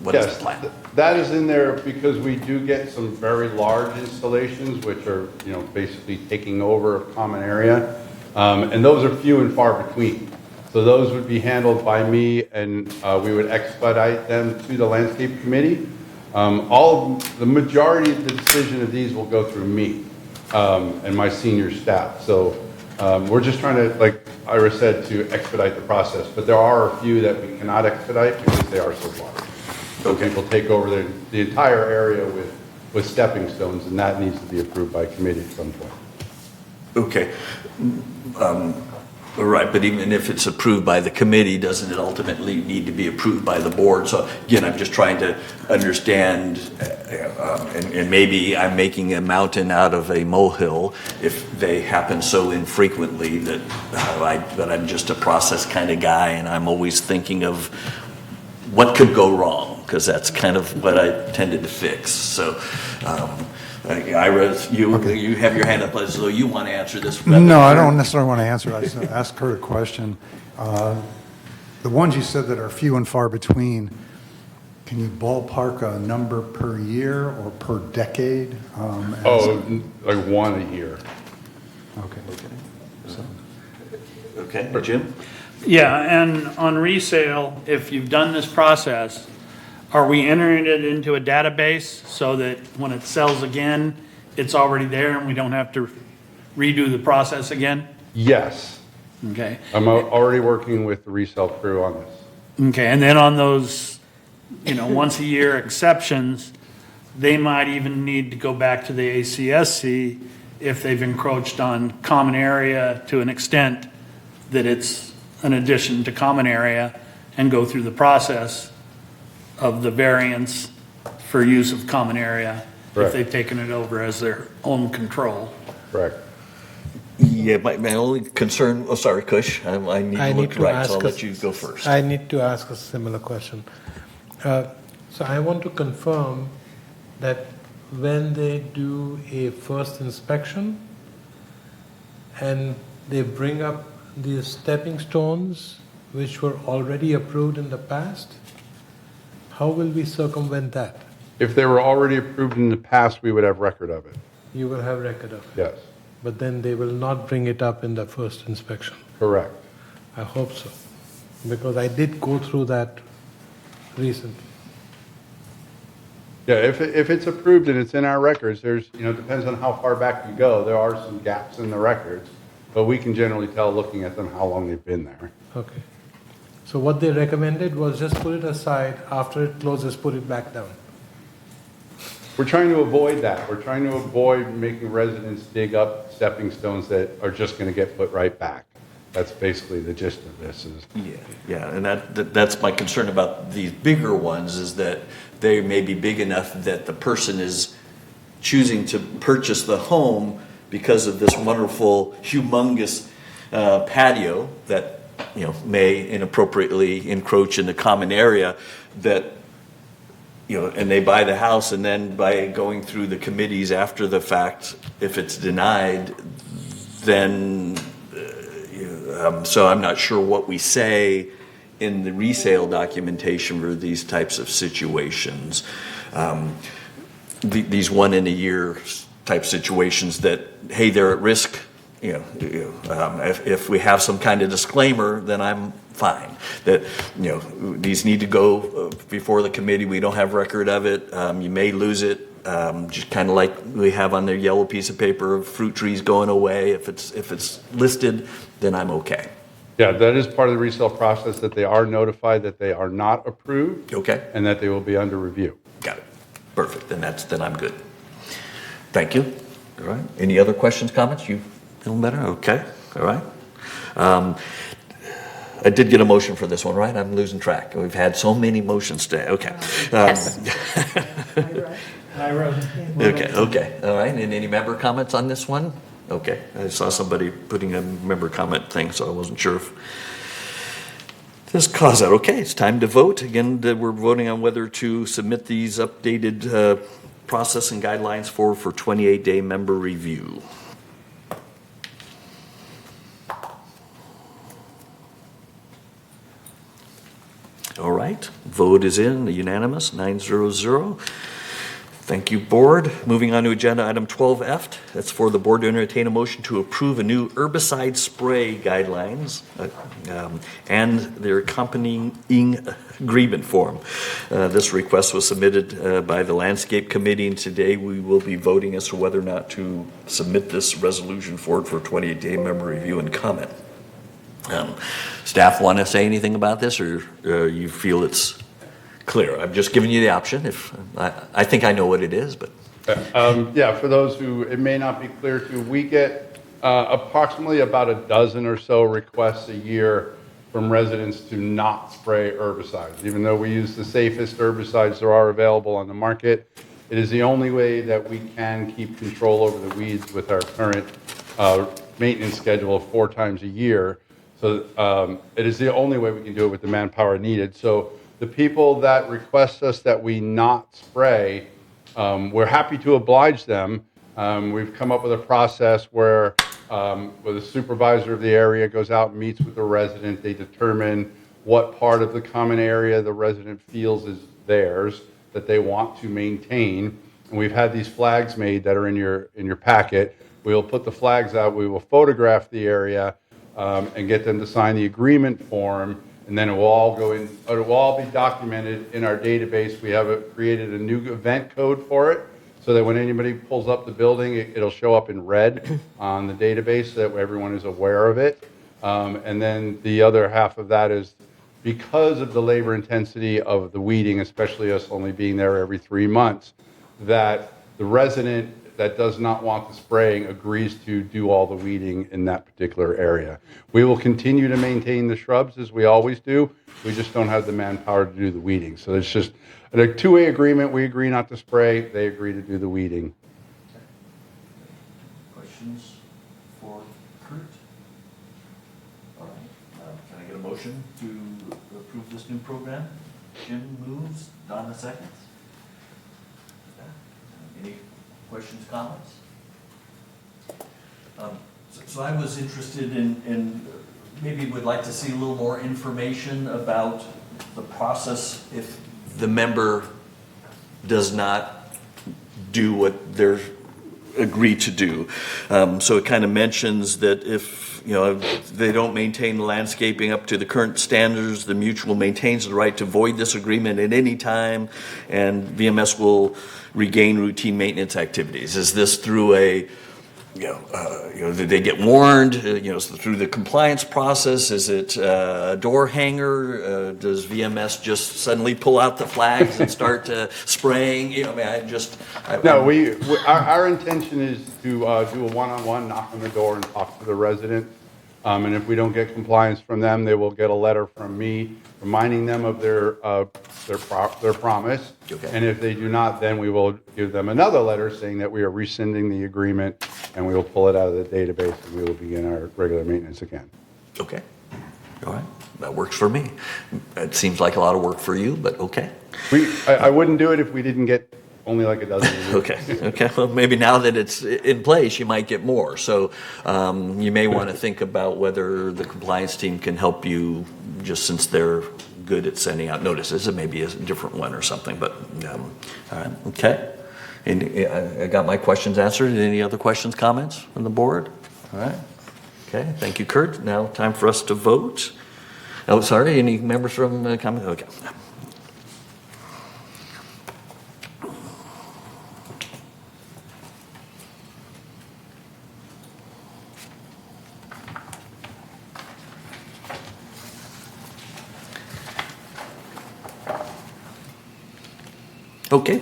what is the plan? That is in there because we do get some very large installations, which are, basically taking over a common area. And those are few and far between. So those would be handled by me, and we would expedite them to the landscape committee. The majority of the decision of these will go through me and my senior staff. So we're just trying to, like Ira said, to expedite the process. But there are a few that we cannot expedite because they are so large. So people take over the entire area with stepping stones, and that needs to be approved by committee at some point. Okay. Right, but even if it's approved by the committee, doesn't it ultimately need to be approved by the board? So again, I'm just trying to understand, and maybe I'm making a mountain out of a molehill if they happen so infrequently that I'm just a process kind of guy, and I'm always thinking of what could go wrong, because that's kind of what I tended to fix. So, Ira, you have your hand up as though you want to answer this. No, I don't necessarily want to answer it. I just asked Kurt a question. The ones you said that are few and far between, can you ballpark a number per year or per decade? Like 1 a year. Okay, Jim? Yeah, and on resale, if you've done this process, are we entering it into a database so that when it sells again, it's already there and we don't have to redo the process again? Yes. Okay. I'm already working with the resale crew on this. Okay, and then on those, once a year exceptions, they might even need to go back to the ACSC if they've encroached on common area to an extent that it's an addition to common area, and go through the process of the variance for use of common area if they've taken it over as their own control. Correct. Yeah, my only concern, sorry, Kush, I need to look right, so I'll let you go first. I need to ask a similar question. So I want to confirm that when they do a first inspection and they bring up these stepping stones which were already approved in the past, how will we circumvent that? If they were already approved in the past, we would have record of it. You will have record of it. Yes. But then they will not bring it up in the first inspection. Correct. I hope so, because I did go through that recently. Yeah, if it's approved and it's in our records, there's, it depends on how far back you go. There are some gaps in the records, but we can generally tell looking at them how long they've been there. Okay. So what they recommended was just put it aside, after it closes, put it back down. We're trying to avoid that. We're trying to avoid making residents dig up stepping stones that are just going to get put right back. That's basically the gist of this. Yeah, and that's my concern about these bigger ones, is that they may be big enough that the person is choosing to purchase the home because of this wonderful, humongous patio that may inappropriately encroach in the common area, that and they buy the house, and then by going through the committees after the fact, if it's denied, then so I'm not sure what we say in the resale documentation for these types of situations. These one in a year type situations that, hey, they're at risk. If we have some kind of disclaimer, then I'm fine. That these need to go before the committee. We don't have record of it. You may lose it. Just kind of like we have on their yellow piece of paper of fruit trees going away. If it's listed, then I'm okay. Yeah, that is part of the resale process, that they are notified that they are not approved. Okay. And that they will be under review. Got it. Perfect. Then I'm good. Thank you. All right. Any other questions, comments? You feeling better? Okay. All right. I did get a motion for this one, right? I'm losing track. We've had so many motions today. Okay. Yes. Okay. All right. And any member comments on this one? Okay. I saw somebody putting a member comment thing, so I wasn't sure if this caused that. Okay. It's time to vote. Again, we're voting on whether to submit these updated process and guidelines for 28-day member review. All right, vote is in, unanimous, 9-0-0. Thank you, board. Moving on to agenda item 12F. That's for the board to entertain a motion to approve a new herbicide spray guidelines and their accompanying agreement form. This request was submitted by the Landscape Committee, and today we will be voting as to whether or not to submit this resolution forward for 28-day member review and comment. Staff want to say anything about this, or you feel it's clear? I'm just giving you the option. If I think I know what it is, but yeah, for those who it may not be clear to, we get approximately about a dozen or so requests a year from residents to not spray herbicides. Even though we use the safest herbicides there are available on the market, it is the only way that we can keep control over the weeds with our current maintenance schedule of 4 times a year. So it is the only way we can do it with the manpower needed. So the people that request us that we not spray, we're happy to oblige them. We've come up with a process where the supervisor of the area goes out and meets with the resident. They determine what part of the common area the resident feels is theirs that they want to maintain. And we've had these flags made that are in your packet. We will put the flags out. We will photograph the area and get them to sign the agreement form. And then it will all go in. It will all be documented in our database. We have created a new event code for it, so that when anybody pulls up the building, it'll show up in red on the database, so that everyone is aware of it. And then the other half of that is because of the labor intensity of the weeding, especially us only being there every 3 months, that the resident that does not want the spraying agrees to do all the weeding in that particular area. We will continue to maintain the shrubs as we always do. We just don't have the manpower to do the weeding. So it's just a two-way agreement. We agree not to spray. They agree to do the weeding. questions for Kurt? All right. Can I get a motion to approve this new program? Jim moves. Donna seconds. Any questions, comments? So I was interested in maybe would like to see a little more information about the process if the member does not do what they're agreed to do. So it kind of mentions that if they don't maintain the landscaping up to the current standards, the mutual maintains the right to void this agreement at any time, and VMS will regain routine maintenance activities. Is this through a they get warned, through the compliance process? Is it a door hanger? Does VMS just suddenly pull out the flags and start spraying? No, our intention is to do a one-on-one, knock on the door and talk to the resident. And if we don't get compliance from them, they will get a letter from me reminding them of their promise. Okay. And if they do not, then we will give them another letter saying that we are rescinding the agreement, and we will pull it out of the database and we will begin our regular maintenance again. Okay. All right. That works for me. It seems like a lot of work for you, but okay. I wouldn't do it if we didn't get only like a dozen. Okay. Well, maybe now that it's in place, you might get more. So you may want to think about whether the compliance team can help you, just since they're good at sending out notices. It may be a different one or something. But all right. Okay. And I got my questions answered. Any other questions, comments from the board? All right. Okay. Thank you, Kurt. Now time for us to vote. Oh, sorry. Any members from comment? Okay. Okay,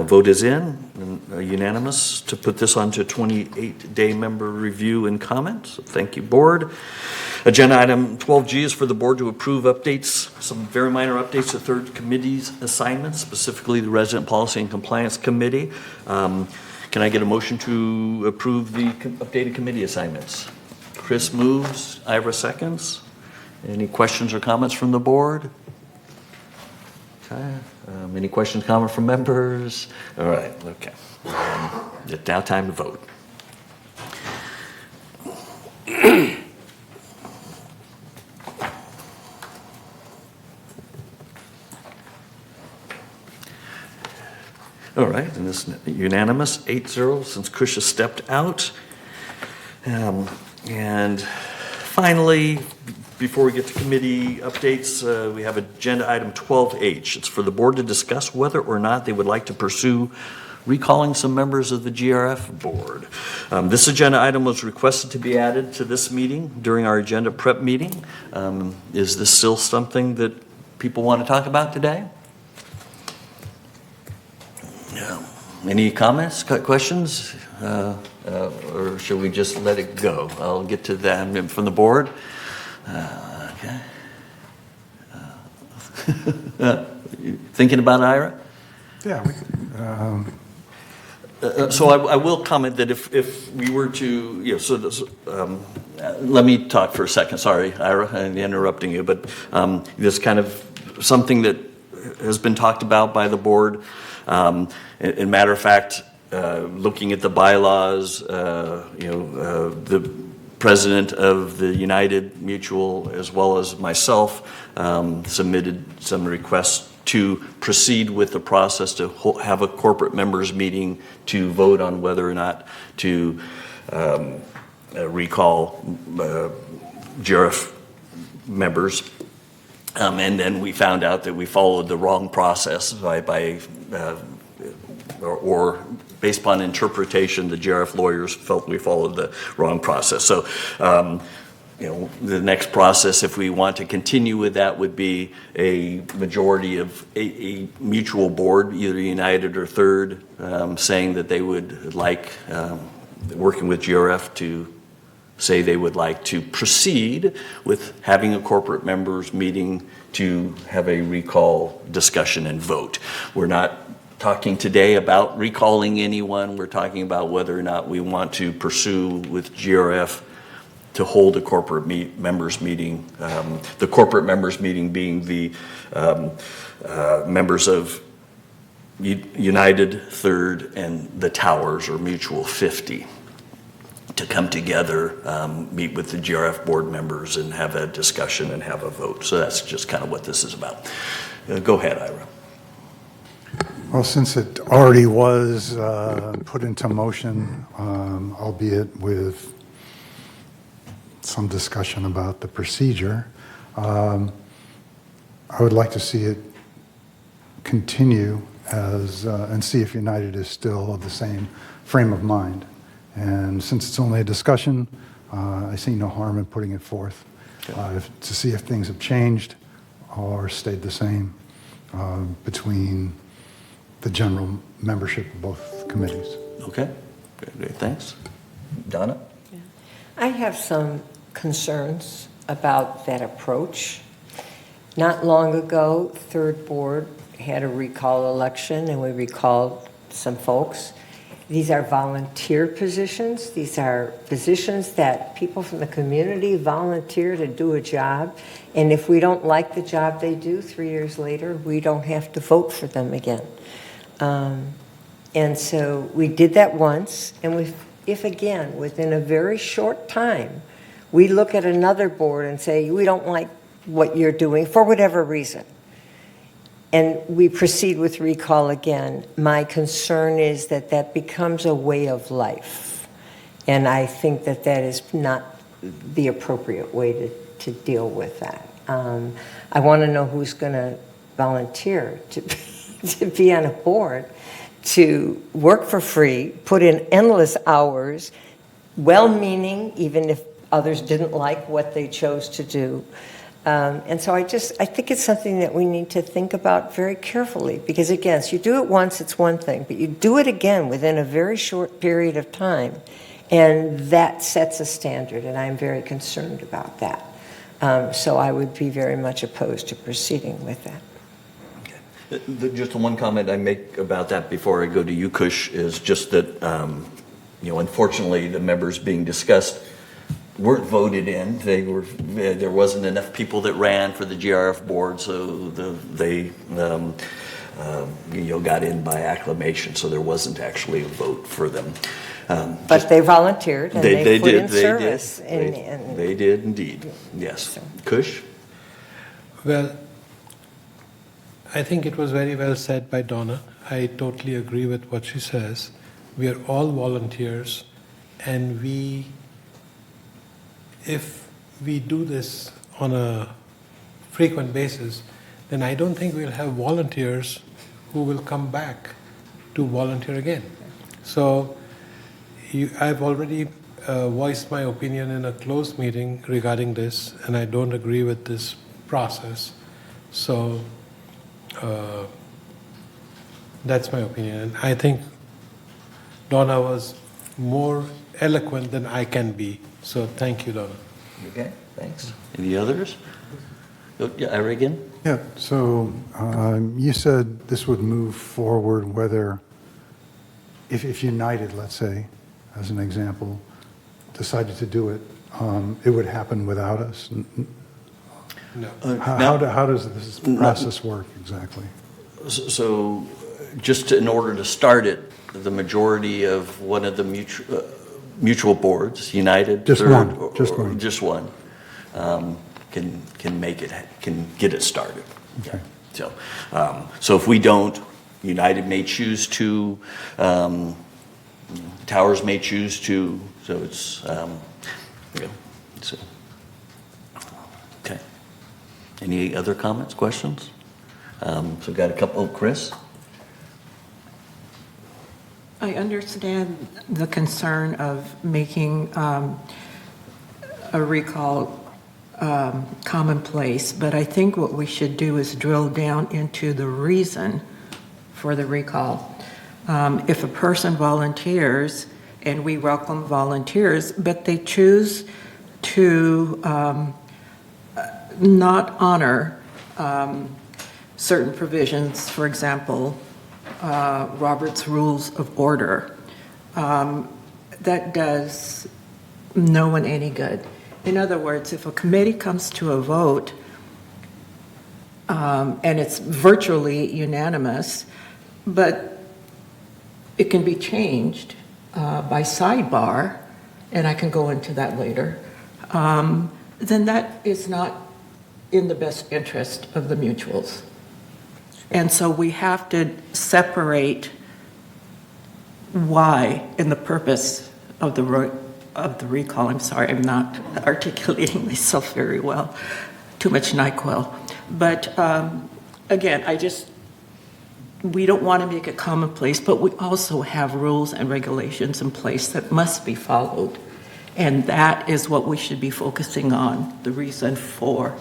vote is in, unanimous to put this on to 28-day member review and comment. So thank you, board. Agenda item 12G is for the board to approve updates, some very minor updates to third committee's assignments, specifically the Resident Policy and Compliance Committee. Can I get a motion to approve the updated committee assignments? Chris moves, Ira seconds. Any questions or comments from the board? Okay. Any questions, comments from members? All right, okay. It's now time to vote. All right, and this is unanimous, 8-0, since Chris has stepped out. And finally, before we get to committee updates, we have agenda item 12H. It's for the board to discuss whether or not they would like to pursue recalling some members of the GRF board. This agenda item was requested to be added to this meeting during our agenda prep meeting. Is this still something that people want to talk about today? No. Any comments, questions? Or should we just let it go? I'll get to that from the board. Okay. Thinking about Ira? Yeah. So I will comment that if we were to, let me talk for a second. Sorry, Ira, I'm interrupting you, but this kind of something that has been talked about by the board. In matter of fact, looking at the bylaws, the president of the United Mutual, as well as myself, submitted some requests to proceed with the process to have a corporate members meeting to vote on whether or not to recall GRF members. And then we found out that we followed the wrong process or based upon interpretation, the GRF lawyers felt we followed the wrong process. So, the next process, if we want to continue with that, would be a majority of a mutual board, either United or Third, saying that they would like, working with GRF to say they would like to proceed with having a corporate members meeting to have a recall discussion and vote. We're not talking today about recalling anyone. We're talking about whether or not we want to pursue with GRF to hold a corporate members meeting. The corporate members meeting being the members of United, Third, and the Towers or Mutual 50. to come together, meet with the GRF board members and have a discussion and have a vote. So that's just kind of what this is about. Go ahead, Ira. Well, since it already was put into motion, albeit with some discussion about the procedure, I would like to see it continue as, and see if United is still of the same frame of mind. And since it's only a discussion, I see no harm in putting it forth to see if things have changed or stayed the same between the general membership of both committees. Okay, great, thanks. Donna? I have some concerns about that approach. Not long ago, Third Board had a recall election, and we recalled some folks. These are volunteer positions. These are positions that people from the community volunteer to do a job. And if we don't like the job they do 3 years later, we don't have to vote for them again. And so we did that once. And if again, within a very short time, we look at another board and say, we don't like what you're doing for whatever reason, and we proceed with recall again, my concern is that that becomes a way of life. And I think that that is not the appropriate way to deal with that. I want to know who's going to volunteer to be on a board, to work for free, put in endless hours, well-meaning, even if others didn't like what they chose to do. And so I think it's something that we need to think about very carefully, because again, so you do it once, it's one thing, but you do it again within a very short period of time, and that sets a standard, and I'm very concerned about that. So I would be very much opposed to proceeding with that. Just one comment I make about that before I go to you, Kush, is just that, unfortunately, the members being discussed weren't voted in. There wasn't enough people that ran for the GRF board, so they got in by acclamation. So there wasn't actually a vote for them. But they volunteered and they put in service. They did indeed. Yes. Kush? Well, I think it was very well said by Donna. I totally agree with what she says. We are all volunteers, and if we do this on a frequent basis, then I don't think we'll have volunteers who will come back to volunteer again. So I've already voiced my opinion in a closed meeting regarding this, and I don't agree with this process. So that's my opinion. And I think Donna was more eloquent than I can be. So thank you, Donna. Okay, thanks. Any others? Yeah, Ira again? Yeah, so you said this would move forward whether, if United, let's say, as an example, decided to do it, it would happen without us? No. How does this process work exactly? So just in order to start it, the majority of one of the mutual boards, United, Just Third, one. Just one, can get it started. Okay. So if we don't, United may choose to, Towers may choose to. So it's okay. Any other comments, questions? So we've got a couple. Oh, Chris. I understand the concern of making a recall commonplace, but I think what we should do is drill down into the reason for the recall. If a person volunteers, and we welcome volunteers, but they choose to not honor certain provisions, for example, Robert's Rules of Order, that does no one any good. In other words, if a committee comes to a vote and it's virtually unanimous, but it can be changed by sidebar, and I can go into that later, then that is not in the best interest of the mutuals. And so we have to separate why and the purpose of the recall. I'm sorry, I'm not articulating myself very well. Too much NyQuil. But again, we don't want to make it commonplace, but we also have rules and regulations in place that must be followed. And that is what we should be focusing on, the reason for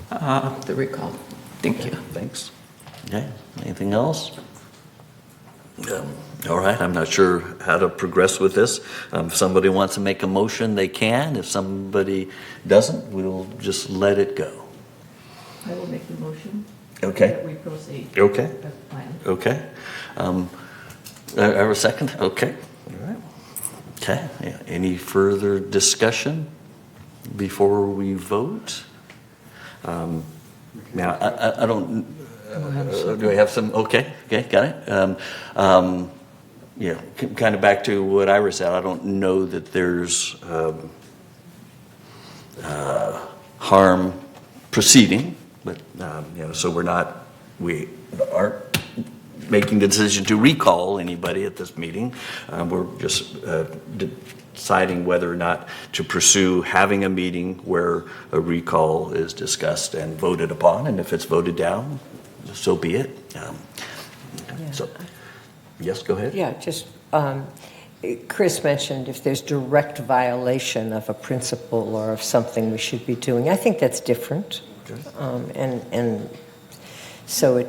the recall. Thank you. Thanks. Okay, anything else? All right, I'm not sure how to progress with this. If somebody wants to make a motion, they can. If somebody doesn't, we'll just let it go. I will make the motion. Okay. That we proceed. Okay. As planned. Okay. I have a second? Okay. All right. Okay. Yeah. Any further discussion before we vote? Now, I don't... do I have some? Okay, got it. Yeah, kind of back to what Ira said, I don't know that there's harm proceeding, but so we aren't making the decision to recall anybody at this meeting. We're just deciding whether or not to pursue having a meeting where a recall is discussed and voted upon, and if it's voted down, so be it. So, yes, go ahead. Yeah, just Chris mentioned if there's direct violation of a principle or of something we should be doing. I think that's different. And so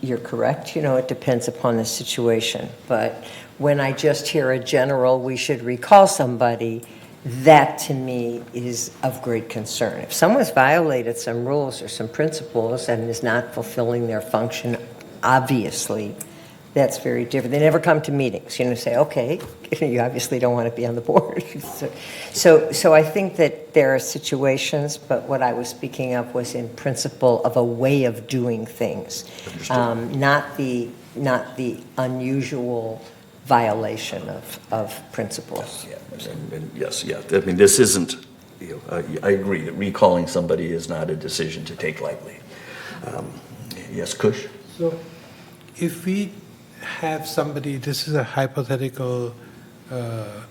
you're correct. It depends upon the situation. But when I just hear a general, we should recall somebody, that to me is of great concern. If someone's violated some rules or some principles and is not fulfilling their function, obviously, that's very different. They never come to meetings, say, okay, you obviously don't want to be on the board. So I think that there are situations, but what I was speaking of was in principle of a way of doing things, not the unusual violation of principles. Yes. I mean, this isn't, I agree that recalling somebody is not a decision to take lightly. Yes, Kush? So if we have somebody, this is a hypothetical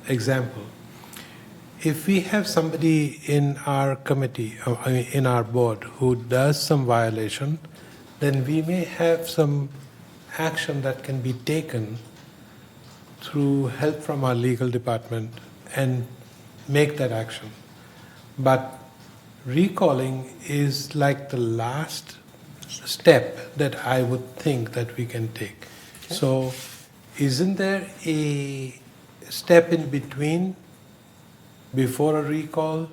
example. If we have somebody in our committee, in our board, who does some violation, then we may have some action that can be taken through help from our legal department and make that action. But recalling is like the last step that I would think that we can take. Okay. So isn't there a step in between before a recall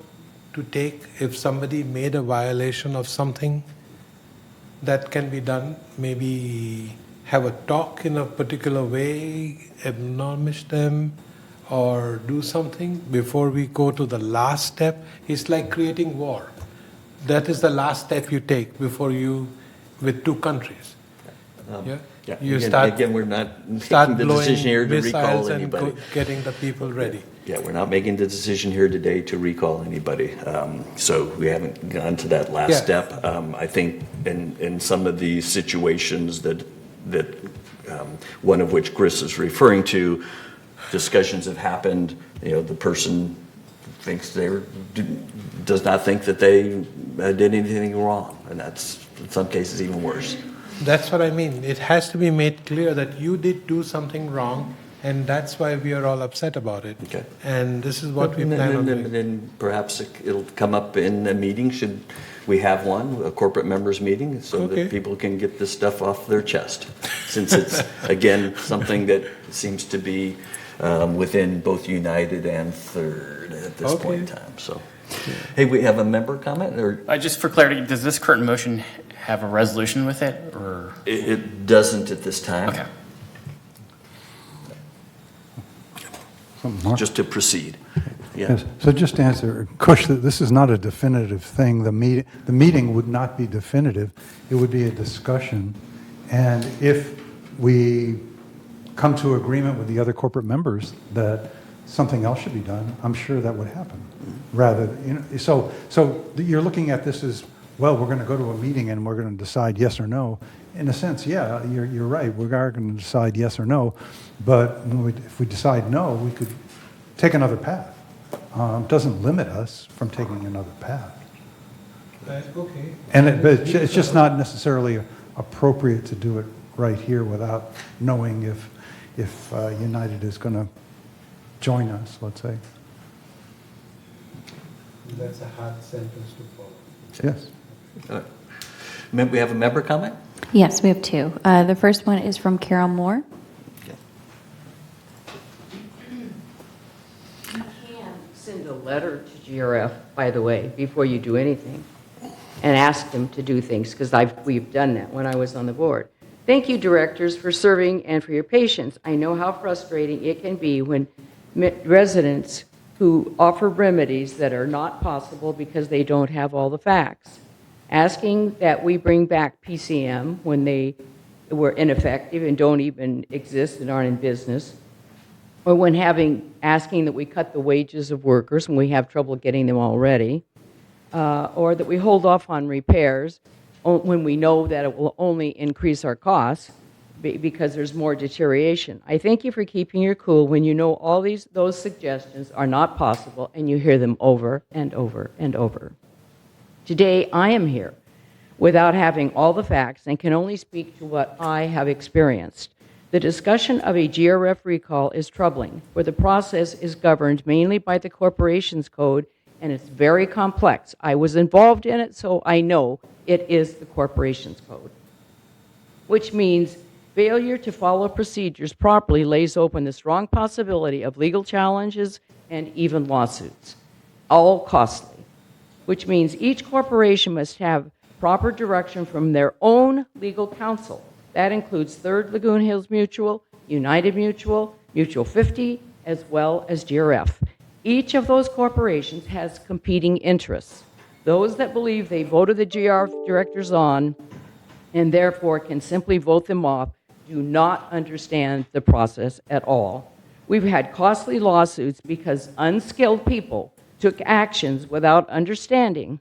to take if somebody made a violation of something that can be done? Maybe have a talk in a particular way, admonish them, or do something before we go to the last step. It's like creating war. That is the last step you take before you, with two countries. You again, we're not making the decision here to recall anybody. And getting the people ready. Yeah, we're not making the decision here today to recall anybody. So we haven't gone to that last step. I think in some of these situations that one of which Chris is referring to, discussions have happened. The person does not think that they did anything wrong, and that's in some cases even worse. That's what I mean. It has to be made clear that you did do something wrong, and that's why we are all upset about it. Okay. And this is what we plan on doing. Then perhaps it'll come up in a meeting, should we have one, a corporate members meeting, so that people can get this stuff off their chest. Since it's, again, something that seems to be within both United and Third at this point in time. So, hey, we have a member comment? Or just for clarity, does this current motion have a resolution with it, or it doesn't at this time? Okay. Just to proceed. Yeah. Yes. So just to answer, Kush, this is not a definitive thing. The meeting would not be definitive. It would be a discussion. And if we come to agreement with the other corporate members that something else should be done, I'm sure that would happen. Rather, so you're looking at this as, well, we're going to go to a meeting and we're going to decide yes or no. In a sense, yeah, you're right. We are going to decide yes or no, but if we decide no, we could take another path. It doesn't limit us from taking another path. Okay. But it's just not necessarily appropriate to do it right here without knowing if United is going to join us, let's say. That's a hard sentence to follow. Yes. We have a member comment? Yes, we have two. The first one is from Carol Moore. You can send a letter to GRF, by the way, before you do anything, and ask them to do things, because we've done that when I was on the board. Thank you, directors, for serving and for your patience. I know how frustrating it can be when residents who offer remedies that are not possible because they don't have all the facts. Asking that we bring back PCM when they were ineffective and don't even exist and aren't in business, or when asking that we cut the wages of workers when we have trouble getting them already, or that we hold off on repairs when we know that it will only increase our costs because there's more deterioration. I thank you for keeping your cool when you know all those suggestions are not possible and you hear them over and over and over. Today, I am here without having all the facts and can only speak to what I have experienced. The discussion of a GRF recall is troubling, where the process is governed mainly by the Corporations Code, and it's very complex. I was involved in it, so I know it is the Corporations Code, which means failure to follow procedures properly lays open the strong possibility of legal challenges and even lawsuits, all costly, which means each corporation must have proper direction from their own legal counsel. That includes Third Lagoon Hills Mutual, United Mutual, Mutual 50, as well as GRF. Each of those corporations has competing interests. Those that believe they voted the GRF directors on and therefore can simply vote them off do not understand the process at all. We've had costly lawsuits because unskilled people took actions without understanding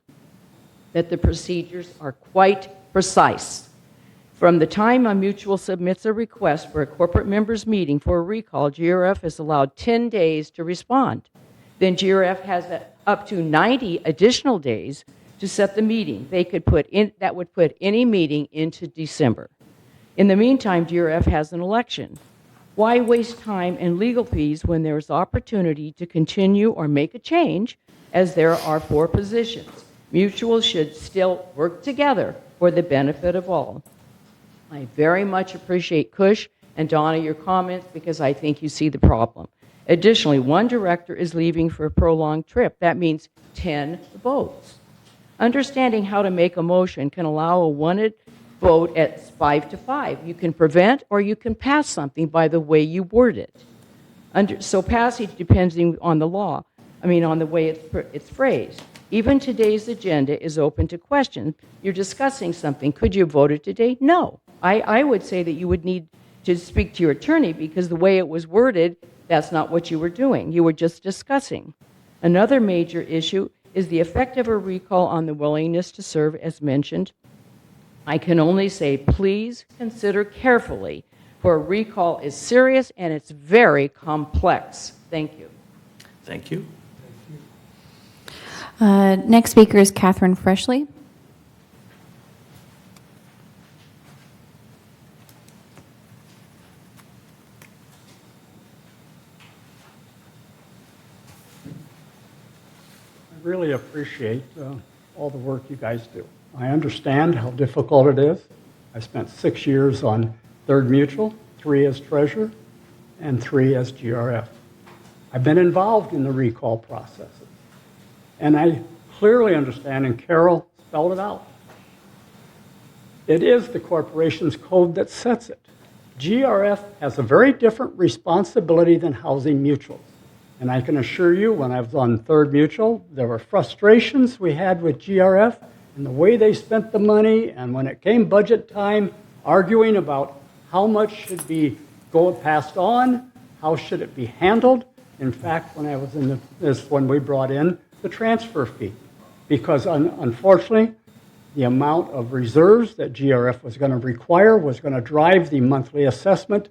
that the procedures are quite precise. From the time a mutual submits a request for a corporate members meeting for a recall, GRF is allowed 10 days to respond. Then GRF has up to 90 additional days to set the meeting. That would put any meeting into December. In the meantime, GRF has an election. Why waste time and legal fees when there is opportunity to continue or make a change, as there are 4 positions? Mutuals should still work together for the benefit of all. I very much appreciate Kush and Donna, your comments, because I think you see the problem. Additionally, 1 director is leaving for a prolonged trip. That means 10 votes. Understanding how to make a motion can allow a wanted vote at 5-5. You can prevent or you can pass something by the way you word it. So passage depends on the law, on the way it's phrased. Even today's agenda is open to questions. You're discussing something. Could you vote it today? No. I would say that you would need to speak to your attorney because the way it was worded, that's not what you were doing. You were just discussing. Another major issue is the effect of a recall on the willingness to serve, as mentioned. I can only say, please consider carefully, for a recall is serious and it's very complex. Thank you. Thank you. Next speaker is Catherine Freshley. I really appreciate all the work you guys do. I understand how difficult it is. I spent 6 years on Third Mutual, 3 as treasurer, and 3 as GRF. I've been involved in the recall processes. And I clearly understand, and Carol spelled it out. It is the corporation's code that sets it. GRF has a very different responsibility than housing mutuals. And I can assure you, when I was on Third Mutual, there were frustrations we had with GRF and the way they spent the money, and when it came budget time, arguing about how much should be passed on, how should it be handled. In fact, when I was in this, when we brought in the transfer fee, because unfortunately, the amount of reserves that GRF was going to require was going to drive the monthly assessment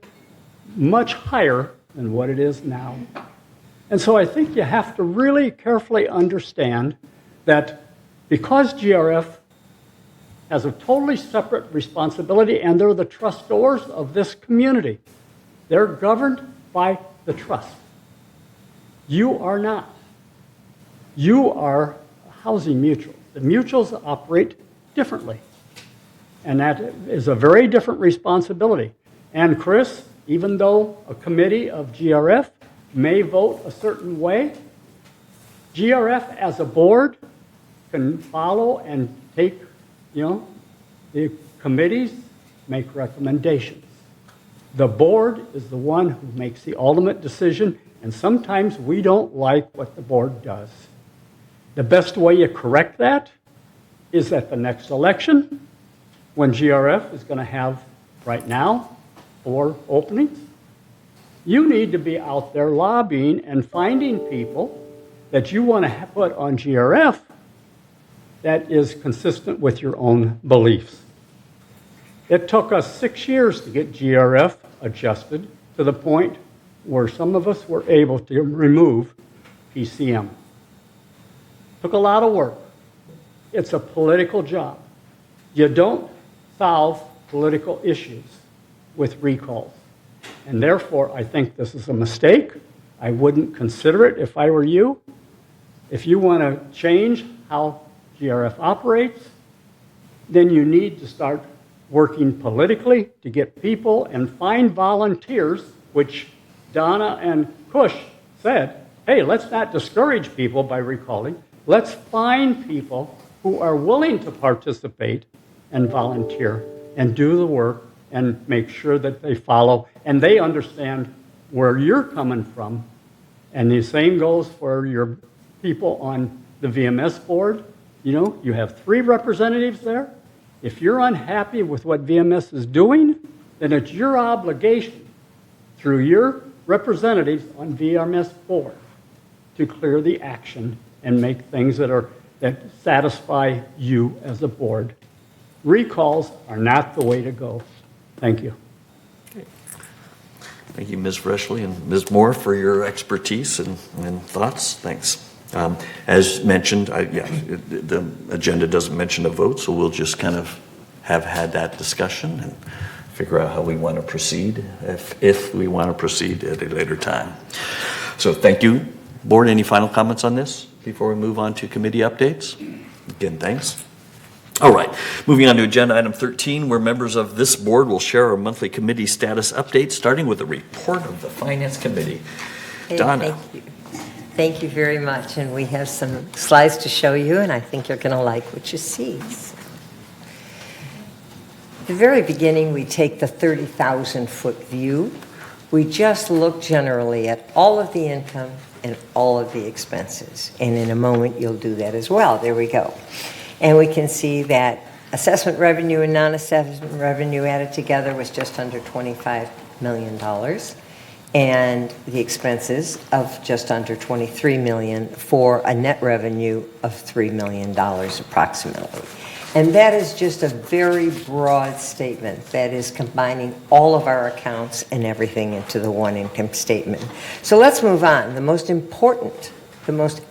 much higher than what it is now. And so I think you have to really carefully understand that because GRF has a totally separate responsibility and they're the trustors of this community, they're governed by the trust. You are not. You are a housing mutual. The mutuals operate differently. And that is a very different responsibility. And Chris, even though a committee of GRF may vote a certain way, GRF as a board can follow and take, the committees make recommendations. The board is the one who makes the ultimate decision, and sometimes we don't like what the board does. The best way you correct that is at the next election, when GRF is going to have, right now, 4 openings. You need to be out there lobbying and finding people that you want to put on GRF that is consistent with your own beliefs. It took us 6 years to get GRF adjusted to the point where some of us were able to remove PCM. Took a lot of work. It's a political job. You don't solve political issues with recalls. And therefore, I think this is a mistake. I wouldn't consider it if I were you. If you want to change how GRF operates, then you need to start working politically to get people and find volunteers, which Donna and Kush said, hey, let's not discourage people by recalling. Let's find people who are willing to participate and volunteer and do the work and make sure that they follow and they understand where you're coming from. And the same goes for your people on the VMS board. You have 3 representatives there. If you're unhappy with what VMS is doing, then it's your obligation through your representatives on VMS board to clear the action and make things that satisfy you as a board. Recalls are not the way to go. Thank you. Thank you, Ms. Freshley and Ms. Moore, for your expertise and thoughts. Thanks. As mentioned, the agenda doesn't mention a vote, so we'll just kind of have had that discussion and figure out how we want to proceed, if we want to proceed at a later time. So thank you. Board, any final comments on this before we move on to committee updates? Again, thanks. All right, moving on to agenda item 13, where members of this board will share our monthly committee status update, starting with a report of the Finance Committee. Donna. Thank you. Thank you very much. And we have some slides to show you, and I think you're going to like what you see. At the very beginning, we take the 30,000-foot view. We just look generally at all of the income and all of the expenses. And in a moment, you'll do that as well. There we go. And we can see that assessment revenue and non-assessment revenue added together was just under $25 million. And the expenses of just under $23 million for a net revenue of $3 million approximately. And that is just a very broad statement that is combining all of our accounts and everything into the one income statement. So let's move on. The most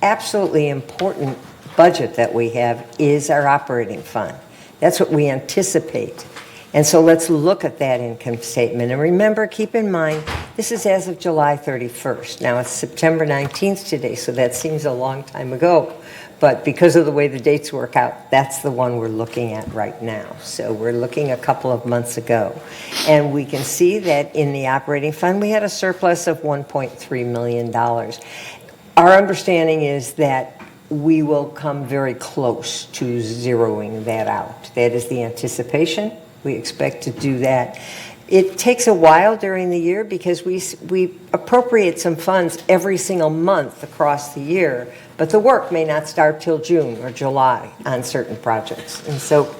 absolutely important budget that we have is our operating fund. That's what we anticipate. And so let's look at that income statement. And remember, keep in mind, this is as of July 31st. Now, it's September 19th today, so that seems a long time ago. But because of the way the dates work out, that's the one we're looking at right now. So we're looking a couple of months ago. And we can see that in the operating fund, we had a surplus of $1.3 million. Our understanding is that we will come very close to zeroing that out. That is the anticipation. We expect to do that. It takes a while during the year because we appropriate some funds every single month across the year, but the work may not start till June or July on certain projects. And so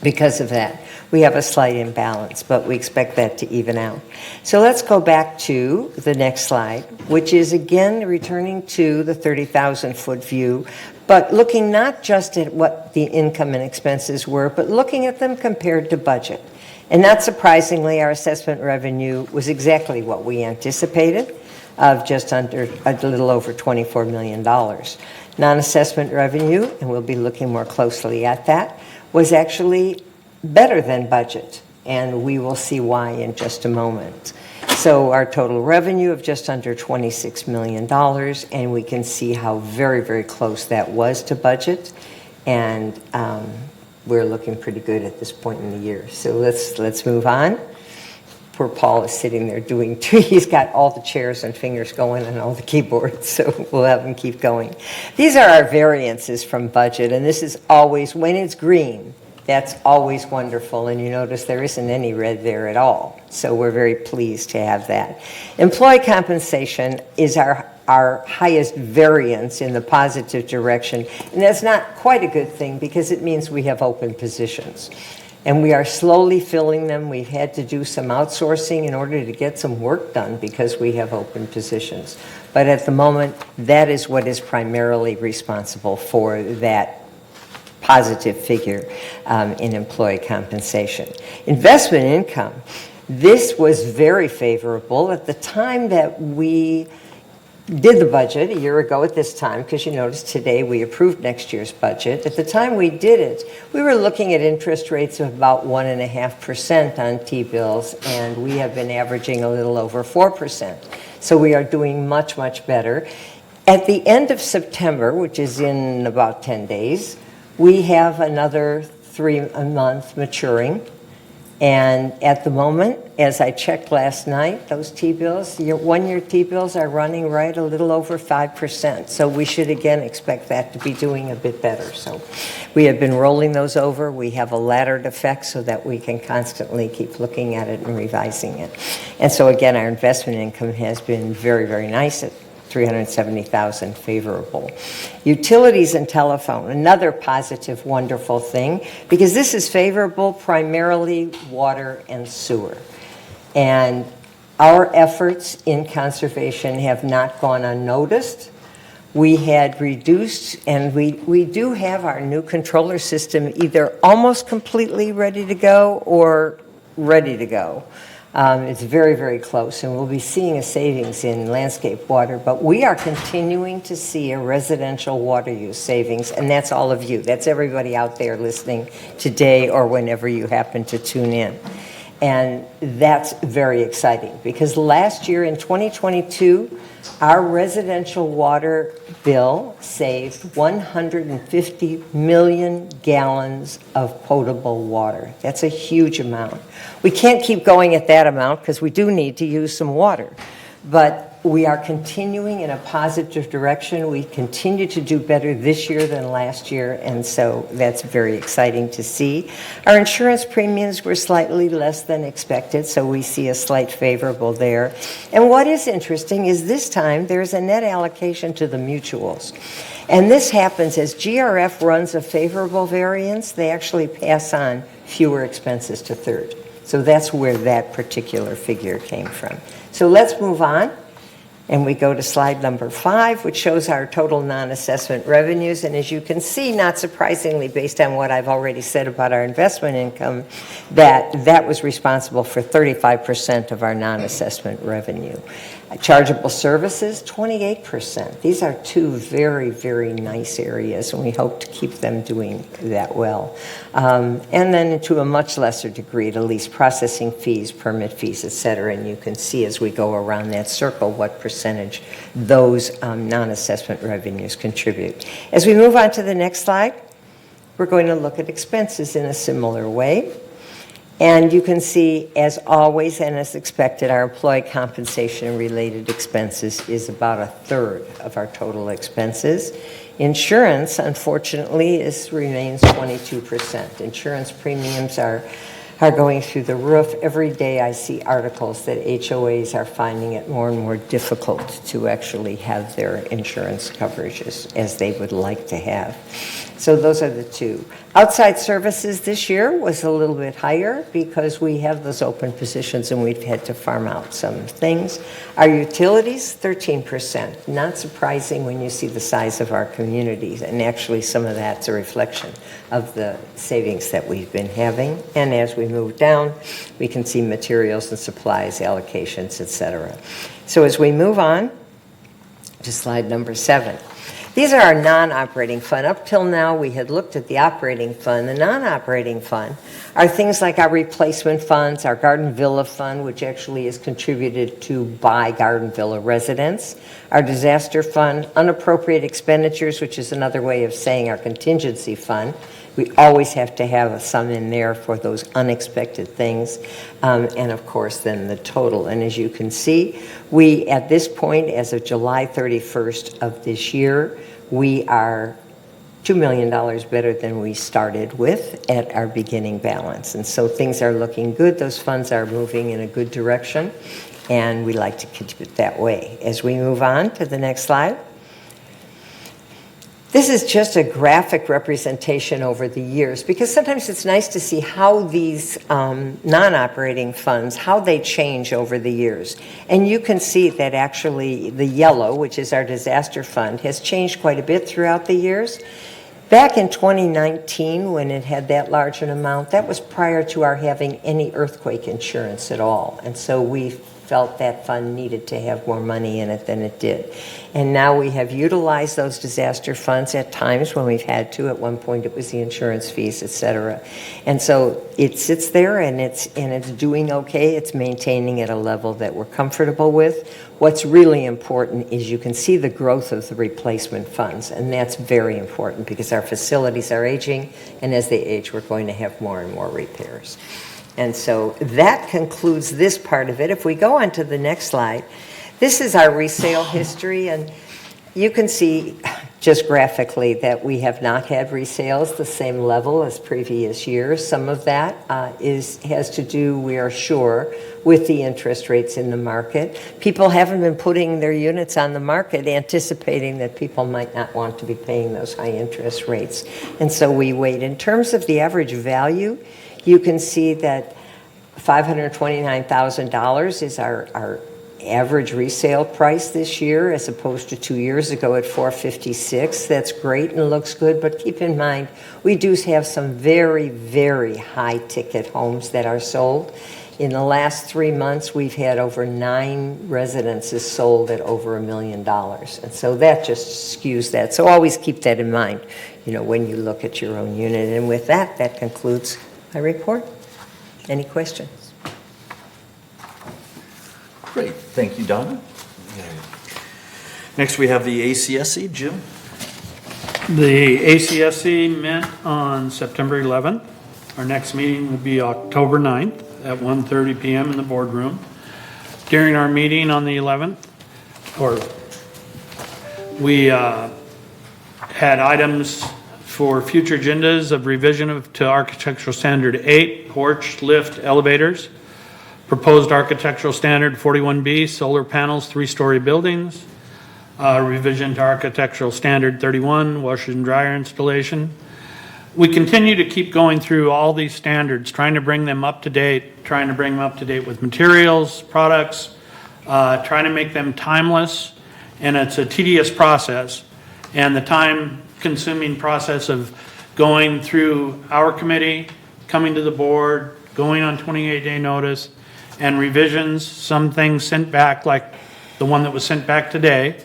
because of that, we have a slight imbalance, but we expect that to even out. So let's go back to the next slide, which is again returning to the 30,000-foot view, but looking not just at what the income and expenses were, but looking at them compared to budget. And not surprisingly, our assessment revenue was exactly what we anticipated, of just under a little over $24 million. Non-assessment revenue, and we'll be looking more closely at that, was actually better than budget, and we will see why in just a moment. So our total revenue of just under $26 million, and we can see how very, very close that was to budget, and we're looking pretty good at this point in the year. So let's move on. Poor Paul is sitting there doing two. He's got all the chairs and fingers going and all the keyboards, so we'll have him keep going. These are our variances from budget, and this is always, when it's green, that's always wonderful, and you notice there isn't any red there at all, so we're very pleased to have that. Employee compensation is our highest variance in the positive direction, and that's not quite a good thing because it means we have open positions. And we are slowly filling them. We've had to do some outsourcing in order to get some work done because we have open positions. But at the moment, that is what is primarily responsible for that positive figure in employee compensation. Investment income, this was very favorable. At the time that we did the budget a year ago at this time, because you notice today we approved next year's budget. At the time we did it, we were looking at interest rates of about 1.5% on T-bills, and we have been averaging a little over 4%. So we are doing much, much better. At the end of September, which is in about 10 days, we have another 3 a month maturing. And at the moment, as I checked last night, those T-bills, your one-year T-bills are running right a little over 5%. So we should again expect that to be doing a bit better. So we have been rolling those over. We have a laddered effect so that we can constantly keep looking at it and revising it. And so again, our investment income has been very, very nice at $370,000 favorable. Utilities and telephone, another positive, wonderful thing, because this is favorable primarily water and sewer. And our efforts in conservation have not gone unnoticed. We had reduced, and we do have our new controller system either almost completely ready to go or ready to go. It's very, very close, and we'll be seeing a savings in landscape water, but we are continuing to see a residential water use savings, and that's all of you. That's everybody out there listening today or whenever you happen to tune in. And that's very exciting because last year in 2022, our residential water bill saved 150 million gallons of potable water. That's a huge amount. We can't keep going at that amount because we do need to use some water. But we are continuing in a positive direction. We continue to do better this year than last year, and so that's very exciting to see. Our insurance premiums were slightly less than expected, so we see a slight favorable there. And what is interesting is this time there's a net allocation to the mutuals. And this happens as GRF runs a favorable variance, they actually pass on fewer expenses to third. So that's where that particular figure came from. So let's move on. And we go to slide number 5, which shows our total non-assessment revenues. And as you can see, not surprisingly, based on what I've already said about our investment income, that was responsible for 35% of our non-assessment revenue. Chargeable services, 28%. These are two very, very nice areas, and we hope to keep them doing that well. And then to a much lesser degree, to lease processing fees, permit fees, et cetera. And you can see as we go around that circle what percentage those non-assessment revenues contribute. As we move on to the next slide, we're going to look at expenses in a similar way. And you can see, as always and as expected, our employee compensation related expenses is about a third of our total expenses. Insurance, unfortunately, remains 22%. Insurance premiums are are going through the roof. Every day I see articles that HOAs are finding it more and more difficult to actually have their insurance coverages as they would like to have. So those are the two. Outside services this year was a little bit higher because we have those open positions and we've had to farm out some things. Our utilities, 13%. Not surprising when you see the size of our communities, and actually some of that's a reflection of the savings that we've been having. And as we move down, we can see materials and supplies, allocations, etc. So as we move on to slide number 7. These are our non-operating fund. Up till now, we had looked at the operating fund. The non-operating fund are things like our replacement funds, our Garden Villa fund, which actually is contributed to by Garden Villa residents, our disaster fund, unappropriated expenditures, which is another way of saying our contingency fund. We always have to have a sum in there for those unexpected things. And of course, then the total. And as you can see, we, at this point, as of July 31st of this year, we are $2 million better than we started with at our beginning balance. And so things are looking good. Those funds are moving in a good direction, and we like to keep it that way. As we move on to the next slide. This is just a graphic representation over the years, because sometimes it's nice to see how these non-operating funds, how they change over the years. And you can see that actually the yellow, which is our disaster fund, has changed quite a bit throughout the years. Back in 2019, when it had that large an amount, that was prior to our having any earthquake insurance at all. And so we felt that fund needed to have more money in it than it did. And now we have utilized those disaster funds at times when we've had to. At one point it was the insurance fees, et cetera. And so it sits there and it's doing okay. It's maintaining at a level that we're comfortable with. What's really important is you can see the growth of the replacement funds, and that's very important because our facilities are aging, and as they age, we're going to have more and more repairs. And so that concludes this part of it. If we go on to the next slide, this is our resale history, and you can see just graphically that we have not had resales the same level as previous years. Some of that has to do, we are sure, with the interest rates in the market. People haven't been putting their units on the market anticipating that people might not want to be paying those high interest rates. And so we wait. In terms of the average value, you can see that $529,000 is our average resale price this year, as opposed to 2 years ago at $456,000. That's great and looks good, but keep in mind, we do have some very, very high-ticket homes that are sold. In the last 3 months, we've had over 9 residences sold at over $1 million. And so that just skews that. So always keep that in mind, when you look at your own unit. And with that, that concludes my report. Any questions? Great. Thank you, Donna. Next, we have the ACSC. Jim? The ACSC met on September 11th. Our next meeting will be October 9th at 1:30 p.m. in the boardroom. During our meeting on the 11th, we had items for future agendas of revision to Architectural Standard 8, porch, lift, elevators, proposed Architectural Standard 41B, solar panels, 3-story buildings, revision to Architectural Standard 31, washer and dryer installation. We continue to keep going through all these standards, trying to bring them up to date, with materials, products, trying to make them timeless, and it's a tedious process. And the time-consuming process of going through our committee, coming to the board, going on 28-day notice, and revisions, some things sent back, like the one that was sent back today,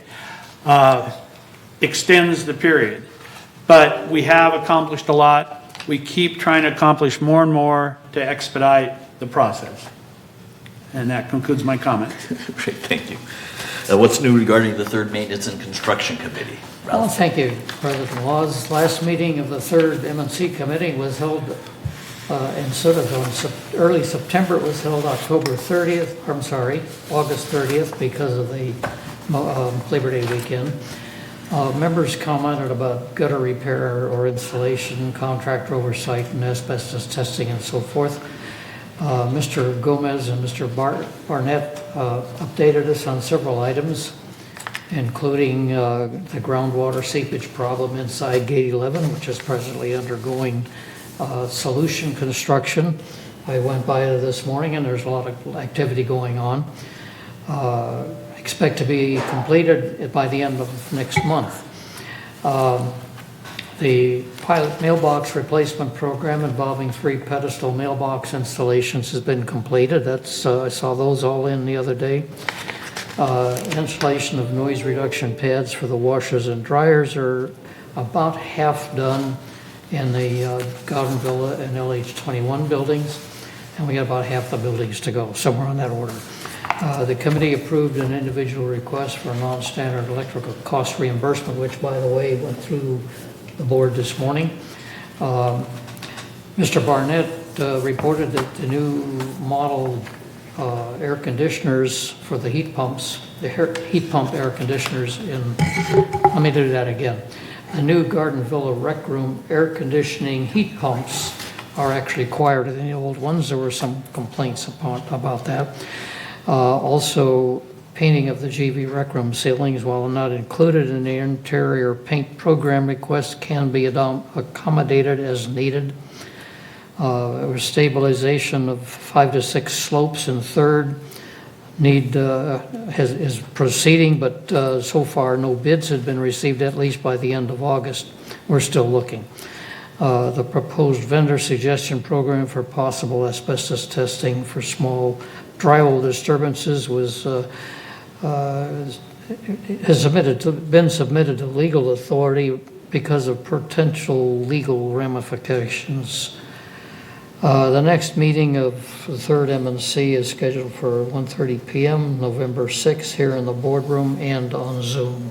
extends the period. But we have accomplished a lot. We keep trying to accomplish more and more to expedite the process. And that concludes my comment. Great, thank you. What's new regarding the third Maintenance and Construction Committee? Well, thank you, President Laws. Last meeting of the third M&C Committee was held instead of early September, it was held August 30th because of the Labor Day weekend. Members commented about gutter repair or installation, contractor oversight, and asbestos testing and so forth. Mr. Gomez and Mr. Barnett updated us on several items, including the groundwater seepage problem inside Gate 11, which is presently undergoing solution construction. I went by it this morning, and there's a lot of activity going on. Expect to be completed by the end of next month. The pilot mailbox replacement program involving 3 pedestal mailbox installations has been completed. That's I saw those all in the other day. Installation of noise reduction pads for the washers and dryers are about half done in the Garden Villa and LH21 buildings, and we got about half the buildings to go, somewhere on that order. The committee approved an individual request for non-standard electrical cost reimbursement, which, by the way, went through the board this morning. Mr. Barnett reported that the new model air conditioners for the heat pumps, the heat pump air conditioners let me do that again. The new Garden Villa Rec Room air conditioning heat pumps are actually quieter than the old ones. There were some complaints about that. Also, painting of the GV Rec Room ceilings, while not included in the interior paint program request, can be accommodated as needed. Stabilization of 5 to 6 slopes in Third is proceeding, but so far no bids had been received, at least by the end of August. We're still looking. The proposed vendor suggestion program for possible asbestos testing for small drywall disturbances has been submitted to legal authority because of potential legal ramifications. The next meeting of the third M&C is scheduled for 1:30 p.m. November 6th here in the boardroom and on Zoom.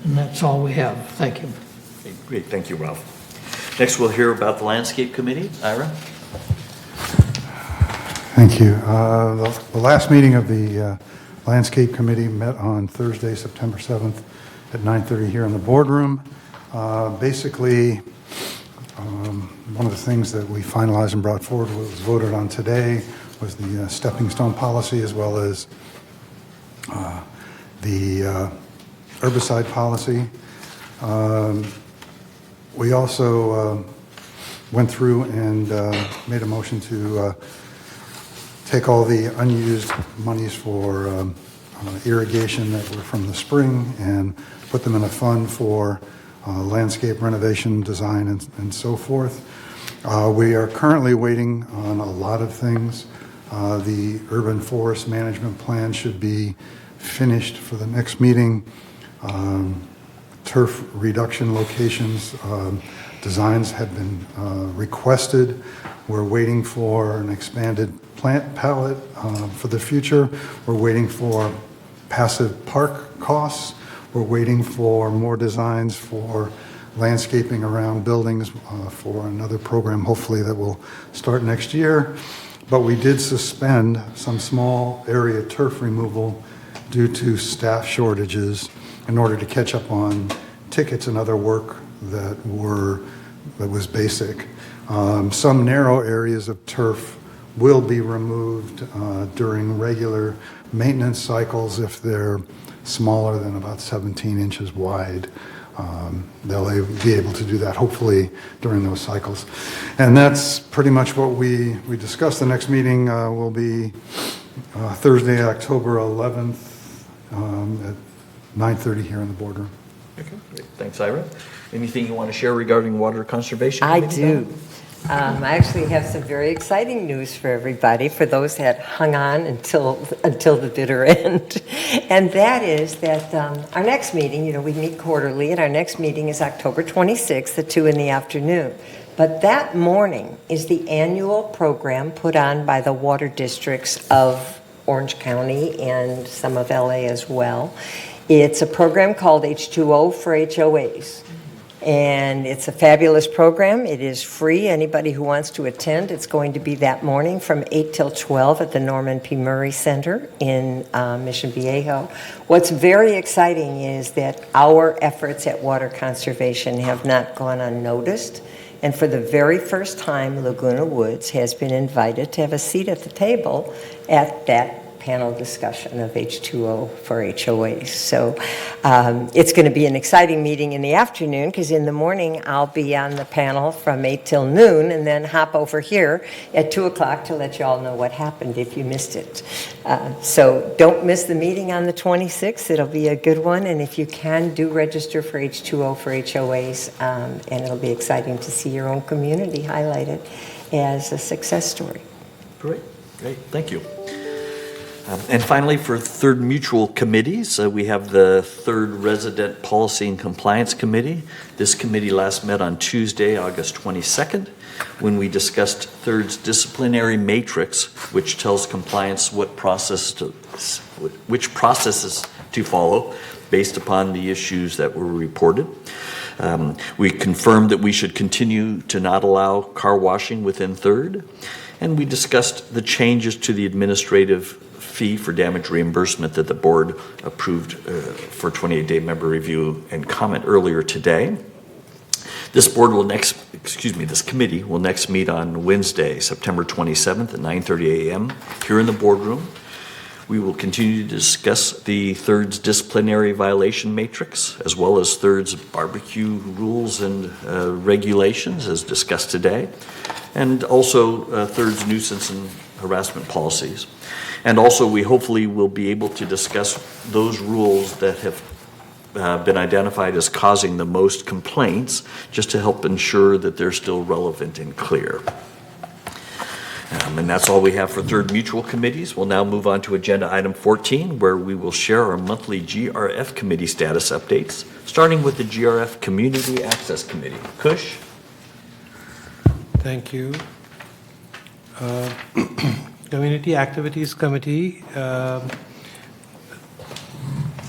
And that's all we have. Thank you. Okay, great, thank you, Ralph. Next, we'll hear about the Landscape Committee. Ira? Thank you. The last meeting of the Landscape Committee met on Thursday, September 7th at 9:30 here in the boardroom. Basically, one of the things that we finalized and brought forward was voted on today was the stepping stone policy, as well as the herbicide policy. We also went through and made a motion to take all the unused monies for irrigation that were from the spring and put them in a fund for landscape renovation, design, and so forth. We are currently waiting on a lot of things. The urban forest management plan should be finished for the next meeting. Turf reduction locations, designs have been requested. We're waiting for an expanded plant palette for the future. We're waiting for passive park costs. We're waiting for more designs for landscaping around buildings for another program, hopefully, that will start next year. But we did suspend some small area turf removal due to staff shortages in order to catch up on tickets and other work that was basic. Some narrow areas of turf will be removed during regular maintenance cycles if they're smaller than about 17 inches wide. They'll be able to do that, hopefully, during those cycles. And that's pretty much what we discussed. The next meeting will be Thursday, October 11th at 9:30 here in the boardroom. Okay, great. Thanks, Ira. Anything you want to share regarding water conservation? I do. I actually have some very exciting news for everybody, for those that hung on until the bitter end. And that is that our next meeting, we meet quarterly, and our next meeting is October 26th at 2 in the afternoon. But that morning is the annual program put on by the water districts of Orange County and some of LA as well. It's a program called H2O for HOAs. And it's a fabulous program. It is free. Anybody who wants to attend, it's going to be that morning from 8 till 12 at the Norman P. Murray Center in Mission Viejo. What's very exciting is that our efforts at water conservation have not gone unnoticed. And for the very first time, Laguna Woods has been invited to have a seat at the table at that panel discussion of H2O for HOAs. So it's going to be an exciting meeting in the afternoon, because in the morning I'll be on the panel from 8 till noon, and then hop over here at 2 o'clock to let you all know what happened if you missed it. So don't miss the meeting on the 26th. It'll be a good one, and if you can, do register for H2O for HOAs, and it'll be exciting to see your own community highlighted as a success story. Great, thank you. And finally, for third mutual committees, we have the third Resident Policy and Compliance Committee. This committee last met on Tuesday, August 22nd, when we discussed third's disciplinary matrix, which tells compliance which processes to follow based upon the issues that were reported. We confirmed that we should continue to not allow car washing within third, and we discussed the changes to the administrative fee for damage reimbursement that the board approved for 28-day member review and comment earlier today. This committee will next meet on Wednesday, September 27th at 9:30 a.m. here in the boardroom. We will continue to discuss the third's disciplinary violation matrix, as well as third's barbecue rules and regulations as discussed today, and also third's nuisance and harassment policies. And also, we hopefully will be able to discuss those rules that have been identified as causing the most complaints, just to help ensure that they're still relevant and clear. And that's all we have for third mutual committees. We'll now move on to agenda item 14, where we will share our monthly GRF committee status updates, starting with the GRF Community Access Committee. Kush? Thank you. Community Activities Committee.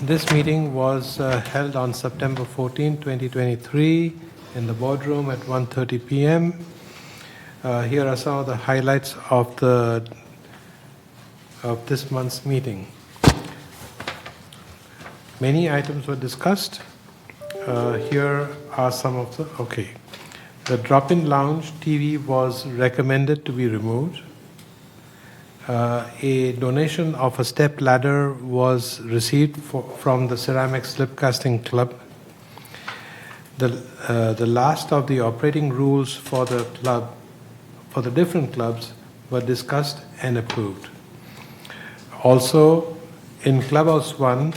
This meeting was held on September 14, 2023 in the boardroom at 1:30 p.m. Here are some of the highlights of this month's meeting. Many items were discussed. Here are some of the, The drop-in lounge TV was recommended to be removed. A donation of a step ladder was received from the Ceramic Slip Casting Club. The last of the operating rules for the club, for the different clubs, were discussed and approved. Also, in Clubhouse 1,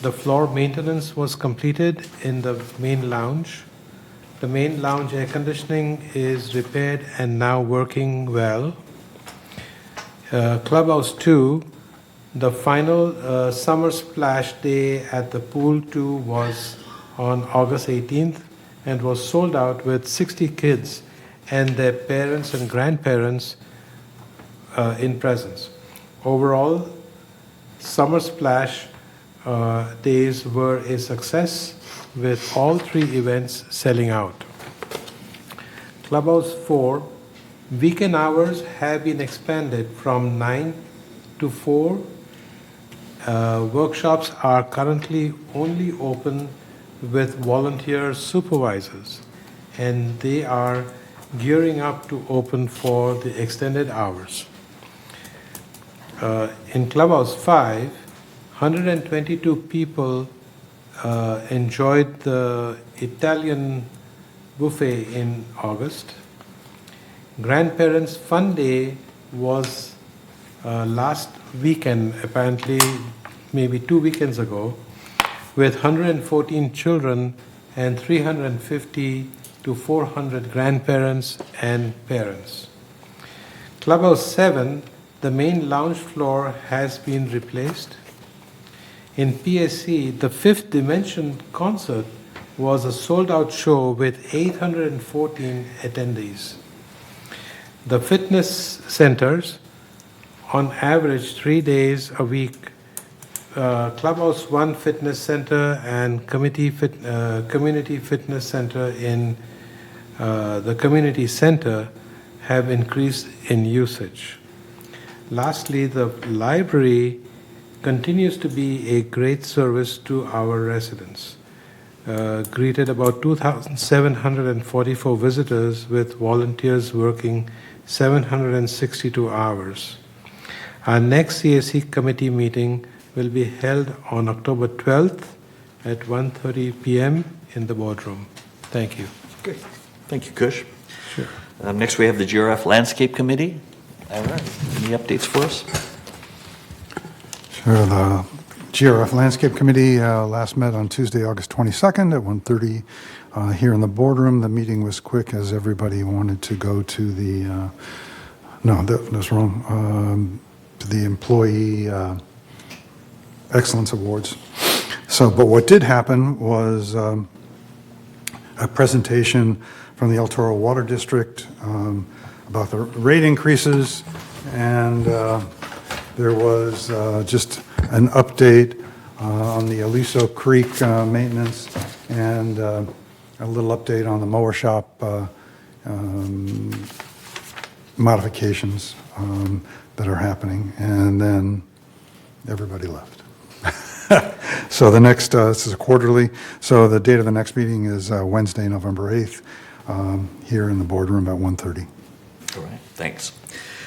the floor maintenance was completed in the main lounge. The main lounge air conditioning is repaired and now working well. Clubhouse 2, the final summer splash day at the pool 2 was on August 18th and was sold out with 60 kids and their parents and grandparents in presence. Overall, summer splash days were a success, with all 3 events selling out. Clubhouse 4, weekend hours have been expanded from 9 to 4. Workshops are currently only open with volunteer supervisors, and they are gearing up to open for the extended hours. In Clubhouse 5, 122 people enjoyed the Italian buffet in August. Grandparents' Fun Day was last weekend, apparently maybe 2 weekends ago, with 114 children and 350 to 400 grandparents and parents. Clubhouse 7, the main lounge floor has been replaced. In PSC, the Fifth Dimension concert was a sold-out show with 814 attendees. The fitness centers, on average 3 days a week, Clubhouse 1 Fitness Center and Community Fitness Center in the community center have increased in usage. Lastly, the library continues to be a great service to our residents. greeted about 2,744 visitors with volunteers working 762 hours. Our next CAC committee meeting will be held on October 12th at 1:30 p.m. in the boardroom. Thank you. Great. Thank you, Kush. Sure. Next, we have the GRF Landscape Committee. All right. Any updates for us? Sure. The GRF Landscape Committee last met on Tuesday, August 22nd at 1:30 here in the boardroom. The meeting was quick as everybody wanted to go to the, that's wrong, to the Employee Excellence Awards. So, but what did happen was a presentation from the El Toro Water District about the rate increases, and there was just an update on the Aliso Creek maintenance, and a little update on the mower shop modifications that are happening, and then everybody left. So the next, this is a quarterly, so the date of the next meeting is Wednesday, November 8th, here in the boardroom at 1:30. All right, thanks.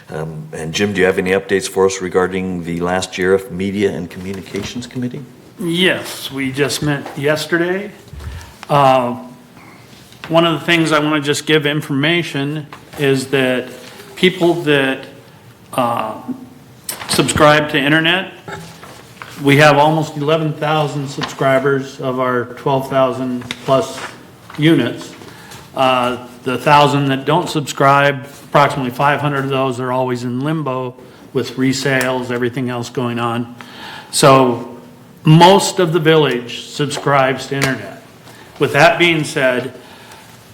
And Jim, do you have any updates for us regarding the last GRF Media and Communications Committee? Yes, we just met yesterday. One of the things I want to just give information is that people that subscribe to internet, we have almost 11,000 subscribers of our 12,000 plus units. The 1,000 that don't subscribe, approximately 500 of those are always in limbo with resales, everything else going on. So most of the village subscribes to internet. With that being said,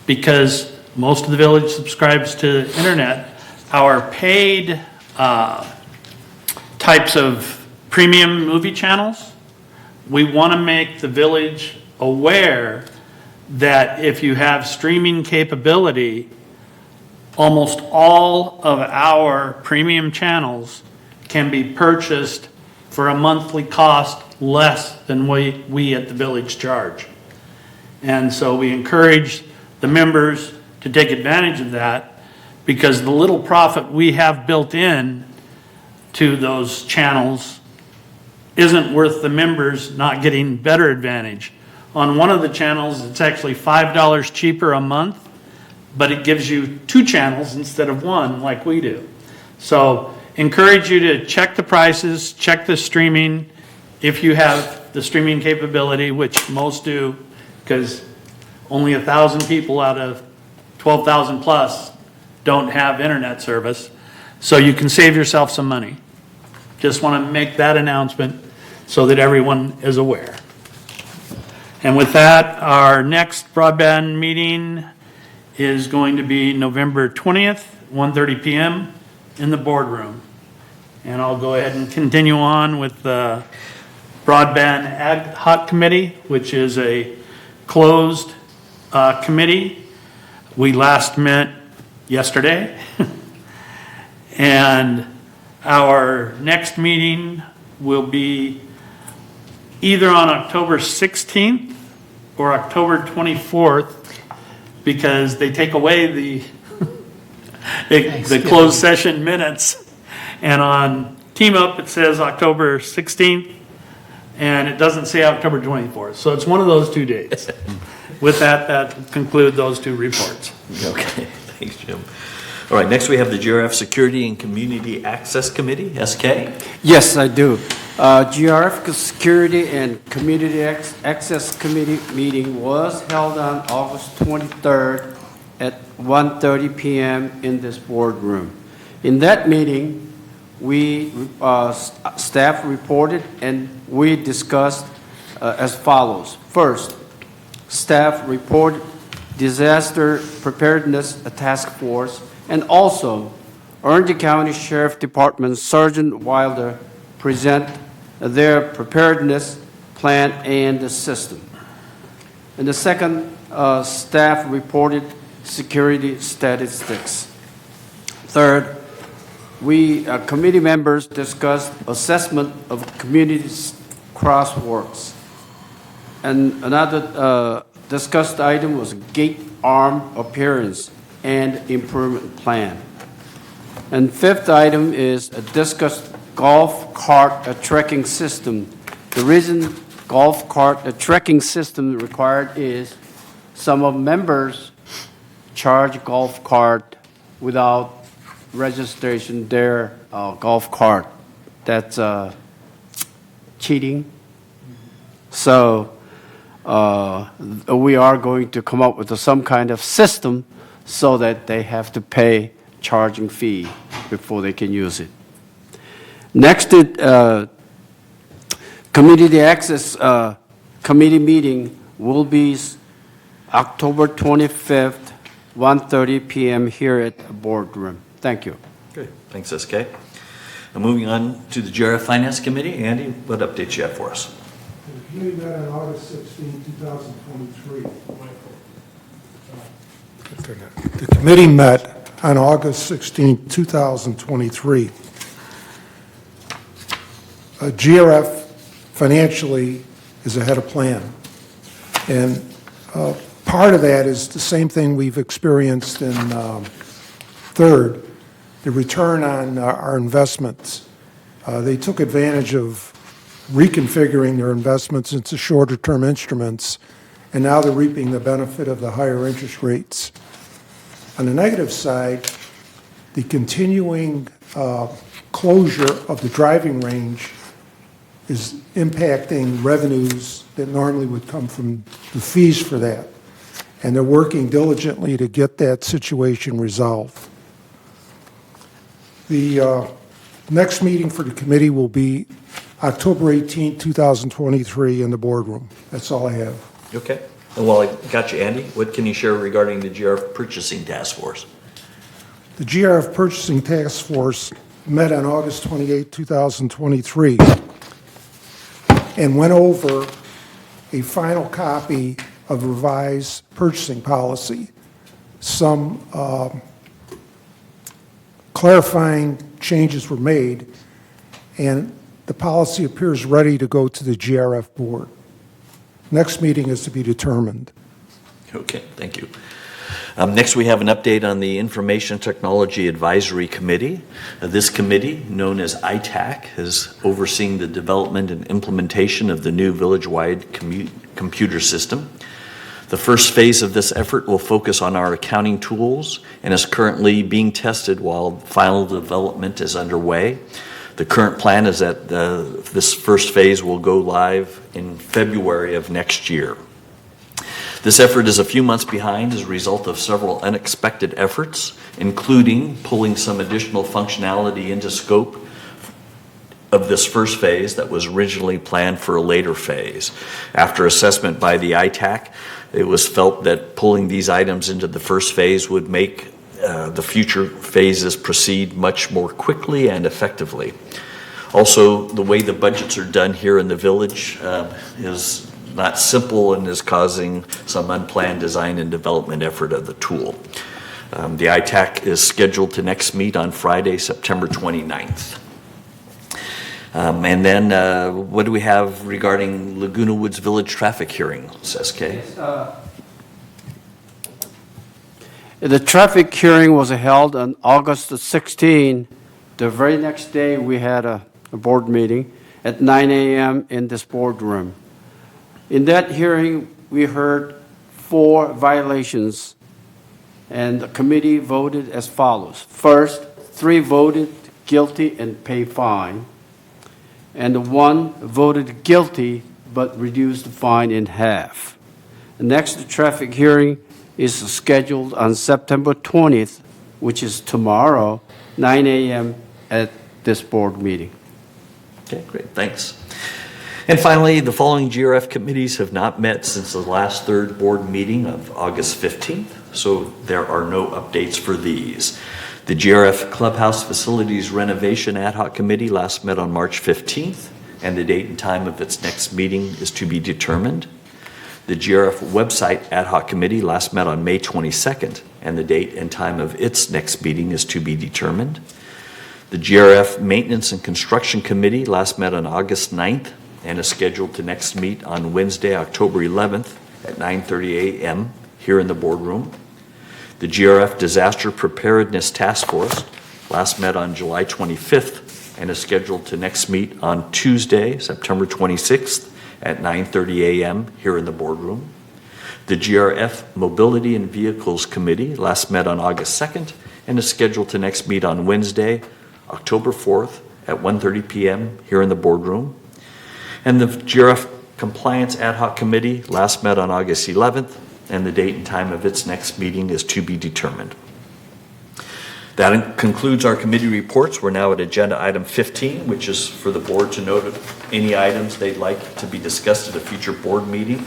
because most of the village subscribes to internet, our paid types of premium movie channels, we want to make the village aware that if you have streaming capability, almost all of our premium channels can be purchased for a monthly cost less than we at the village charge. And so we encourage the members to take advantage of that, because the little profit we have built in to those channels isn't worth the members not getting better advantage. On one of the channels, it's actually $5 cheaper a month, but it gives you 2 channels instead of 1 like we do. So encourage you to check the prices, check the streaming, if you have the streaming capability, which most do, because only 1,000 people out of 12,000 plus don't have internet service. So you can save yourself some money. Just want to make that announcement so that everyone is aware. And with that, our next broadband meeting is going to be November 20th, 1:30 p.m. in the boardroom. And I'll go ahead and continue on with the Broadband Ad Hoc Committee, which is a closed committee. We last met yesterday. And our next meeting will be either on October 16th or October 24th, because they take away the closed session minutes. And on Team Up, it says October 16th, and it doesn't say October 24th. So it's one of those 2 dates. With that, that concludes those 2 reports. Okay, thanks, Jim. All right, next we have the GRF Security and Community Access Committee, SK. Yes, I do. GRF Security and Community Access Committee meeting was held on August 23rd at 1:30 p.m. in this boardroom. In that meeting, we staff reported and we discussed as follows. First, staff reported disaster preparedness task force, and also Orange County Sheriff Department Sergeant Wilder present their preparedness plan and the system. And the second, staff reported security statistics. Third, we committee members discussed assessment of community crosswalks. And another discussed item was gate arm appearance and improvement plan. And fifth item is a discussed golf cart tracking system. The reason golf cart tracking system required is some of members charge golf cart without registration their golf cart. That's cheating. So we are going to come up with some kind of system so that they have to pay charging fee before they can use it. Next, community access committee meeting will be October 25th, 1:30 p.m. here at the boardroom. Thank you. Good. Thanks, SK. Now moving on to the GRF Finance Committee. Andy, what updates you have for us? The committee met on August 16, 2023. The committee met on August 16, 2023. GRF financially is ahead of plan. And part of that is the same thing we've experienced in third, the return on our investments. They took advantage of reconfiguring their investments into shorter-term instruments, and now they're reaping the benefit of the higher interest rates. On the negative side, the continuing closure of the driving range is impacting revenues that normally would come from the fees for that. And they're working diligently to get that situation resolved. The next meeting for the committee will be October 18, 2023 in the boardroom. That's all I have. Okay. And while I got you, Andy, what can you share regarding the GRF Purchasing Task Force? The GRF Purchasing Task Force met on August 28, 2023 and went over a final copy of revised purchasing policy. Some clarifying changes were made, and the policy appears ready to go to the GRF board. Next meeting is to be determined. Okay, thank you. Next, we have an update on the Information Technology Advisory Committee. This committee, known as ITAC, is overseeing the development and implementation of the new village-wide computer system. The first phase of this effort will focus on our accounting tools and is currently being tested while final development is underway. The current plan is that this first phase will go live in February of next year. This effort is a few months behind as a result of several unexpected efforts, including pulling some additional functionality into scope of this first phase that was originally planned for a later phase. After assessment by the ITAC, it was felt that pulling these items into the first phase would make the future phases proceed much more quickly and effectively. Also, the way the budgets are done here in the village is not simple and is causing some unplanned design and development effort of the tool. The ITAC is scheduled to next meet on Friday, September 29th. And then what do we have regarding Laguna Woods Village traffic hearings, SK? Yes, the traffic hearing was held on August 16. The very next day, we had a board meeting at 9 a.m. in this boardroom. In that hearing, we heard 4 violations, and the committee voted as follows. First, 3 voted guilty and paid fine, and 1 voted guilty but reduced the fine in half. The next traffic hearing is scheduled on September 20th, which is tomorrow, 9 a.m. at this board meeting. Okay, great, thanks. And finally, the following GRF committees have not met since the last third board meeting of August 15th, so there are no updates for these. The GRF Clubhouse Facilities Renovation Ad Hoc Committee last met on March 15th, and the date and time of its next meeting is to be determined. The GRF Website Ad Hoc Committee last met on May 22nd, and the date and time of its next meeting is to be determined. The GRF Maintenance and Construction Committee last met on August 9th, and is scheduled to next meet on Wednesday, October 11th at 9:30 a.m. here in the boardroom. The GRF Disaster Preparedness Task Force last met on July 25th and is scheduled to next meet on Tuesday, September 26th at 9:30 a.m. here in the boardroom. The GRF Mobility and Vehicles Committee last met on August 2nd and is scheduled to next meet on Wednesday, October 4th at 1:30 p.m. here in the boardroom. And the GRF Compliance Ad Hoc Committee last met on August 11th, and the date and time of its next meeting is to be determined. That concludes our committee reports. We're now at agenda item 15, which is for the board to note any items they'd like to be discussed at a future board meeting.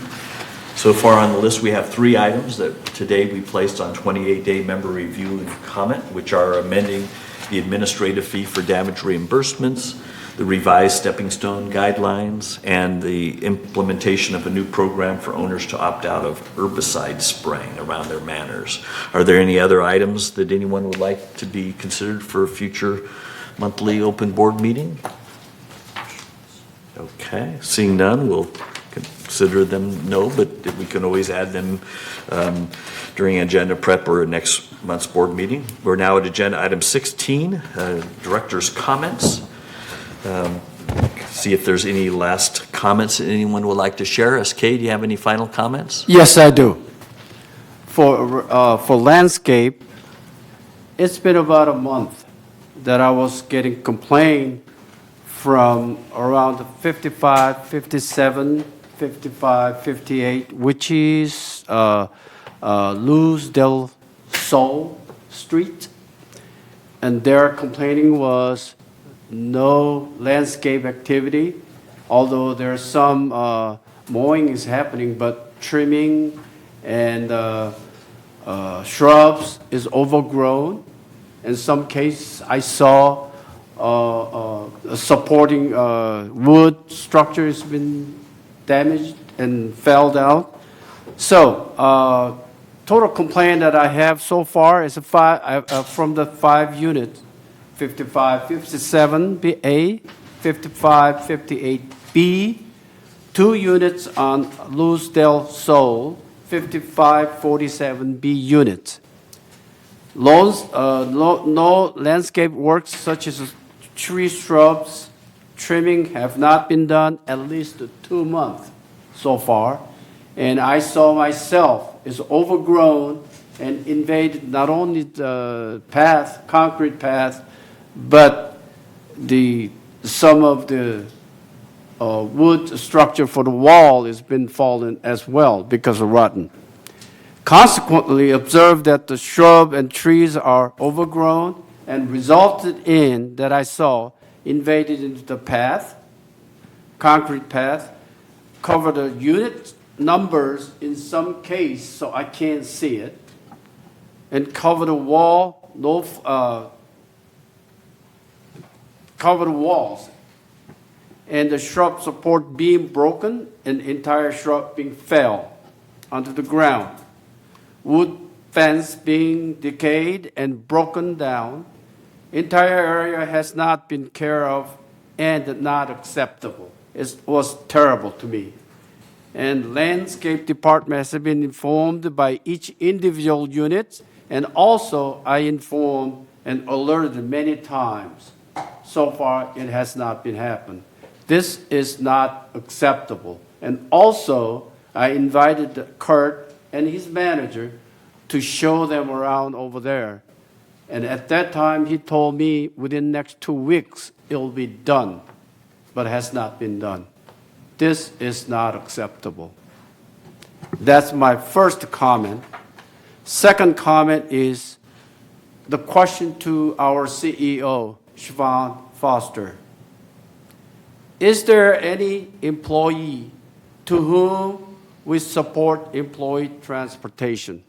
So far on the list, we have 3 items that today we placed on 28-day member review and comment, which are amending the administrative fee for damage reimbursements, the revised stepping stone guidelines, and the implementation of a new program for owners to opt out of herbicide spraying around their manors. Are there any other items that anyone would like to be considered for a future monthly open board meeting? Okay, seeing none, we'll consider them no, but we can always add them during agenda prep or next month's board meeting. We're now at agenda item 16, director's comments. See if there's any last comments that anyone would like to share. SK, do you have any final comments? Yes, I do. For landscape, it's been about a month that I was getting complaint from around 55, 57, 55, 58, which is Luz del Sol Street. And their complaining was no landscape activity, although there's some mowing is happening, but trimming and shrubs is overgrown. In some cases, I saw supporting wood structure has been damaged and fell down. So total complaint that I have so far is from the 5 units, 55, 57A, 55, 58B, 2 units on Luz del Sol, 55, 47B units. No landscape works such as tree shrubs, trimming have not been done at least 2 months so far. And I saw myself is overgrown and invaded not only the path, concrete path, but some of the wood structure for the wall has been fallen as well because of rotten. Consequently, observed that the shrub and trees are overgrown and resulted in, that I saw, invaded into the path, concrete path, cover the unit numbers in some case so I can't see it, and cover the wall, cover the walls, and the shrub support beam broken and entire shrub being fell onto the ground. Wood fence being decayed and broken down. Entire area has not been cared of and not acceptable. It was terrible to me. And landscape department has been informed by each individual unit, and also I informed and alerted many times. So far, it has not been happened. This is not acceptable. And also, I invited Kurt and his manager to show them around over there. And at that time, he told me within the next 2 weeks, it will be done, but has not been done. This is not acceptable. That's my first comment. Second comment is the question to our CEO, Siobhan Foster. Is there any employee to whom we support employee transportation?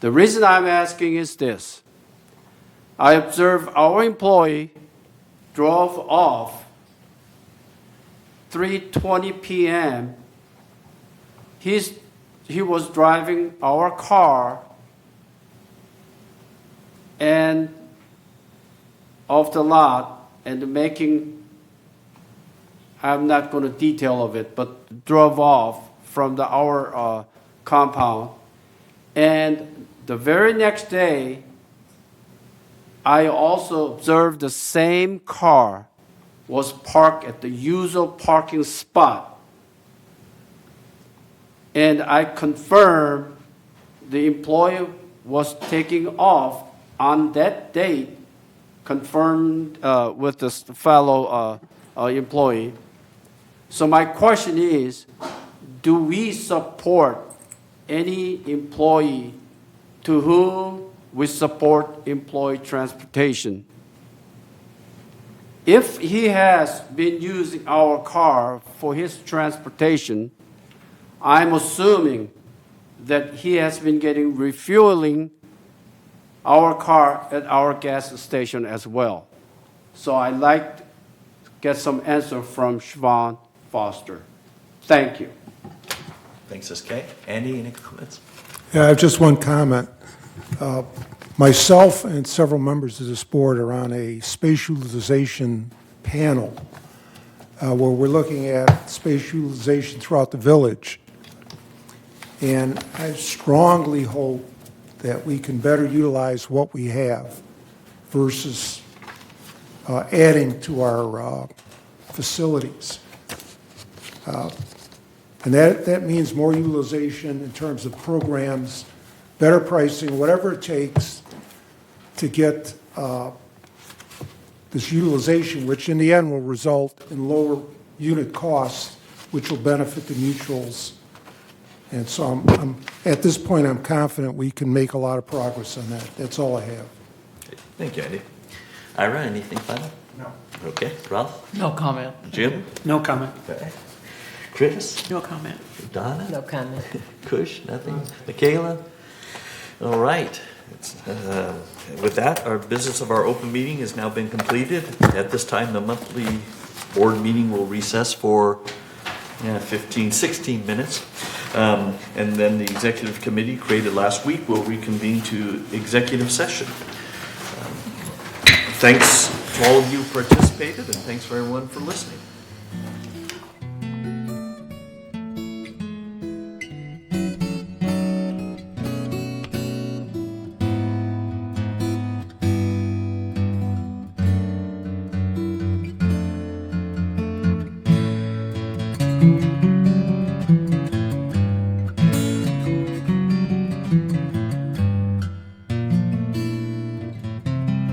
The reason I'm asking is this. I observed our employee drove off 3:20 p.m. He was driving our car and off the lot and making I'm not going to detail of it, but drove off from our compound. And the very next day, I also observed the same car was parked at the usual parking spot. And I confirmed the employee was taking off on that date, confirmed with this fellow employee. So my question is, do we support any employee to whom we support employee transportation? If he has been using our car for his transportation, I'm assuming that he has been getting refueling our car at our gas station as well. So I'd like to get some answer from Siobhan Foster. Thank you. Thanks, SK. Andy, any comments? Yeah, I have just one comment. Myself and several members of this board are on a space utilization panel where we're looking at space utilization throughout the village. And I strongly hope that we can better utilize what we have versus adding to our facilities. And that means more utilization in terms of programs, better pricing, whatever it takes to get this utilization, which in the end will result in lower unit costs, which will benefit the mutuals. And so at this point, I'm confident we can make a lot of progress on that. That's all I have. Thank you, Andy. Ira, anything final? No. Okay. Ralph? No comment. Jim? No comment. Okay. Chris? No comment. Donna? No comment. Kush? Nothing? Michaela? All right. With that, our business of our open meeting has now been completed. At this time, the monthly board meeting will recess for 15, 16 minutes. And then the executive committee created last week will reconvene to executive session. Thanks to all of you who participated, and thanks for everyone for listening. Thank you.